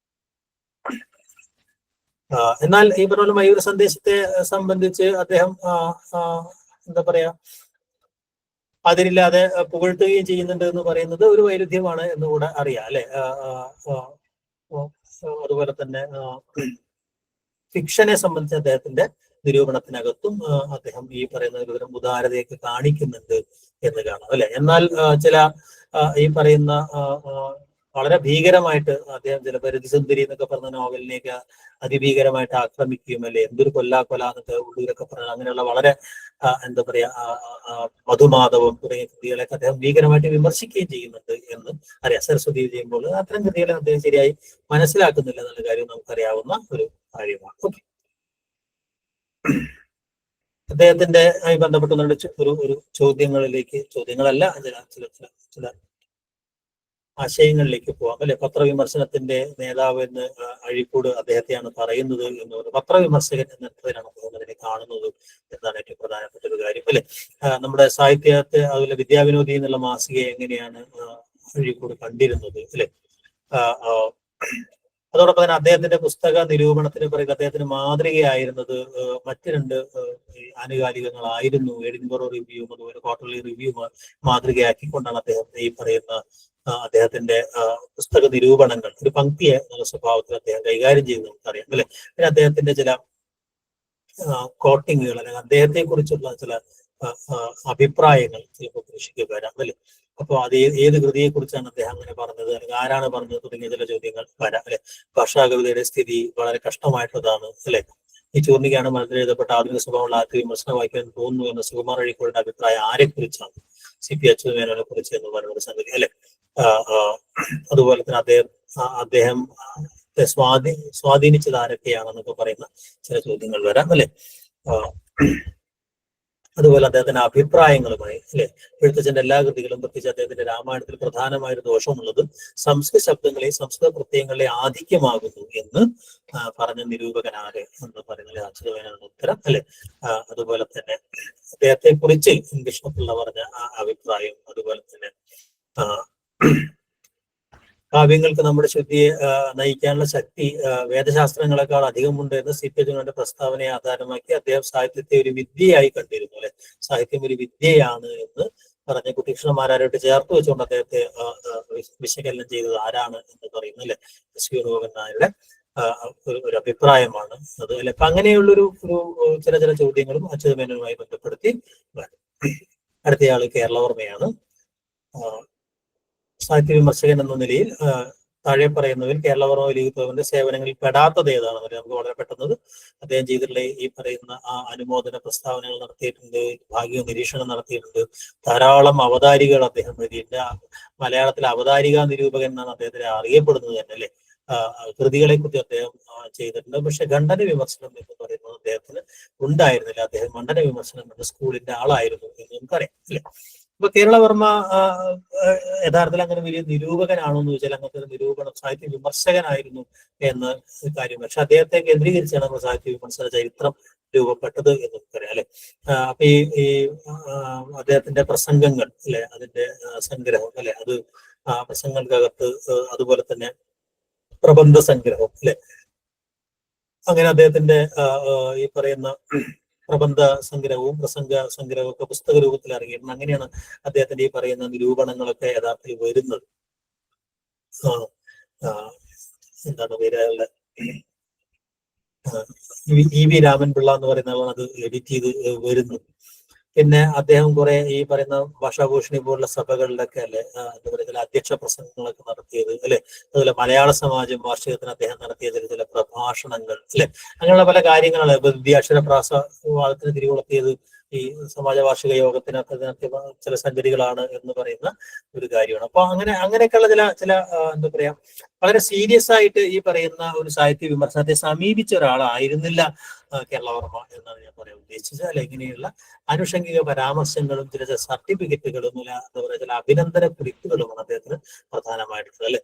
എന്നാൽ ഈ പറഞ്ഞ മയൂര സന്ദേശത്തെ സംബന്ധിച്ച് അദ്ദേഹം എന്താ പറയാ അതിലില്ലാതെ പുകഴ്ത്തുകയും ചെയ്യുന്നുണ്ട് എന്ന് പറയുന്നത് ഒരു വൈരുദ്ധ്യമാണ് എന്നുകൂടെ അറിയാം അല്ലെ. അതുപോലെ തന്നെ ഫിക്ഷനെ സംബന്ധിച്ച് അദ്ദേഹത്തിന്റെ നിരൂപണത്തിനകത്തും അദ്ദേഹം ഈ പറയുന്ന ഒരു ഉദാരതയൊക്കെ കാണിക്കുന്നുണ്ട് എന്ന് കാണാം അല്ലെ. എന്നാൽ ചില ഈ പറയുന്ന വളരെ ഭീകരമായിട്ട് അദ്ദേഹം ചില പരിധിസുന്ദരി എന്നൊക്കെ പറഞ്ഞ നോവലിനെയൊക്കെ അതിഭീകരമായിട്ട് ആക്രമിക്കുകയും അല്ലെ, എന്തൊരു കൊല്ല എന്നൊക്കെ ഉള്ളൂരൊക്കെ പറഞ്ഞ അങ്ങനെയുള്ള വളരെ എന്താ പറയാ മധുമാധവം തുടങ്ങിയ കൃതികളെയൊക്കെ അദ്ദേഹം ഭീകരമായിട്ട് വിമർശിക്കുകയും ചെയ്യുന്നുണ്ട് എന്ന് അറിയാം. സരസ്വതി ചെയ്യുമ്പോൾ അത്തരം കൃതികളെ അദ്ദേഹം ശരിയായി മനസ്സിലാക്കുന്നില്ല എന്നുള്ള കാര്യം നമുക്കറിയാവുന്ന ഒരു കാര്യമാണ്. ഓക്കെ. അദ്ദേഹത്തിന്റെ ആയി ബന്ധപ്പെട്ട് ഒരു ചോദ്യങ്ങളല്ല, ചില ആശയങ്ങളിലേക്ക് പോവാം അല്ലെ. പത്രവിമർശനത്തിന്റെ നേതാവ് എന്ന് അഴീക്കോട് അദ്ദേഹത്തെയാണ് പറയുന്നത് എന്ന് പറയുന്നത്. പത്രവിമർശകൻ എന്നതിനാണ് അദ്ദേഹം അതിനെ കാണുന്നത് എന്നാണ് ഏറ്റവും പ്രധാനപ്പെട്ട ഒരു കാര്യം അല്ലെ. നമ്മുടെ സാഹിത്യത്തെ, അതുപോലെ വിദ്യാവിനോദി എന്നുള്ള മാസികയെ എങ്ങനെയാണ് അഴീക്കോട് കണ്ടിരുന്നത് അല്ലെ. അതോടൊപ്പം തന്നെ അദ്ദേഹത്തിന്റെ പുസ്തക നിരൂപണത്തിന് പറയുക അദ്ദേഹത്തിന് മാതൃകയായിരുന്നത് മറ്റ് രണ്ട് ആനുകാലികങ്ങളായിരുന്നു. എഡിൻബറോ റിവ്യൂവും അതുപോലെ ക്വാർട്ടർലി റിവ്യൂവും മാതൃകയാക്കിക്കൊണ്ടാണ് അദ്ദേഹത്തെ ഈ പറയുന്ന അദ്ദേഹത്തിന്റെ പുസ്തക നിരൂപണങ്ങൾ ഒരു പങ്ക്തിയെ നല്ല സ്വഭാവത്തിൽ അദ്ദേഹം കൈകാര്യം ചെയ്ത് നമുക്കറിയാം അല്ലെ. പിന്നെ അദ്ദേഹത്തിന്റെ ചില കോട്ടിങ്ങുകൾ അല്ലെങ്കിൽ അദ്ദേഹത്തെ കുറിച്ചുള്ള ചില അഭിപ്രായങ്ങൾ ചിലപ്പോൾ കൃഷിക്ക് വരാം അല്ലെ. അപ്പൊ അത് ഏത് കൃതിയെ കുറിച്ചാണ് അദ്ദേഹം അങ്ങനെ പറഞ്ഞത്, അല്ലെങ്കിൽ ആരാണ് പറഞ്ഞത് തുടങ്ങിയ ചില ചോദ്യങ്ങൾ വരാം അല്ലെ. ഭാഷാകവിതയുടെ സ്ഥിതി വളരെ കഷ്ടമായിട്ടുള്ളതാണ് അല്ലെ. ഈ ചൂർണികയാണ് മനസ്സിൽ എഴുതപ്പെട്ട ആധുനിക സ്വഭാവമുള്ള ആദ്യ വിമർശനം വായിക്കാൻ തോന്നുന്നു എന്ന സുകുമാർ അഴീക്കോടിന്റെ അഭിപ്രായം ആരെക്കുറിച്ചാണ്? CP അച്യുതമേനോനെ കുറിച്ച് എന്ന് പറയുന്ന സംഗതി അല്ലെ. അതുപോലെ തന്നെ അദ്ദേഹം സ്വാധീനിച്ചത് ആരൊക്കെയാണെന്നൊക്കെ പറയുന്ന ചില ചോദ്യങ്ങൾ വരാം അല്ലെ. അതുപോലെ അദ്ദേഹത്തിന്റെ അഭിപ്രായങ്ങളുമായി അല്ലെ. എഴുത്തച്ഛന്റെ എല്ലാ കൃതികളും, പ്രത്യേകിച്ച് അദ്ദേഹത്തിന്റെ രാമായണത്തിൽ പ്രധാനമായൊരു ദോഷമുള്ളത് സംസ്കൃത ശബ്ദങ്ങളെ, സംസ്കൃത പ്രത്യയങ്ങളെ ആധിക്യമാകുന്നു എന്ന് പറഞ്ഞ നിരൂപകനാരെ എന്ന് പറയുന്നത് അച്യുതമേനോൻ ഉത്തരം അല്ലെ. അതുപോലെ തന്നെ അദ്ദേഹത്തെ കുറിച്ച് കൃഷ്ണപിള്ള പറഞ്ഞ അഭിപ്രായം, അതുപോലെ തന്നെ കാവ്യങ്ങൾക്ക് നമ്മുടെ ശുദ്ധിയെ നയിക്കാനുള്ള ശക്തി വേദശാസ്ത്രങ്ങളെക്കാൾ അധികമുണ്ട് എന്ന് CP അച്യുതമേനോന്റെ പ്രസ്താവനയെ ആധാരമാക്കി അദ്ദേഹം സാഹിത്യത്തെ ഒരു വിദ്യയായി കണ്ടിരുന്നു അല്ലെ. സാഹിത്യം ഒരു വിദ്യയാണ് എന്ന് പറഞ്ഞ കുട്ടികൃഷ്ണന്മാരായിട്ട് ചേർത്ത് വെച്ചുകൊണ്ട് അദ്ദേഹത്തെ വിശകലനം ചെയ്തത് ആരാണ് എന്ന് പറയുന്നു അല്ലെ. SQ ഗോപൻ നായരുടെ ഒരു അഭിപ്രായമാണ് അത് അല്ലെ. അപ്പൊ അങ്ങനെയുള്ളൊരു ചില ചോദ്യങ്ങളും അച്യുതമേനോനുമായി ബന്ധപ്പെടുത്തി വരും. അടുത്തയാള് കേരളവർമ്മയാണ്. സാഹിത്യ വിമർശകൻ എന്ന നിലയിൽ താഴെ പറയുന്നതിൽ കേരളവർമ്മ വലിയ സേവനങ്ങളിൽ പെടാത്തത് ഏതാണെന്ന് നമുക്ക് വളരെ പെട്ടെന്ന് അദ്ദേഹം ചെയ്തിട്ടുള്ള ഈ പറയുന്ന അനുമോദന പ്രസ്താവനകൾ നടത്തിയിട്ടുണ്ട്, ഭാഗിക നിരീക്ഷണം നടത്തിയിട്ടുണ്ട്, ധാരാളം അവതാരികൾ അദ്ദേഹം എഴുതിയിട്ടുണ്ട്. മലയാളത്തിലെ അവതാരിക നിരൂപകൻ എന്നാണ് അദ്ദേഹത്തിന് അറിയപ്പെടുന്നത് തന്നെ അല്ലെ. കൃതികളെ കുറിച്ച് അദ്ദേഹം ചെയ്തിട്ടുണ്ട്. പക്ഷെ ഖണ്ഡന വിമർശനം എന്ന് പറയുന്നത് അദ്ദേഹത്തിന് ഉണ്ടായിരുന്നില്ല. അദ്ദേഹം ഖണ്ഡന വിമർശനം എന്ന സ്കൂളിന്റെ ആളായിരുന്നു എന്ന് നമുക്കറിയാം അല്ലെ. അപ്പൊ കേരളവർമ്മ യഥാർത്ഥത്തിൽ അങ്ങനെ വലിയ നിരൂപകനാണോ എന്ന് ചോദിച്ചാൽ അങ്ങനത്തെ ഒരു നിരൂപണം സാഹിത്യ വിമർശകനായിരുന്നു എന്ന കാര്യം. പക്ഷെ അദ്ദേഹത്തെ കേന്ദ്രീകരിച്ചാണ് നമ്മൾ സാഹിത്യ വിമർശന ചരിത്രം രൂപപ്പെട്ടത് എന്ന് നമുക്കറിയാം അല്ലെ. അപ്പൊ ഈ അദ്ദേഹത്തിന്റെ പ്രസംഗങ്ങൾ അല്ലെ, അതിന്റെ സംഗ്രഹം അല്ലെ, അത് പ്രസംഗങ്ങൾക്കകത്ത് അതുപോലെ തന്നെ പ്രബന്ധ സംഗ്രഹം അല്ലെ, അങ്ങനെ അദ്ദേഹത്തിന്റെ ഈ പറയുന്ന പ്രബന്ധ സംഗ്രഹവും പ്രസംഗ സംഗ്രഹവും ഒക്കെ പുസ്തക രൂപത്തിൽ ഇറങ്ങിയിട്ടുണ്ട്. അങ്ങനെയാണ് അദ്ദേഹത്തിന്റെ ഈ പറയുന്ന നിരൂപണങ്ങളൊക്കെ യഥാർത്ഥത്തിൽ വരുന്നത്. എന്താണ് പേര്, EV രാമൻപിള്ള എന്ന് പറയുന്ന ആളാണ് അത് എഡിറ്റ് ചെയ്ത് വരുന്നത്. പിന്നെ അദ്ദേഹം കുറെ ഈ പറയുന്ന ഭാഷാഭൂഷണി പോലുള്ള സഭകളിലൊക്കെ അല്ലെ എന്താ പറയുക അധ്യക്ഷ പ്രസംഗങ്ങളൊക്കെ നടത്തിയത് അല്ലെ. അതുപോലെ മലയാള സമാജം വാർഷികത്തിന് അദ്ദേഹം നടത്തിയ ചില പ്രഭാഷണങ്ങൾ അല്ലെ. അങ്ങനെയുള്ള പല കാര്യങ്ങളാണ്. വിദ്യാക്ഷരപ്രാസവാദത്തിന് തിരികൊളുത്തിയത് ഈ സമാജ വാർഷിക യോഗത്തിനൊക്കെ നടത്തിയ ചില സംഗതികളാണ് എന്ന് പറയുന്ന ഒരു കാര്യമാണ്. അപ്പൊ അങ്ങനെയൊക്കെയുള്ള ചില എന്താ പറയാ വളരെ സീരിയസ് ആയിട്ട് ഈ പറയുന്ന ഒരു സാഹിത്യ വിമർശനത്തെ സമീപിച്ച ഒരാളായിരുന്നില്ല കേരളവർമ്മ എന്നാണ് ഞാൻ പറയാൻ ഉദ്ദേശിച്ചത് അല്ലെ. ഇങ്ങനെയുള്ള ആനുഷംഗിക പരാമർശങ്ങളും ചില സർട്ടിഫിക്കറ്റുകളും എന്താ പറയുക ചില അഭിനന്ദന കുറിപ്പുകളുമാണ് അദ്ദേഹത്തിന് പ്രധാനമായിട്ടുള്ളത് അല്ലെ.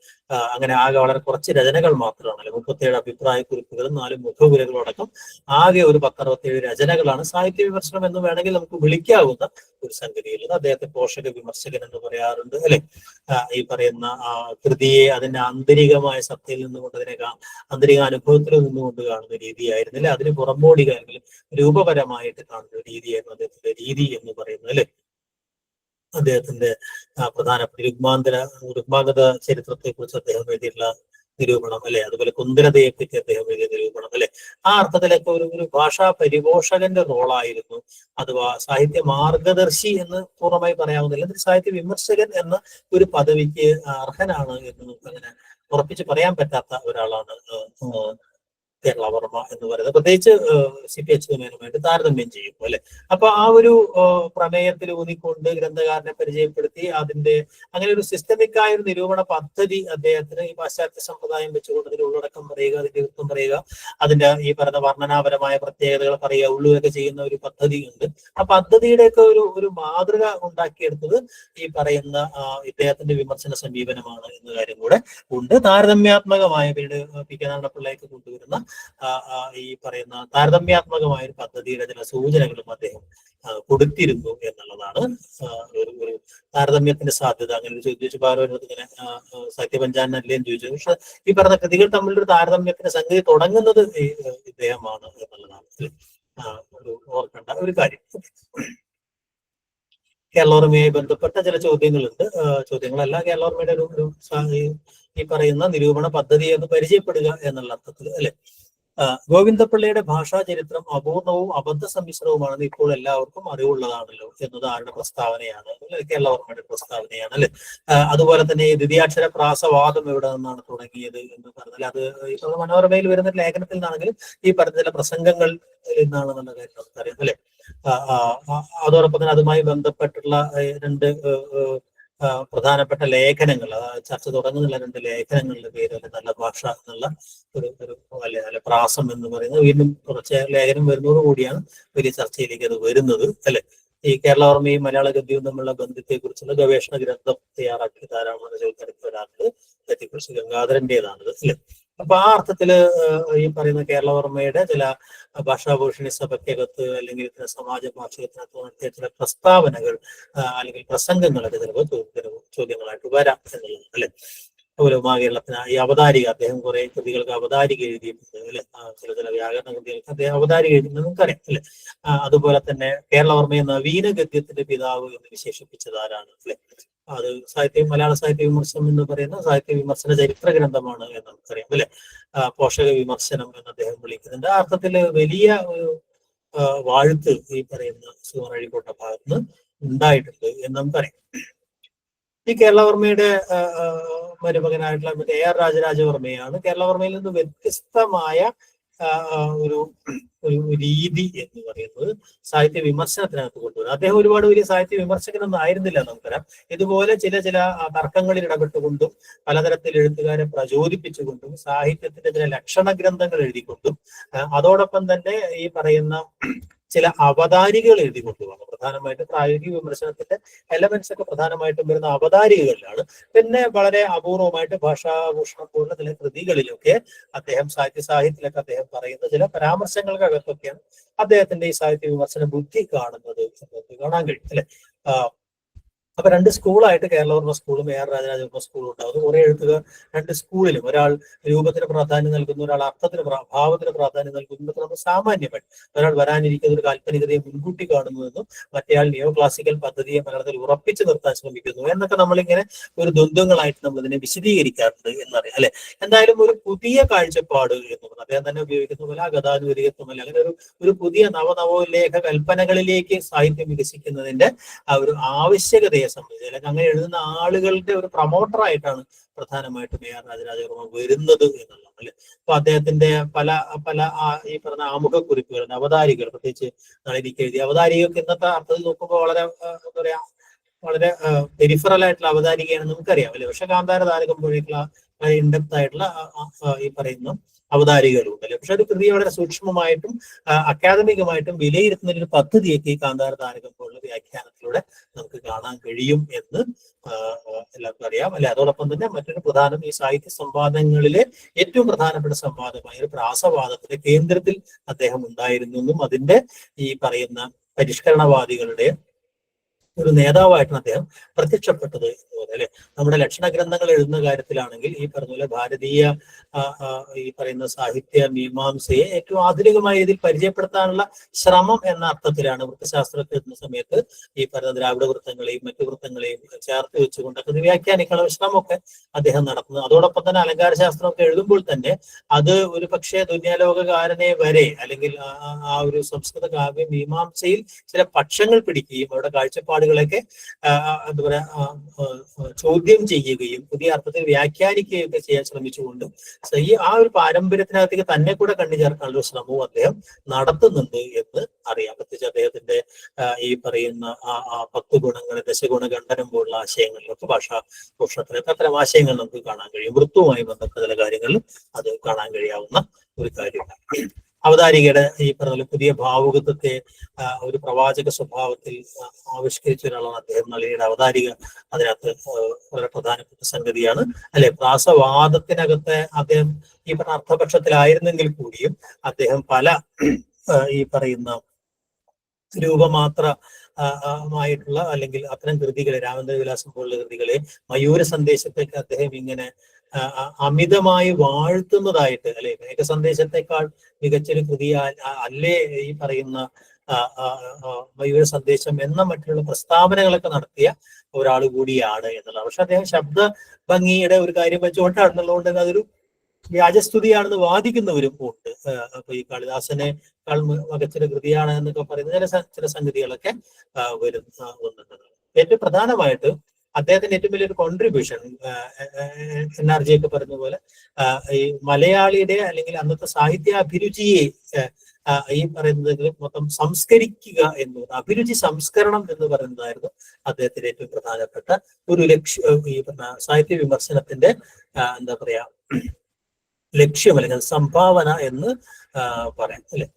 അങ്ങനെ ആകെ വളരെ കുറച്ച് രചനകൾ മാത്രമാണ് അല്ലെ. 37 അഭിപ്രായ കുറിപ്പുകളും 4 മുഖവിലകളും അടക്കം ആകെ ഒരു 1067 രചനകളാണ് സാഹിത്യ വിമർശനം എന്ന് വേണമെങ്കിൽ നമുക്ക് വിളിക്കാവുന്ന ഒരു സംഗതിയുള്ളത്. അദ്ദേഹത്തെ പോഷക വിമർശകൻ എന്ന് പറയാറുണ്ട് അല്ലെ. ഈ പറയുന്ന കൃതിയെ അതിന്റെ ആന്തരികമായ സത്തയിൽ നിന്നുകൊണ്ട് അതിനെ ആന്തരിക അനുഭവത്തിൽ നിന്നുകൊണ്ട് കാണുന്ന രീതിയായിരുന്നില്ല, അതിന് പുറമ്പോടിക അല്ലെങ്കിൽ രൂപപരമായിട്ട് കാണുന്ന രീതിയായിരുന്നു അദ്ദേഹത്തിന്റെ രീതി എന്ന് പറയുന്നത് അല്ലെ. അദ്ദേഹത്തിന്റെ പ്രധാനപ്പെട്ട രുഗ്മാംഗത ചരിത്രത്തെ കുറിച്ച് അദ്ദേഹം എഴുതിയിട്ടുള്ള നിരൂപണം അല്ലെ, അതുപോലെ കുന്ദരതയെ പറ്റി അദ്ദേഹം എഴുതിയ നിരൂപണം അല്ലെ. ആ അർത്ഥത്തിലൊക്കെ ഒരു ഭാഷാ പരിപോഷകന്റെ റോളായിരുന്നു, അഥവാ സാഹിത്യ മാർഗദർശി എന്ന് പൂർണ്ണമായി പറയാവുന്നില്ല, സാഹിത്യ വിമർശകൻ എന്ന ഒരു പദവിക്ക് അർഹനാണ് എന്ന് നമുക്ക് അങ്ങനെ ഉറപ്പിച്ച് പറയാൻ പറ്റാത്ത ഒരാളാണ് കേരളവർമ്മ എന്ന് പറയുന്നത്, പ്രത്യേകിച്ച് CP അച്യുതമേനോനുമായിട്ട് താരതമ്യം ചെയ്യുമ്പോൾ അല്ലെ. അപ്പൊ ആ ഒരു പ്രമേയത്തിൽ ഊന്നിക്കൊണ്ട് ഗ്രന്ഥകാരനെ പരിചയപ്പെടുത്തി അതിന്റെ അങ്ങനെ ഒരു സിസ്റ്റമിക് ആയ ഒരു നിരൂപണ പദ്ധതി അദ്ദേഹത്തിന് ഈ പാശ്ചാത്യ സമ്പ്രദായം വെച്ചുകൊണ്ട് അതിന്റെ ഉള്ളടക്കം പറയുക, അതിന്റെ വൃത്തം പറയുക, അതിന്റെ ഈ പറയുന്ന വർണ്ണനാപരമായ പ്രത്യേകതകൾ പറയുക, ഉള്ളുവൊക്കെ ചെയ്യുന്ന ഒരു പദ്ധതി ഉണ്ട്. ആ പദ്ധതിയുടെയൊക്കെ ഒരു മാതൃക ഉണ്ടാക്കിയെടുത്തത് ഈ പറയുന്ന ഇദ്ദേഹത്തിന്റെ വിമർശന സമീപനമാണ് എന്ന കാര്യം കൂടെ ഉണ്ട്. താരതമ്യാത്മകമായ പിന്നീട് പി കെ നാരായണപിള്ളയ്ക്ക് കൊണ്ടുവരുന്ന ഈ പറയുന്ന താരതമ്യാത്മകമായ ഒരു പദ്ധതിയുടെ ചില സൂചനകളും അദ്ദേഹം കൊടുത്തിരുന്നു എന്നുള്ളതാണ് ഒരു താരതമ്യത്തിന്റെ സാധ്യത. അങ്ങനെ ചോദിച്ചു ബാലോനോട് ഇങ്ങനെ സാഹിത്യപഞ്ചാനല്ലേ എന്ന് ചോദിച്ചു. പക്ഷെ ഈ പറഞ്ഞ കൃതികൾ തമ്മിലൊരു താരതമ്യത്തിന്റെ സംഗതി തുടങ്ങുന്നത് ഇദ്ദേഹമാണ് എന്നുള്ളതാണ് ഒരു ഓർക്കേണ്ട ഒരു കാര്യം. കേരളവർമ്മയുമായി ബന്ധപ്പെട്ട ചില ചോദ്യങ്ങളുണ്ട്. ചോദ്യങ്ങളല്ല, കേരളവർമ്മയുടെ ഒരു ഈ പറയുന്ന നിരൂപണ പദ്ധതിയെ ഒന്ന് പരിചയപ്പെടുക എന്നുള്ള അർത്ഥത്തിൽ അല്ലെ. ഗോവിന്ദപിള്ളയുടെ ഭാഷാ ചരിത്രം അപൂർണവും അബദ്ധ സമ്മിശ്രവുമാണെന്ന് ഇപ്പോൾ എല്ലാവർക്കും അറിവുള്ളതാണല്ലോ എന്നത് ആരുടെ പ്രസ്താവനയാണ്? കേരളവർമ്മയുടെ പ്രസ്താവനയാണ് അല്ലെ. അതുപോലെ തന്നെ ഈ ദ്വിതീയാക്ഷര പ്രാസവാദം എവിടെ നിന്നാണ് തുടങ്ങിയത് എന്ന് പറഞ്ഞാൽ അത് ഈ മനോരമയിൽ വരുന്ന ലേഖനത്തിൽ നിന്നാണെങ്കിലും ഈ പറഞ്ഞ ചില പ്രസംഗങ്ങൾ എന്നാണെന്നുള്ള കാര്യം നമുക്കറിയാം അല്ലെ. അതോടൊപ്പം തന്നെ അതുമായി ബന്ധപ്പെട്ടുള്ള രണ്ട് പ്രധാനപ്പെട്ട ലേഖനങ്ങൾ, ചർച്ച തുടങ്ങുന്നുള്ള രണ്ട് ലേഖനങ്ങളുടെ പേര് അല്ലെ നല്ല ഭാഷ എന്നുള്ള ഒരു അല്ലെ പ്രാസം എന്ന് പറയുന്നത് വീണ്ടും കുറച്ച് ലേഖനം വരുന്നതോടുകൂടിയാണ് വലിയ ചർച്ചയിലേക്ക് അത് വരുന്നത് അല്ലെ. ഈ കേരളവർമ്മയും മലയാള ഗദ്യവും തമ്മിലുള്ള ബന്ധത്തെ കുറിച്ചുള്ള ഗവേഷണ ഗ്രന്ഥം തയ്യാറാക്കിയത് ആരാണെന്ന് ചോദിച്ചെടുത്ത് വരാറുണ്ട്. തെറ്റിക്കുറിച്ച് ഗംഗാധരന്റേതാണിത് അല്ലെ. അപ്പൊ ആ അർത്ഥത്തില് ഈ പറയുന്ന കേരളവർമ്മയുടെ ചില ഭാഷാഭൂഷണി സഭയ്ക്കകത്ത് അല്ലെങ്കിൽ സമാജ ഭാഷകത്തിനകത്ത് നടത്തിയ ചില പ്രസ്താവനകൾ അല്ലെങ്കിൽ പ്രസംഗങ്ങളൊക്കെ ചിലപ്പോൾ ചോദ്യങ്ങളായിട്ട് വരാം എന്നുള്ളത് അല്ലെ. അതുപോലെ കേരളത്തിന് ഈ അവതാരിക, അദ്ദേഹം കുറെ കൃതികൾക്ക് അവതാരിക എഴുതിയിട്ടുണ്ട് അല്ലെ. ചില വ്യാകരണ കൃതികൾക്ക് അദ്ദേഹം അവതാരിക എഴുതുന്നത് നമുക്കറിയാം അല്ലെ. അതുപോലെ തന്നെ കേരളവർമ്മയെ നവീന ഗദ്യത്തിന്റെ പിതാവ് എന്ന് വിശേഷിപ്പിച്ചത് ആരാണ് അല്ലെ. അത് മലയാള സാഹിത്യ വിമർശനം എന്ന് പറയുന്ന സാഹിത്യ വിമർശന ചരിത്ര ഗ്രന്ഥമാണ് എന്ന് നമുക്കറിയാം അല്ലെ. പോഷക വിമർശനം എന്ന് അദ്ദേഹം വിളിക്കുന്നുണ്ട്. ആ അർത്ഥത്തില് വലിയ ഒരു വാഴ്ത്ത് ഈ പറയുന്ന സുവർണഴിക്കോട്ട ഭാഗത്ത് ഉണ്ടായിട്ടുണ്ട് എന്ന് നമുക്കറിയാം. ഈ കേരളവർമ്മയുടെ മരുമകനായിട്ടുള്ള AR രാജരാജവർമ്മയാണ് കേരളവർമ്മയിൽ നിന്ന് വ്യത്യസ്തമായ ഒരു രീതി എന്ന് പറയുന്നത് സാഹിത്യ വിമർശനത്തിനകത്ത് കൊണ്ടുവരുന്നത്. അദ്ദേഹം ഒരുപാട് വലിയ സാഹിത്യ വിമർശകനൊന്നും ആയിരുന്നില്ല നമുക്കറിയാം. ഇതുപോലെ ചില തർക്കങ്ങളിൽ ഇടപെട്ടുകൊണ്ടും പലതരത്തിൽ എഴുത്തുകാരെ പ്രചോദിപ്പിച്ചുകൊണ്ടും സാഹിത്യത്തിന്റെ ചില ലക്ഷണ ഗ്രന്ഥങ്ങൾ എഴുതിക്കൊണ്ടും അതോടൊപ്പം തന്നെ ഈ പറയുന്ന ചില അവതാരികകൾ എഴുതിക്കൊണ്ടുപോകണം. പ്രധാനമായിട്ടും പ്രായോഗിക വിമർശനത്തിന്റെ എലമെന്റ്സ് ഒക്കെ പ്രധാനമായിട്ടും വരുന്ന അവതാരികകളിലാണ്. പിന്നെ വളരെ അപൂർവമായിട്ട് ഭാഷാഭൂഷണം പോലുള്ള ചില കൃതികളിലൊക്കെ അദ്ദേഹം സാഹിത്യത്തിലൊക്കെ അദ്ദേഹം പറയുന്ന ചില പരാമർശങ്ങൾക്കകത്തൊക്കെയാണ് അദ്ദേഹത്തിന്റെ ഈ സാഹിത്യ വിമർശന ബുദ്ധി കാണുന്നത് കാണാൻ കഴിയും അല്ലെ. അപ്പൊ രണ്ട് സ്കൂളായിട്ട് കേരളവർമ്മ സ്കൂളും AR രാജരാജവർമ്മ സ്കൂളും ഉണ്ടാവുന്നു. കുറെ എഴുത്തുകാർ രണ്ട് സ്കൂളിലും, ഒരാൾ രൂപത്തിന് പ്രാധാന്യം നൽകുന്നു, ഒരാൾ അർത്ഥത്തിന് ഭാവത്തിന് പ്രാധാന്യം നൽകുന്നു. നമ്മൾ സാമാന്യമായിട്ട് ഒരാൾ വരാനിരിക്കുന്ന ഒരു കാൽപ്പനികതയെ മുൻകൂട്ടി കാണുന്നുവെന്നും മറ്റേയാൾ നിയോ ക്ലാസിക്കൽ പദ്ധതിയെ മലയാളത്തിൽ ഉറപ്പിച്ചു നിർത്താൻ ശ്രമിക്കുന്നു എന്നൊക്കെ നമ്മളിങ്ങനെ ഒരു ദ്വന്ദ്ങ്ങളായിട്ട് നമ്മൾ ഇതിനെ വിശദീകരിക്കാറുണ്ട് എന്നറിയാം അല്ലെ. എന്തായാലും ഒരു പുതിയ കാഴ്ചപ്പാട് എന്ന് അദ്ദേഹം തന്നെ ഉപയോഗിക്കുന്ന പോലെ ഗതാനുഗതികത്വമല്ല, അങ്ങനെ ഒരു പുതിയ നവോല്ലേഖ കൽപ്പനകളിലേക്ക് സാഹിത്യം വികസിക്കുന്നതിന്റെ ആ ഒരു ആവശ്യകതയെ സംബന്ധിച്ച് അല്ലെങ്കിൽ അങ്ങനെ എഴുതുന്ന ആളുകളുടെ ഒരു പ്രൊമോട്ടറായിട്ടാണ് പ്രധാനമായിട്ടും AR രാജരാജവർമ്മ വരുന്നത് എന്നുള്ളത് അല്ലെ. അപ്പൊ അദ്ദേഹത്തിന്റെ പല ഈ പറഞ്ഞ ആമുഖക്കുറിപ്പുകൾ, അവതാരികൾ, പ്രത്യേകിച്ച് നളിനിക്ക് എഴുതിയ അവതാരികൾക്ക് ഇന്നത്തെ അർത്ഥത്തിൽ നോക്കുമ്പോൾ വളരെ എന്താ പറയാ വളരെ പെരിഫറൽ ആയിട്ടുള്ള അവതാരികയാണെന്ന് നമുക്കറിയാം അല്ലെ. പക്ഷെ കാന്താര താരകം പോയിട്ടുള്ള ഇൻഡെപ്ത് ആയിട്ടുള്ള ഈ പറയുന്ന അവതാരികകളുണ്ട് അല്ലെ. പക്ഷെ ഒരു കൃതിയെ വളരെ സൂക്ഷ്മമായിട്ടും അക്കാദമികമായിട്ടും വിലയിരുത്തുന്ന ഒരു പദ്ധതിയൊക്കെ ഈ കാന്താര താരകം പോലുള്ള വ്യാഖ്യാനത്തിലൂടെ നമുക്ക് കാണാൻ കഴിയും എന്ന് എല്ലാവർക്കും അറിയാം അല്ലെ. അതോടൊപ്പം തന്നെ മറ്റൊരു പ്രധാനം ഈ സാഹിത്യ സംവാദങ്ങളിലെ ഏറ്റവും പ്രധാനപ്പെട്ട സംവാദമായ ഒരു പ്രാസവാദത്തിന്റെ കേന്ദ്രത്തിൽ അദ്ദേഹം ഉണ്ടായിരുന്നു എന്നും അതിന്റെ ഈ പറയുന്ന പരിഷ്കരണവാദികളുടെ ഒരു നേതാവായിട്ടാണ് അദ്ദേഹം പ്രത്യക്ഷപ്പെട്ടത് എന്നുപോലെ അല്ലെ. നമ്മുടെ ലക്ഷണ ഗ്രന്ഥങ്ങൾ എഴുതുന്ന കാര്യത്തിലാണെങ്കിൽ ഈ പറഞ്ഞ പോലെ ഭാരതീയ ഈ പറയുന്ന സാഹിത്യ മീമാംസയെ ഏറ്റവും ആധുനികമായ രീതിയിൽ പരിചയപ്പെടുത്താനുള്ള ശ്രമം എന്ന അർത്ഥത്തിലാണ് വൃത്തശാസ്ത്രത്തിൽ എത്തുന്ന സമയത്ത് ഈ പറയുന്ന ദ്രാവിഡ വൃത്തങ്ങളെയും മറ്റു വൃത്തങ്ങളെയും ചേർത്ത് വെച്ചുകൊണ്ടൊക്കെ വ്യാഖ്യാനിക്കാനുള്ള ശ്രമമൊക്കെ അദ്ദേഹം നടത്തുന്നത്. അതോടൊപ്പം തന്നെ അലങ്കാര ശാസ്ത്രമൊക്കെ എഴുതുമ്പോൾ തന്നെ അത് ഒരു പക്ഷേ ദുന്യാലോകകാരനെ വരെ അല്ലെങ്കിൽ ആ ഒരു സംസ്കൃത കാവ്യ മീമാംസയിൽ ചില പക്ഷങ്ങൾ പിടിക്കുകയും അവരുടെ കാഴ്ചപ്പാട് കാഴ്ചപ്പാടുകളൊക്കെ എന്താ പറയാ ചോദ്യം ചെയ്യുകയും പുതിയ അർത്ഥത്തിൽ വ്യാഖ്യാനിക്കുകയും ഒക്കെ ചെയ്യാൻ ശ്രമിച്ചുകൊണ്ട് ഈ ആ ഒരു പാരമ്പര്യത്തിനകത്തേക്ക് തന്നെ കൂടെ കണ്ണു ചേർക്കാനുള്ള ഒരു ശ്രമവും അദ്ദേഹം നടത്തുന്നുണ്ട് എന്ന് അറിയാം. പ്രത്യേകിച്ച് അദ്ദേഹത്തിന്റെ ഈ പറയുന്ന ആ 10 ഗുണങ്ങൾ, ദശഗുണ ഖണ്ഡനം പോലുള്ള ആശയങ്ങളിലൊക്കെ ഭാഷാ ഭൂഷണത്തിലൊക്കെ അത്തരം ആശയങ്ങൾ നമുക്ക് കാണാൻ കഴിയും. വൃത്തവുമായി ബന്ധപ്പെട്ട ചില കാര്യങ്ങളിൽ അത് കാണാൻ കഴിയാവുന്ന ഒരു കാര്യമാണ്. അവതാരികയുടെ ഈ പറഞ്ഞ പുതിയ ഭാവുകത്വത്തെ ഒരു പ്രവാചക സ്വഭാവത്തിൽ ആവിഷ്കരിച്ച ഒരാളാണ് അദ്ദേഹം. നളിനിയുടെ അവതാരിക അതിനകത്ത് വളരെ പ്രധാനപ്പെട്ട സംഗതിയാണ് അല്ലെ. പ്രാസവാദത്തിനകത്തെ അദ്ദേഹം ഈ പറഞ്ഞ അർത്ഥപക്ഷത്തിലായിരുന്നെങ്കിൽ കൂടിയും അദ്ദേഹം പല ഈ പറയുന്ന രൂപമാത്ര മായിട്ടുള്ള അല്ലെങ്കിൽ അത്തരം കൃതികളെ, രാമേന്ദ്രവിലാസം പോലുള്ള കൃതികളെ, മയൂര സന്ദേശത്തേക്ക് അദ്ദേഹം ഇങ്ങനെ അമിതമായി വാഴ്ത്തുന്നതായിട്ട് അല്ലെ, മേഘ സന്ദേശത്തെക്കാൾ മികച്ചൊരു കൃതി അല്ലേ ഈ പറയുന്ന മയൂര സന്ദേശം എന്ന മറ്റുള്ള പ്രസ്താവനകളൊക്കെ നടത്തിയ ഒരാൾ കൂടിയാണ് എന്നുള്ളത്. പക്ഷെ അദ്ദേഹം ശബ്ദ ഭംഗിയുടെ ഒരു കാര്യം വെച്ചുകൊണ്ടാണെന്നുള്ളതുകൊണ്ട് അതൊരു വ്യാജസ്തുതിയാണെന്ന് വാദിക്കുന്നവരും ഉണ്ട്. അപ്പൊ ഈ കാളിദാസനെക്കാൾ മികച്ചൊരു കൃതിയാണ് എന്നൊക്കെ പറയുന്ന ചില സംഗതികളൊക്കെ വരുന്നുണ്ട്. ഏറ്റവും പ്രധാനമായിട്ട് അദ്ദേഹത്തിന്റെ ഏറ്റവും വലിയൊരു കോൺട്രിബ്യൂഷൻ NRJ ഒക്കെ പറഞ്ഞ പോലെ ഈ മലയാളിയുടെ അല്ലെങ്കിൽ അന്നത്തെ സാഹിത്യാഭിരുചിയെ ഈ പറയുന്നത് മൊത്തം സംസ്കരിക്കുക എന്നത്, അഭിരുചി സംസ്കരണം എന്ന് പറയുന്നതായിരുന്നു അദ്ദേഹത്തിന്റെ ഏറ്റവും പ്രധാനപ്പെട്ട ഒരു ലക്ഷ്യം. ഈ പറഞ്ഞ സാഹിത്യ വിമർശനത്തിന്റെ എന്താ പറയാ ലക്ഷ്യം അല്ലെങ്കിൽ സംഭാവന എന്ന് പറയാം അല്ലെ.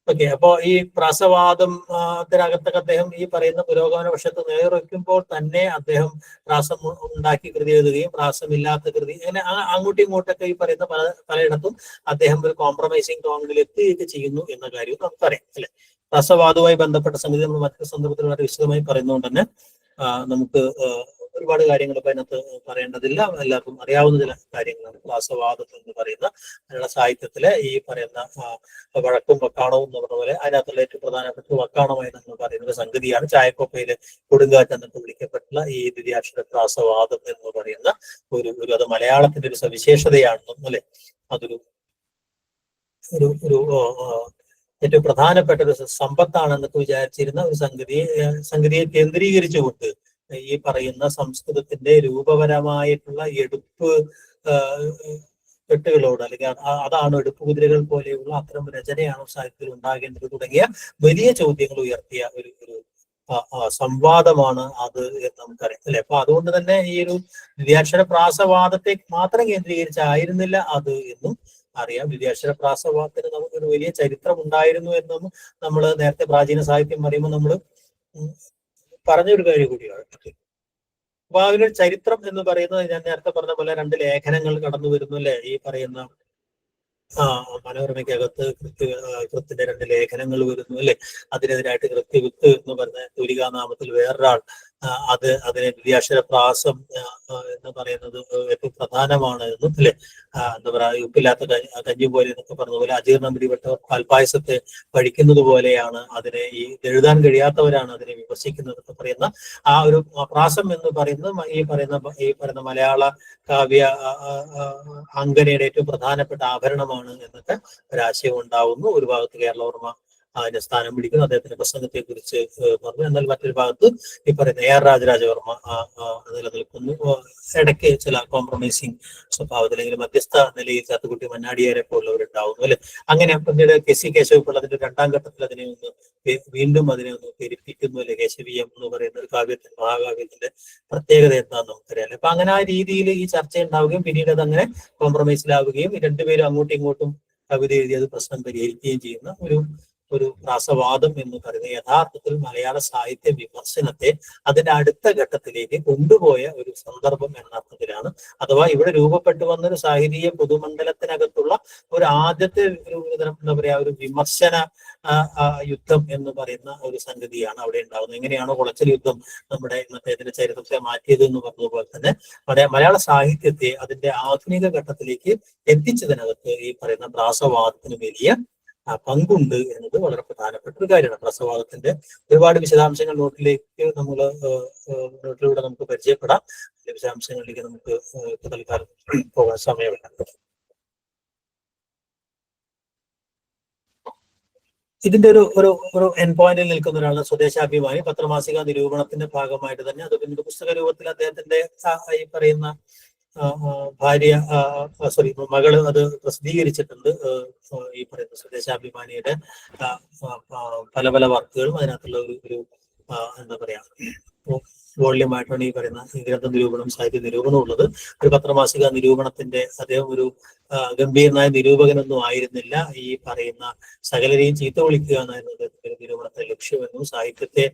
ഓക്കെ, അപ്പോ ഈ പ്രാസവാദത്തിനകത്തൊക്കെ അദ്ദേഹം ഈ പറയുന്ന പുരോഗമന പക്ഷത്ത് നേർവയ്ക്കുമ്പോൾ തന്നെ അദ്ദേഹം പ്രാസം ഉണ്ടാക്കി കൃതി എഴുതുകയും പ്രാസമില്ലാത്ത കൃതി അങ്ങനെ അങ്ങോട്ടും ഇങ്ങോട്ടൊക്കെ ഈ പറയുന്ന പലയിടത്തും അദ്ദേഹം ഒരു കോംപ്രമൈസിങ് ടോണിൽ എത്തുകയൊക്കെ ചെയ്യുന്നു എന്ന കാര്യവും നമുക്കറിയാം അല്ലെ. പ്രാസവാദവുമായി ബന്ധപ്പെട്ട സംഗതി നമ്മൾ മറ്റൊരു സന്ദർഭത്തിൽ വളരെ വിശദമായി പറയുന്നതുകൊണ്ട് തന്നെ നമുക്ക് ഒരുപാട് കാര്യങ്ങൾ ഇപ്പൊ അതിനകത്ത് പറയേണ്ടതില്ല. എല്ലാവർക്കും അറിയാവുന്ന ചില കാര്യങ്ങളാണ്. പ്രാസവാദം എന്ന് പറയുന്ന മലയാള സാഹിത്യത്തിലെ ഈ പറയുന്ന വഴക്കും വക്കാണവും എന്ന് പറഞ്ഞ പോലെ അതിനകത്തുള്ള ഏറ്റവും പ്രധാനപ്പെട്ട വക്കാണമായി നമ്മൾ പറയുന്ന സംഗതിയാണ്. ചായക്കൊപ്പയിലെ കൊടുങ്കാറ്റ് എന്നൊക്കെ വിളിക്കപ്പെട്ടുള്ള ഈ ദ്വിതീയാക്ഷര പ്രാസവാദം എന്ന് പറയുന്ന ഒരു അത് മലയാളത്തിന്റെ ഒരു സവിശേഷതയാണെന്നും അല്ലെ, അതൊരു ഒരു ഏറ്റവും പ്രധാനപ്പെട്ട ഒരു സമ്പത്താണെന്നൊക്കെ വിചാരിച്ചിരുന്ന ഒരു സംഗതിയെ കേന്ദ്രീകരിച്ചുകൊണ്ട് ഈ പറയുന്ന സംസ്കൃതത്തിന്റെ രൂപപരമായിട്ടുള്ള എടുപ്പ് കെട്ടുകളോട് അല്ലെങ്കിൽ അതാണ് എടുപ്പ് കുതിരകൾ പോലെയുള്ള അത്തരം രചനയാണോ സാഹിത്യത്തിൽ ഉണ്ടാകേണ്ടത് തുടങ്ങിയ വലിയ ചോദ്യങ്ങൾ ഉയർത്തിയ ഒരു സംവാദമാണ് അത് എന്ന് നമുക്കറിയാം അല്ലെ. അപ്പൊ അതുകൊണ്ട് തന്നെ ഈ ഒരു ദ്വിതീയാക്ഷര പ്രാസവാദത്തെ മാത്രം കേന്ദ്രീകരിച്ചായിരുന്നില്ല അത് എന്നും അറിയാം. ദ്വിതീയാക്ഷര പ്രാസവാദത്തിന് നമുക്കൊരു വലിയ ചരിത്രം ഉണ്ടായിരുന്നു എന്നും നമ്മൾ നേരത്തെ പ്രാചീന സാഹിത്യം പറയുമ്പോൾ നമ്മൾ പറഞ്ഞൊരു കാര്യം കൂടിയാണ്. അപ്പൊ ആ ഒരു ചരിത്രം എന്ന് പറയുന്നത് ഞാൻ നേരത്തെ പറഞ്ഞ പോലെ 2 ലേഖനങ്ങൾ കടന്നു വരുന്നു അല്ലെ. ഈ പറയുന്ന മനോരമയ്ക്കകത്ത് കൃത്തിന്റെ 2 ലേഖനങ്ങൾ വരുന്നു അല്ലെ. അതിനെതിരായിട്ട് കൃത്യവിത്ത് എന്ന് പറഞ്ഞ തൂലികാനാമത്തിൽ വേറൊരാൾ അതിനെ ദ്വിതീയാക്ഷര പ്രാസം എന്ന് പറയുന്നത് ഏറ്റവും പ്രധാനമാണ് എന്നും അല്ലെ. എന്താ പറയാ ഉപ്പില്ലാത്ത കഞ്ഞി പോലെ എന്നൊക്കെ പറഞ്ഞ പോലെ അജീർണം പിടിപെട്ടവർ പാൽപ്പായസത്തെ കഴിക്കുന്നത് പോലെയാണ് അതിനെ എഴുതാൻ കഴിയാത്തവരാണ് അതിനെ വിമർശിക്കുന്നത് എന്നൊക്കെ പറയുന്ന ആ ഒരു പ്രാസം എന്ന് പറയുന്നത് ഈ പറയുന്ന മലയാള കാവ്യ അങ്കനയുടെ ഏറ്റവും പ്രധാനപ്പെട്ട ആഭരണമാണ് എന്നൊക്കെ ഒരാശയം ഉണ്ടാവുന്നു. ഒരു ഭാഗത്ത് കേരളവർമ്മ അതിന്റെ സ്ഥാനം പിടിക്കുന്നു, അദ്ദേഹത്തിന്റെ പ്രസംഗത്തെ കുറിച്ച് പറഞ്ഞു. എന്നാൽ മറ്റൊരു ഭാഗത്ത് ഈ പറയുന്ന AR രാജരാജവർമ്മ നിലനിൽക്കുന്നു. ഇടയ്ക്ക് ചില കോംപ്രമൈസിങ് സ്വഭാവത്തിൽ അല്ലെങ്കിൽ മധ്യസ്ഥ നിലയിൽ ചാത്തുകുട്ടി മന്നാടിയാരെ പോലുള്ളവരുണ്ടാവുന്നു അല്ലെ. അങ്ങനെ പിന്നീട് KC കേശവപിള്ള അതിന്റെ 2ാം ഘട്ടത്തിൽ അതിനെ ഒന്ന് വീണ്ടും അതിനെ ഒന്ന് പെരുപ്പിക്കുന്നു അല്ലെ. കേശവീയം എന്ന് പറയുന്ന ഒരു കാവ്യത്തിന്റെ മഹാകാവ്യത്തിന്റെ പ്രത്യേകത എന്താണെന്ന് നമുക്കറിയാം. അപ്പൊ അങ്ങനെ ആ രീതിയിൽ ഈ ചർച്ച ഉണ്ടാവുകയും പിന്നീട് അത് അങ്ങനെ കോംപ്രമൈസിലാവുകയും രണ്ടുപേരും അങ്ങോട്ടും ഇങ്ങോട്ടും കവിത എഴുതി അത് പ്രശ്നം പരിഹരിക്കുകയും ചെയ്യുന്ന ഒരു പ്രാസവാദം എന്ന് പറയുന്നത് യഥാർത്ഥത്തിൽ മലയാള സാഹിത്യ വിമർശനത്തെ അതിന്റെ അടുത്ത ഘട്ടത്തിലേക്ക് കൊണ്ടുപോയ ഒരു സന്ദർഭം എന്ന അർത്ഥത്തിലാണ്. അഥവാ ഇവിടെ രൂപപ്പെട്ടു വന്നൊരു സാഹിത്യ പൊതുമണ്ഡലത്തിനകത്തുള്ള ഒരു ആദ്യത്തെ എന്താ പറയാ ഒരു വിമർശന യുദ്ധം എന്ന് പറയുന്ന ഒരു സംഗതിയാണ് അവിടെ ഉണ്ടാകുന്നത്. എങ്ങനെയാണോ കുളച്ചൽ യുദ്ധം നമ്മുടെ ഇന്നത്തെ ഇതിന്റെ ചരിത്രത്തെ മാറ്റിയത് എന്ന് പറഞ്ഞതുപോലെ തന്നെ മലയാള സാഹിത്യത്തെ അതിന്റെ ആധുനിക ഘട്ടത്തിലേക്ക് എത്തിച്ചതിനകത്ത് ഈ പറയുന്ന പ്രാസവാദത്തിന് വലിയ പങ്കുണ്ട് എന്നത് വളരെ പ്രധാനപ്പെട്ട ഒരു കാര്യമാണ്. പ്രാസവാദത്തിന്റെ ഒരുപാട് വിശദാംശങ്ങൾ നോട്ടിലൂടെ നമുക്ക് പരിചയപ്പെടാം. വിശദാംശങ്ങളിലേക്ക് നമുക്ക് തൽക്കാലം പോകാൻ സമയമില്ല. ഇതിന്റെ ഒരു എൻ പോയിന്റിൽ നിൽക്കുന്ന ഒരാളാണ് സ്വദേശാഭിമാനി. പത്രമാസിക നിരൂപണത്തിന്റെ ഭാഗമായിട്ട് തന്നെ അത് പിന്നീട് പുസ്തക രൂപത്തിൽ അദ്ദേഹത്തിന്റെ ഈ പറയുന്ന ഭാര്യ മകള് അത് പ്രസിദ്ധീകരിച്ചിട്ടുണ്ട്. ഈ പറയുന്ന സ്വദേശാഭിമാനിയുടെ പല പല വർക്കുകളും അതിനകത്തുള്ള ഒരു എന്താ പറയാ വോള്യമായിട്ടാണ് ഈ പറയുന്ന ഗ്രന്ഥ നിരൂപണം, സാഹിത്യ നിരൂപണം ഉള്ളത്. ഒരു പത്രമാസിക നിരൂപണത്തിന്റെ അദ്ദേഹം ഒരു ഗംഭീരനായ നിരൂപകനൊന്നും ആയിരുന്നില്ല. ഈ പറയുന്ന സകലരെയും ചീത്ത വിളിക്കുക എന്നായിരുന്നു നിരൂപണത്തെ ലക്ഷ്യമെന്നും സാഹിത്യത്തെ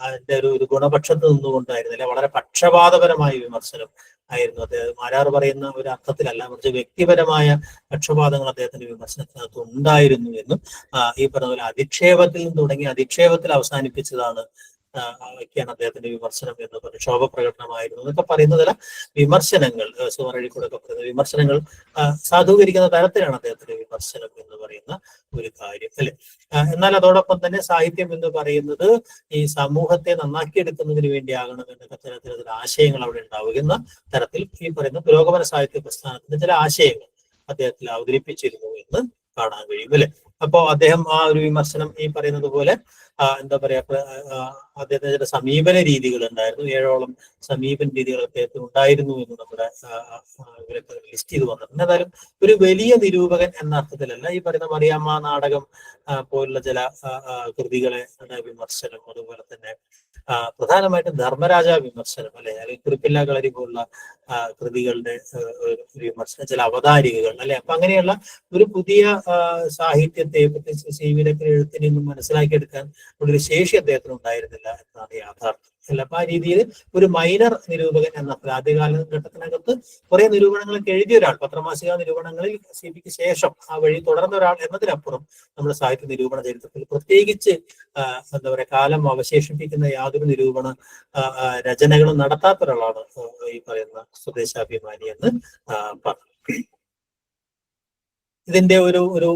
അതിന്റെ ഒരു ഗുണപക്ഷത്ത് നിന്നുകൊണ്ടായിരുന്നില്ല, വളരെ പക്ഷപാതപരമായ വിമർശനം ആയിരുന്നു അദ്ദേഹം. മാരാർ പറയുന്ന ഒരു അർത്ഥത്തിലല്ല, മറിച്ച് വ്യക്തിപരമായ പക്ഷപാതങ്ങൾ അദ്ദേഹത്തിന്റെ വിമർശനത്തിനകത്ത് ഉണ്ടായിരുന്നു എന്നും ഈ പറഞ്ഞ പോലെ അധിക്ഷേപത്തിൽ നിന്ന് തുടങ്ങി അധിക്ഷേപത്തിൽ അവസാനിപ്പിച്ചതാണ് ഒക്കെയാണ് അദ്ദേഹത്തിന്റെ വിമർശനം എന്ന് പറഞ്ഞു. ക്ഷോഭപ്രകടനമായിരുന്നു എന്നൊക്കെ പറയുന്നതല്ല, വിമർശനങ്ങൾ സുമറഴിക്കൂടെ ഒക്കെ പറയുന്ന വിമർശനങ്ങൾ സാധൂകരിക്കുന്ന തരത്തിലാണ് അദ്ദേഹത്തിന്റെ വിമർശനം എന്ന് പറയുന്ന ഒരു കാര്യം അല്ലെ. എന്നാൽ അതോടൊപ്പം തന്നെ സാഹിത്യം എന്ന് പറയുന്നത് ഈ സമൂഹത്തെ നന്നാക്കിയെടുക്കുന്നതിന് വേണ്ടിയാകണം എന്നൊക്കെ തരത്തിലുള്ള ആശയങ്ങൾ അവിടെ ഉണ്ടാവുന്ന തരത്തിൽ ഈ പറയുന്ന പുരോഗമന സാഹിത്യ പ്രസ്ഥാനത്തിന്റെ ചില ആശയങ്ങൾ അദ്ദേഹത്തിൽ അവതരിപ്പിച്ചിരുന്നു എന്ന് കാണാൻ കഴിയും അല്ലെ. അപ്പോ അദ്ദേഹം ആ ഒരു വിമർശനം ഈ പറയുന്നത് പോലെ എന്താ പറയാ അദ്ദേഹത്തിന് ചില സമീപന രീതികൾ ഉണ്ടായിരുന്നു. 7ഓളം സമീപന രീതികൾ അദ്ദേഹത്തിന് ഉണ്ടായിരുന്നു എന്ന് നമ്മുടെ ഇവരൊക്കെ ലിസ്റ്റ് ചെയ്ത് വന്നിട്ടുണ്ട്. എന്തായാലും ഒരു വലിയ നിരൂപകൻ എന്ന അർത്ഥത്തിലല്ല. ഈ പറയുന്ന മറിയാമ്മ നാടകം പോലുള്ള ചില കൃതികളെ വിമർശനം, അതുപോലെ തന്നെ പ്രധാനമായിട്ടും ധർമ്മരാജ വിമർശനം അല്ലെ, അല്ലെങ്കിൽ കുറിപ്പില്ല കളരി പോലുള്ള കൃതികളുടെ വിമർശനം, ചില അവതാരികകൾ അല്ലെ. അപ്പൊ അങ്ങനെയുള്ള ഒരു പുതിയ സാഹിത്യത്തെ പ്രത്യേകിച്ച് സി.വി. എഴുത്തിനെ നിന്നും മനസ്സിലാക്കിയെടുക്കാൻ ഒരു ശേഷി അദ്ദേഹത്തിന് ഉണ്ടായിരുന്നില്ല എന്നാണ് യാഥാർത്ഥ്യം അല്ല. അപ്പൊ ആ രീതിയിൽ ഒരു മൈനർ നിരൂപകൻ എന്ന ആദ്യകാല ഘട്ടത്തിനകത്ത് കുറെ നിരൂപണങ്ങളൊക്കെ എഴുതിയ ഒരാൾ, പത്രമാസിക നിരൂപണങ്ങളിൽ സി.പിക്ക് ശേഷം ആ വഴി തുടർന്ന ഒരാൾ എന്നതിനപ്പുറം നമ്മുടെ സാഹിത്യ നിരൂപണ ചരിത്രത്തിൽ പ്രത്യേകിച്ച് എന്താ പറയാ കാലം അവശേഷിപ്പിക്കുന്ന യാതൊരു നിരൂപണ രചനകളും നടത്താത്ത ഒരാളാണ് ഈ പറയുന്ന സ്വദേശാഭിമാനി എന്ന് പറഞ്ഞു. ഇതിന്റെ ഒരു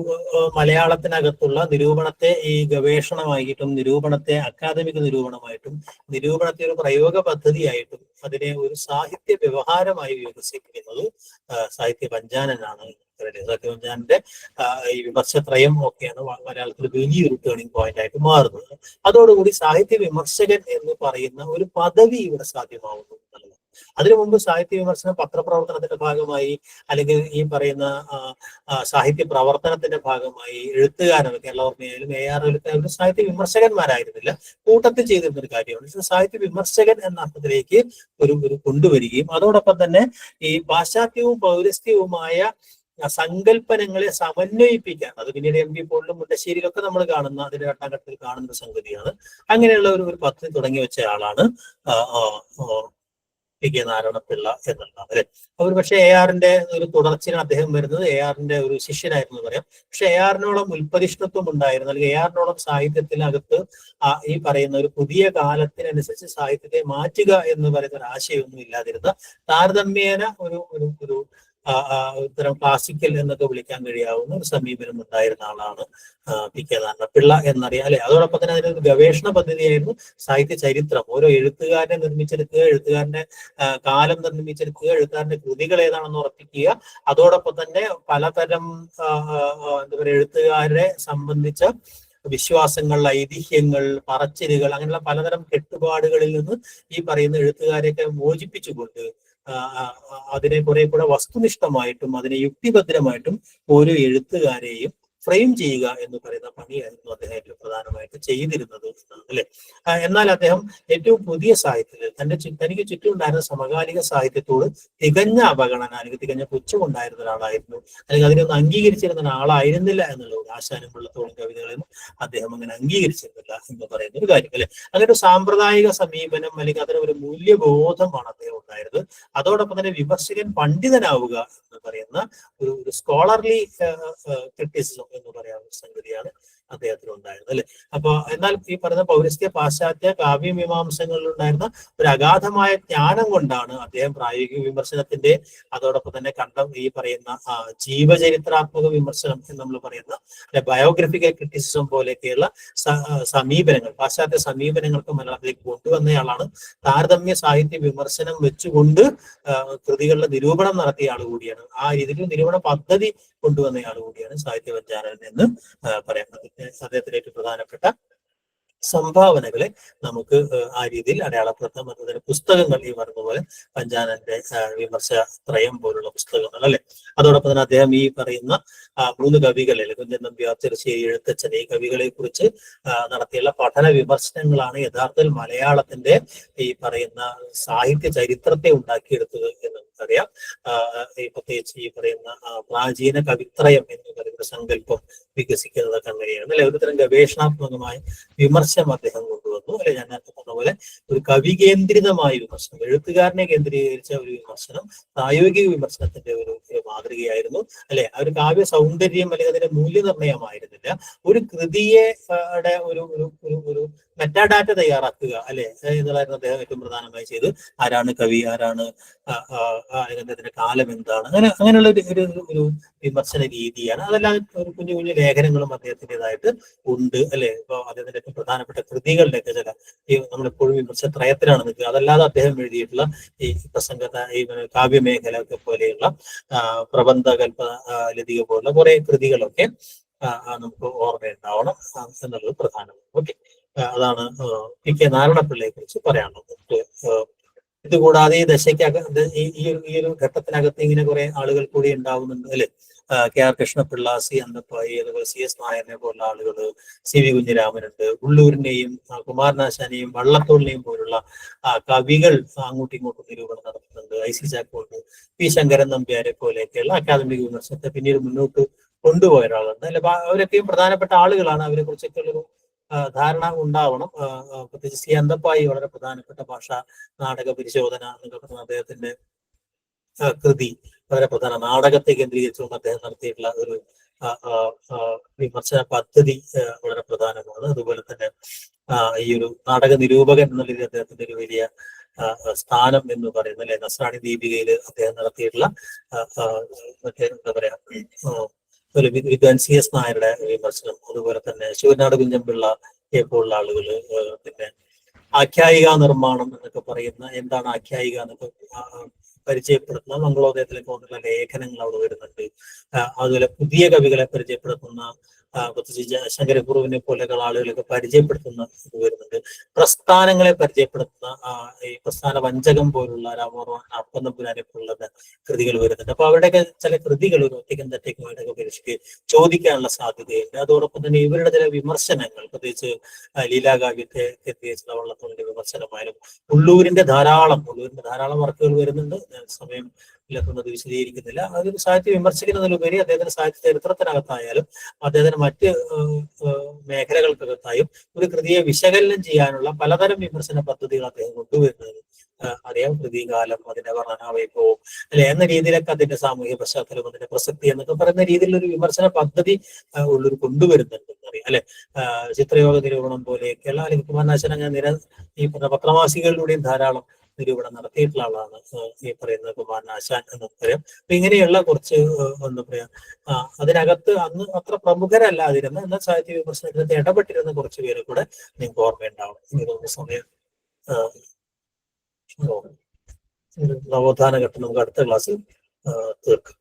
മലയാളത്തിനകത്തുള്ള നിരൂപണത്തെ ഈ ഗവേഷണമായിട്ടും നിരൂപണത്തെ അക്കാദമിക നിരൂപണമായിട്ടും നിരൂപണത്തെ ഒരു പ്രയോഗ പദ്ധതിയായിട്ടും അതിനെ ഒരു സാഹിത്യ വ്യവഹാരമായി വികസിപ്പിക്കുന്നത് സാഹിത്യ പഞ്ചാനനാണ്. സാഹിത്യ പഞ്ചാനന്റെ ഈ വിമർശത്രയം ഒക്കെയാണ് മലയാളത്തിൽ വലിയൊരു ടേണിംഗ് പോയിന്റ് ആയിട്ട് മാറുന്നത്. അതോടുകൂടി സാഹിത്യ വിമർശകൻ എന്ന് പറയുന്ന ഒരു പദവി ഇവിടെ സാധ്യമാവുന്നു എന്നുള്ളത്. അതിനു മുമ്പ് സാഹിത്യ വിമർശനം പത്രപ്രവർത്തനത്തിന്റെ ഭാഗമായി അല്ലെങ്കിൽ ഈ പറയുന്ന സാഹിത്യ പ്രവർത്തനത്തിന്റെ ഭാഗമായി എഴുത്തുകാരൻ കേരളവർമ്മയായാലും AR എഴുത്തുകാരും സാഹിത്യ വിമർശകന്മാരായിരുന്നില്ല, കൂട്ടത്തിൽ ചെയ്തിരുന്ന ഒരു കാര്യമാണ്. സാഹിത്യ വിമർശകൻ എന്ന അർത്ഥത്തിലേക്ക് ഒരു കൊണ്ടുവരികയും അതോടൊപ്പം തന്നെ ഈ പാശ്ചാത്യവും പൗരസ്ത്യവുമായ സങ്കല്പനങ്ങളെ സമന്വയിപ്പിക്കാൻ, അത് പിന്നീട് MP പോളിലും മുണ്ടശ്ശേരിയിലൊക്കെ നമ്മൾ കാണുന്ന അതിന്റെ രണ്ടാം ഘട്ടത്തിൽ കാണുന്ന സംഗതിയാണ്. അങ്ങനെയുള്ള ഒരു പദ്ധതി തുടങ്ങി വെച്ച ആളാണ് PK നാരായണപിള്ള എന്നുള്ളതാണ് അല്ലെ. അവർ പക്ഷെ ARന്റെ ഒരു തുടർച്ചയാണ് അദ്ദേഹം വരുന്നത്. ARന്റെ ഒരു ശിഷ്യനായിരുന്നു പറയാം. പക്ഷെ ARനോളം ഉൽപ്പതിഷ്ണത്വം ഉണ്ടായിരുന്നു, അല്ലെങ്കിൽ ARനോളം സാഹിത്യത്തിനകത്ത് ഈ പറയുന്ന ഒരു പുതിയ കാലത്തിനനുസരിച്ച് സാഹിത്യത്തെ മാറ്റുക എന്ന് പറയുന്ന ഒരു ആശയമൊന്നും ഇല്ലാതിരുന്ന താരതമ്യേന ഒരു ഇത്തരം ക്ലാസിക്കൽ എന്നൊക്കെ വിളിക്കാൻ കഴിയാവുന്ന ഒരു സമീപനം ഉണ്ടായിരുന്ന ആളാണ് PK നാരായണപിള്ള എന്നറിയാം അല്ലെ. അതോടൊപ്പം തന്നെ അതിനൊരു ഗവേഷണ പദ്ധതിയായിരുന്നു സാഹിത്യ ചരിത്രം. ഓരോ എഴുത്തുകാരനെ നിർമ്മിച്ചെടുക്കുക, എഴുത്തുകാരന്റെ കാലം നിർമ്മിച്ചെടുക്കുക, എഴുത്തുകാരന്റെ കൃതികൾ ഏതാണെന്ന് ഉറപ്പിക്കുക, അതോടൊപ്പം തന്നെ പലതരം എന്താ പറയുക എഴുത്തുകാരെ സംബന്ധിച്ച വിശ്വാസങ്ങൾ, ഐതിഹ്യങ്ങൾ, പറച്ചിലുകൾ, അങ്ങനെയുള്ള പലതരം കെട്ടുപാടുകളിൽ നിന്ന് ഈ പറയുന്ന എഴുത്തുകാരെയൊക്കെ മോചിപ്പിച്ചുകൊണ്ട് അതിനെ കുറെ കൂടെ വസ്തുനിഷ്ഠമായിട്ടും അതിനെ യുക്തിഭദ്രമായിട്ടും ഓരോ എഴുത്തുകാരെയും ഫ്രെയിം ചെയ്യുക എന്ന് പറയുന്ന പണിയായിരുന്നു അദ്ദേഹം ഏറ്റവും പ്രധാനമായിട്ട് ചെയ്തിരുന്നത് അല്ലെ. എന്നാൽ അദ്ദേഹം ഏറ്റവും പുതിയ സാഹിത്യത്തിൽ തനിക്ക് ചുറ്റും ഉണ്ടായിരുന്ന സമകാലിക സാഹിത്യത്തോട് തികഞ്ഞ അവഗണന അല്ലെങ്കിൽ തികഞ്ഞ പുച്ഛമുണ്ടായിരുന്ന ഒരാളായിരുന്നു, അല്ലെങ്കിൽ അതിനൊന്നും അംഗീകരിച്ചിരുന്ന ഒരാളായിരുന്നില്ല എന്നുള്ളത്. ആശാനും വെള്ളത്തോളം കവിതകളൊന്നും അദ്ദേഹം അങ്ങനെ അംഗീകരിച്ചിരുന്നില്ല എന്ന് പറയുന്ന ഒരു കാര്യം അല്ലെ. അങ്ങനെ ഒരു സാമ്പ്രദായിക സമീപനം അല്ലെങ്കിൽ അതിന് ഒരു മൂല്യബോധമാണ് അദ്ദേഹം ഉണ്ടായിരുന്നത്. അതോടൊപ്പം തന്നെ വിമർശകൻ പണ്ഡിതനാവുക എന്ന് പറയുന്ന ഒരു സ്കോളർലി ക്രിറ്റിസിസം എന്ന് പറയാവുന്ന സംഗതിയാണ് അദ്ദേഹത്തിന് ഉണ്ടായിരുന്നത് അല്ലെ. അപ്പൊ എന്നാൽ ഈ പറയുന്ന പൗരസ്ത്യ പാശ്ചാത്യ കാവ്യമീമാംസങ്ങളിൽ ഉണ്ടായിരുന്ന ഒരു അഗാധമായ ജ്ഞാനം കൊണ്ടാണ് അദ്ദേഹം പ്രായോഗിക വിമർശനത്തിന്റെ അതോടൊപ്പം തന്നെ ഈ പറയുന്ന ജീവചരിത്രാത്മക വിമർശനം എന്ന് നമ്മൾ പറയുന്ന ബയോഗ്രഫിക്കൽ ക്രിറ്റിസിസം പോലെയൊക്കെയുള്ള സമീപനങ്ങൾ, പാശ്ചാത്യ സമീപനങ്ങൾക്ക് മലയാളത്തിലേക്ക് കൊണ്ടുവന്നയാളാണ്. താരതമ്യ സാഹിത്യ വിമർശനം വെച്ചുകൊണ്ട് കൃതികളുടെ നിരൂപണം നടത്തിയ ആൾ കൂടിയാണ്. ആ രീതിയിൽ നിരൂപണ പദ്ധതി കൊണ്ടുവന്നയാൾ കൂടിയാണ് സാഹിത്യ പഞ്ചാനൻ എന്ന് പറയുന്നത്. അദ്ദേഹത്തിന്റെ ഏറ്റവും പ്രധാനപ്പെട്ട സംഭാവനകളെ നമുക്ക് ആ രീതിയിൽ അടയാളപ്പെടുത്താം. അതുപോലെ പുസ്തകങ്ങൾ ഈ പറഞ്ഞ പോലെ പഞ്ചാനന്റെ വിമർശ ത്രയം പോലുള്ള പുസ്തകങ്ങൾ അല്ലെ. അതോടൊപ്പം തന്നെ അദ്ദേഹം ഈ പറയുന്ന 3 കവികളെ, കുഞ്ചൻ നമ്പ്യാർ, ചെറുശ്ശേരി എഴുത്തച്ഛൻ, ഈ കവികളെ കുറിച്ച് നടത്തിയുള്ള പഠന വിമർശനങ്ങളാണ് യഥാർത്ഥത്തിൽ മലയാളത്തിന്റെ ഈ പറയുന്ന സാഹിത്യ ചരിത്രത്തെ ഉണ്ടാക്കിയെടുത്തത് എന്ന് നമുക്കറിയാം. പ്രത്യേകിച്ച് ഈ പറയുന്ന പ്രാചീന കവിത്രയം എന്ന് പറയുന്ന സങ്കല്പം വികസിക്കുന്നതൊക്കെ അങ്ങനെയാണ് അല്ലെ. ഒരുതരം ഗവേഷണാത്മകമായ വിമർശനം അദ്ദേഹം കൊണ്ടുവന്നു അല്ലെ. ഞാൻ നേരത്തെ പറഞ്ഞ പോലെ ഒരു കവി കേന്ദ്രിതമായ വിമർശനം, എഴുത്തുകാരനെ കേന്ദ്രീകരിച്ച ഒരു വിമർശനം പ്രായോഗിക വിമർശനത്തിന്റെ ഒരു മാതൃകയായിരുന്നു അല്ലെ. ആ ഒരു കാവ്യ സൗന്ദര്യം അല്ലെങ്കിൽ അതിന്റെ മൂല്യനിർണ്ണയമായിരുന്നില്ല. ഒരു കൃതിയെ ഒരു മെറ്റാഡാറ്റ തയ്യാറാക്കുക അല്ലെ എന്നുള്ളതായിരുന്നു അദ്ദേഹം ഏറ്റവും പ്രധാനമായി ചെയ്ത്. ആരാണ് കവി, ആരാണ് അതിന്റെ കാലം എന്താണ്, അങ്ങനെയുള്ള ഒരു വിമർശന രീതിയാണ്. അതെല്ലാം ഒരു കുഞ്ഞു കുഞ്ഞു ലേഖനങ്ങളും അദ്ദേഹത്തിൻ്റെതായിട്ട് ഉണ്ട് അല്ലെ. ഇപ്പൊ അദ്ദേഹത്തിന്റെ ഏറ്റവും പ്രധാനപ്പെട്ട കൃതികളുടെയൊക്കെ ചില ഈ നമ്മളെപ്പോഴും വിമർശത്രയത്തിലാണ് നിൽക്കുക. അതല്ലാതെ അദ്ദേഹം എഴുതിയിട്ടുള്ള ഈ ഈ കാവ്യമേഖല ഒക്കെ പോലെയുള്ള പ്രബന്ധകൽപ്പ ലതിക പോലുള്ള കുറെ കൃതികളൊക്കെ നമുക്ക് ഓർമ്മയുണ്ടാവണം എന്നുള്ളത് പ്രധാനമാണ്. ഓക്കെ, അതാണ് പി.കെ. നാരായണപിള്ളയെ കുറിച്ച് പറയാനുള്ളത്. ഇതുകൂടാതെ ഈ ദശയ്ക്കകത്ത് ഈ ഒരു ഘട്ടത്തിനകത്ത് ഇങ്ങനെ കുറെ ആളുകൾ കൂടി ഉണ്ടാവുന്നുണ്ട് അല്ലെ. കെ.ആർ. കൃഷ്ണപിള്ള, സി അന്തപ്പായി, അതുപോലെ C.S. നായരിനെ പോലുള്ള ആളുകൾ, C.V. കുഞ്ഞിരാമനുണ്ട്. ഉള്ളൂരിനെയും കുമാരനാശാനെയും വള്ളത്തോളിനെയും പോലുള്ള കവികൾ അങ്ങോട്ടും ഇങ്ങോട്ടും നിരൂപണം നടത്തുന്നുണ്ട്. I.C. ചാക്കോണ്ട്, പി. ശങ്കരൻ നമ്പ്യാരെ പോലെയൊക്കെയുള്ള അക്കാദമിക വിമർശനത്തെ പിന്നീട് മുന്നോട്ട് കൊണ്ടുപോയ ഒരാളുണ്ട് അല്ലെ. അവരൊക്കെയും പ്രധാനപ്പെട്ട ആളുകളാണ്. അവരെ കുറിച്ചൊക്കെയുള്ളൊരു ധാരണ ഉണ്ടാവണം. പ്രത്യേകിച്ച് സി അന്തപ്പായി വളരെ പ്രധാനപ്പെട്ട ഭാഷാ നാടക പരിശോധന എന്നൊക്കെ പറഞ്ഞ അദ്ദേഹത്തിന്റെ കൃതി വളരെ പ്രധാന നാടകത്തെ കേന്ദ്രീകരിച്ചുകൊണ്ട് അദ്ദേഹം നടത്തിയിട്ടുള്ള ഒരു വിമർശന പദ്ധതി വളരെ പ്രധാനമാണ്. അതുപോലെ തന്നെ ഈ ഒരു നാടക നിരൂപകൻ എന്ന രീതിയിൽ അദ്ദേഹത്തിന്റെ ഒരു വലിയ സ്ഥാനം എന്ന് പറയുന്നത് അല്ലെ. നസ്രാണി ദീപികയിൽ അദ്ദേഹം നടത്തിയിട്ടുള്ള മറ്റേ എന്താ പറയാ ഒരു വിദ്വാൻ C.S. നായരുടെ വിമർശനം, അതുപോലെ തന്നെ ശിവനാട് കുഞ്ഞൻപിള്ളയെ പോലുള്ള ആളുകൾ, പിന്നെ ആഖ്യായിക നിർമ്മാണം എന്നൊക്കെ പറയുന്ന എന്താണ് ആഖ്യായിക എന്നൊക്കെ പരിചയപ്പെടുത്തുന്ന മംഗളോദയത്തിലേക്ക് വന്നുള്ള ലേഖനങ്ങൾ അവിടെ വരുന്നുണ്ട്. അതുപോലെ പുതിയ കവികളെ പരിചയപ്പെടുത്തുന്ന ശങ്കരക്കുറുവിനെ പോലെയുള്ള ആളുകളൊക്കെ പരിചയപ്പെടുത്തുന്ന ഇത് വരുന്നുണ്ട്. പ്രസ്ഥാനങ്ങളെ പരിചയപ്പെടുത്തുന്ന ഈ പ്രസ്ഥാന വഞ്ചകം പോലുള്ള രാമവർമ്മ അപ്പനമ്പുരാനെ പോലുള്ള കൃതികൾ വരുന്നുണ്ട്. അപ്പൊ അവരുടെയൊക്കെ ചില കൃതികൾ ഒരു ഒറ്റയ്ക്കും തെറ്റയ്ക്കുമായിട്ടൊക്കെ പരീക്ഷയ്ക്ക് ചോദിക്കാനുള്ള സാധ്യതയുണ്ട്. അതോടൊപ്പം തന്നെ ഇവരുടെ ചില വിമർശനങ്ങൾ, പ്രത്യേകിച്ച് ലീലാകാവ്യത്തെ കേന്ദ്രീകരിച്ചുള്ള വള്ളത്തോളിന്റെ വിമർശനമായാലും ഉള്ളൂരിന്റെ ധാരാളം വർക്കുകൾ വരുന്നുണ്ട്. സമയം ഇല്ലാത്തത് വിശദീകരിക്കുന്നില്ല. അതൊരു സാഹിത്യ വിമർശിക്കുന്നതിലുപരി അദ്ദേഹത്തിന്റെ സാഹിത്യ ചരിത്രത്തിനകത്തായാലും അദ്ദേഹത്തിന് മറ്റ് മേഖലകൾക്കകത്തായും ഒരു കൃതിയെ വിശകലനം ചെയ്യാനുള്ള പലതരം വിമർശന പദ്ധതികൾ അദ്ദേഹം കൊണ്ടുവരുന്നത് അറിയാം. കൃതികാലം, അതിന്റെ വർണ്ണനാവൈഭവം അല്ലെ എന്ന രീതിയിലൊക്കെ അതിന്റെ സാമൂഹിക പശ്ചാത്തലം, അതിന്റെ പ്രസക്തി എന്നൊക്കെ പറയുന്ന രീതിയിലൊരു വിമർശന പദ്ധതി ഉള്ളൊരു കൊണ്ടുവരുന്നുണ്ടെന്ന് അറിയാം അല്ലെ. ചിത്രയോഗ നിരൂപണം പോലെയൊക്കെയുള്ള അല്ലെങ്കിൽ കുമാരനാശാൻ അങ്ങനെ ഈ പത്രമാസികകളിലൂടെയും ധാരാളം നിരൂപണം നടത്തിയിട്ടുള്ള ആളാണ് ഈ പറയുന്ന കുമാരനാശാൻ എന്ന് പറയാം. അപ്പൊ ഇങ്ങനെയുള്ള കുറച്ച് എന്താ പറയാ അതിനകത്ത് അന്ന് അത്ര പ്രമുഖരല്ലാതിരുന്ന എന്നാൽ സാഹിത്യ വിമർശനത്തിനകത്ത് ഇടപെട്ടിരുന്ന കുറച്ച് പേരെ കൂടെ നിങ്ങൾക്ക് ഓർമ്മയുണ്ടാവണം. ഇതൊന്ന് സമയം നവോത്ഥാന ഘട്ടം നമുക്ക് അടുത്ത ക്ലാസ്സിൽ തീർക്കാം.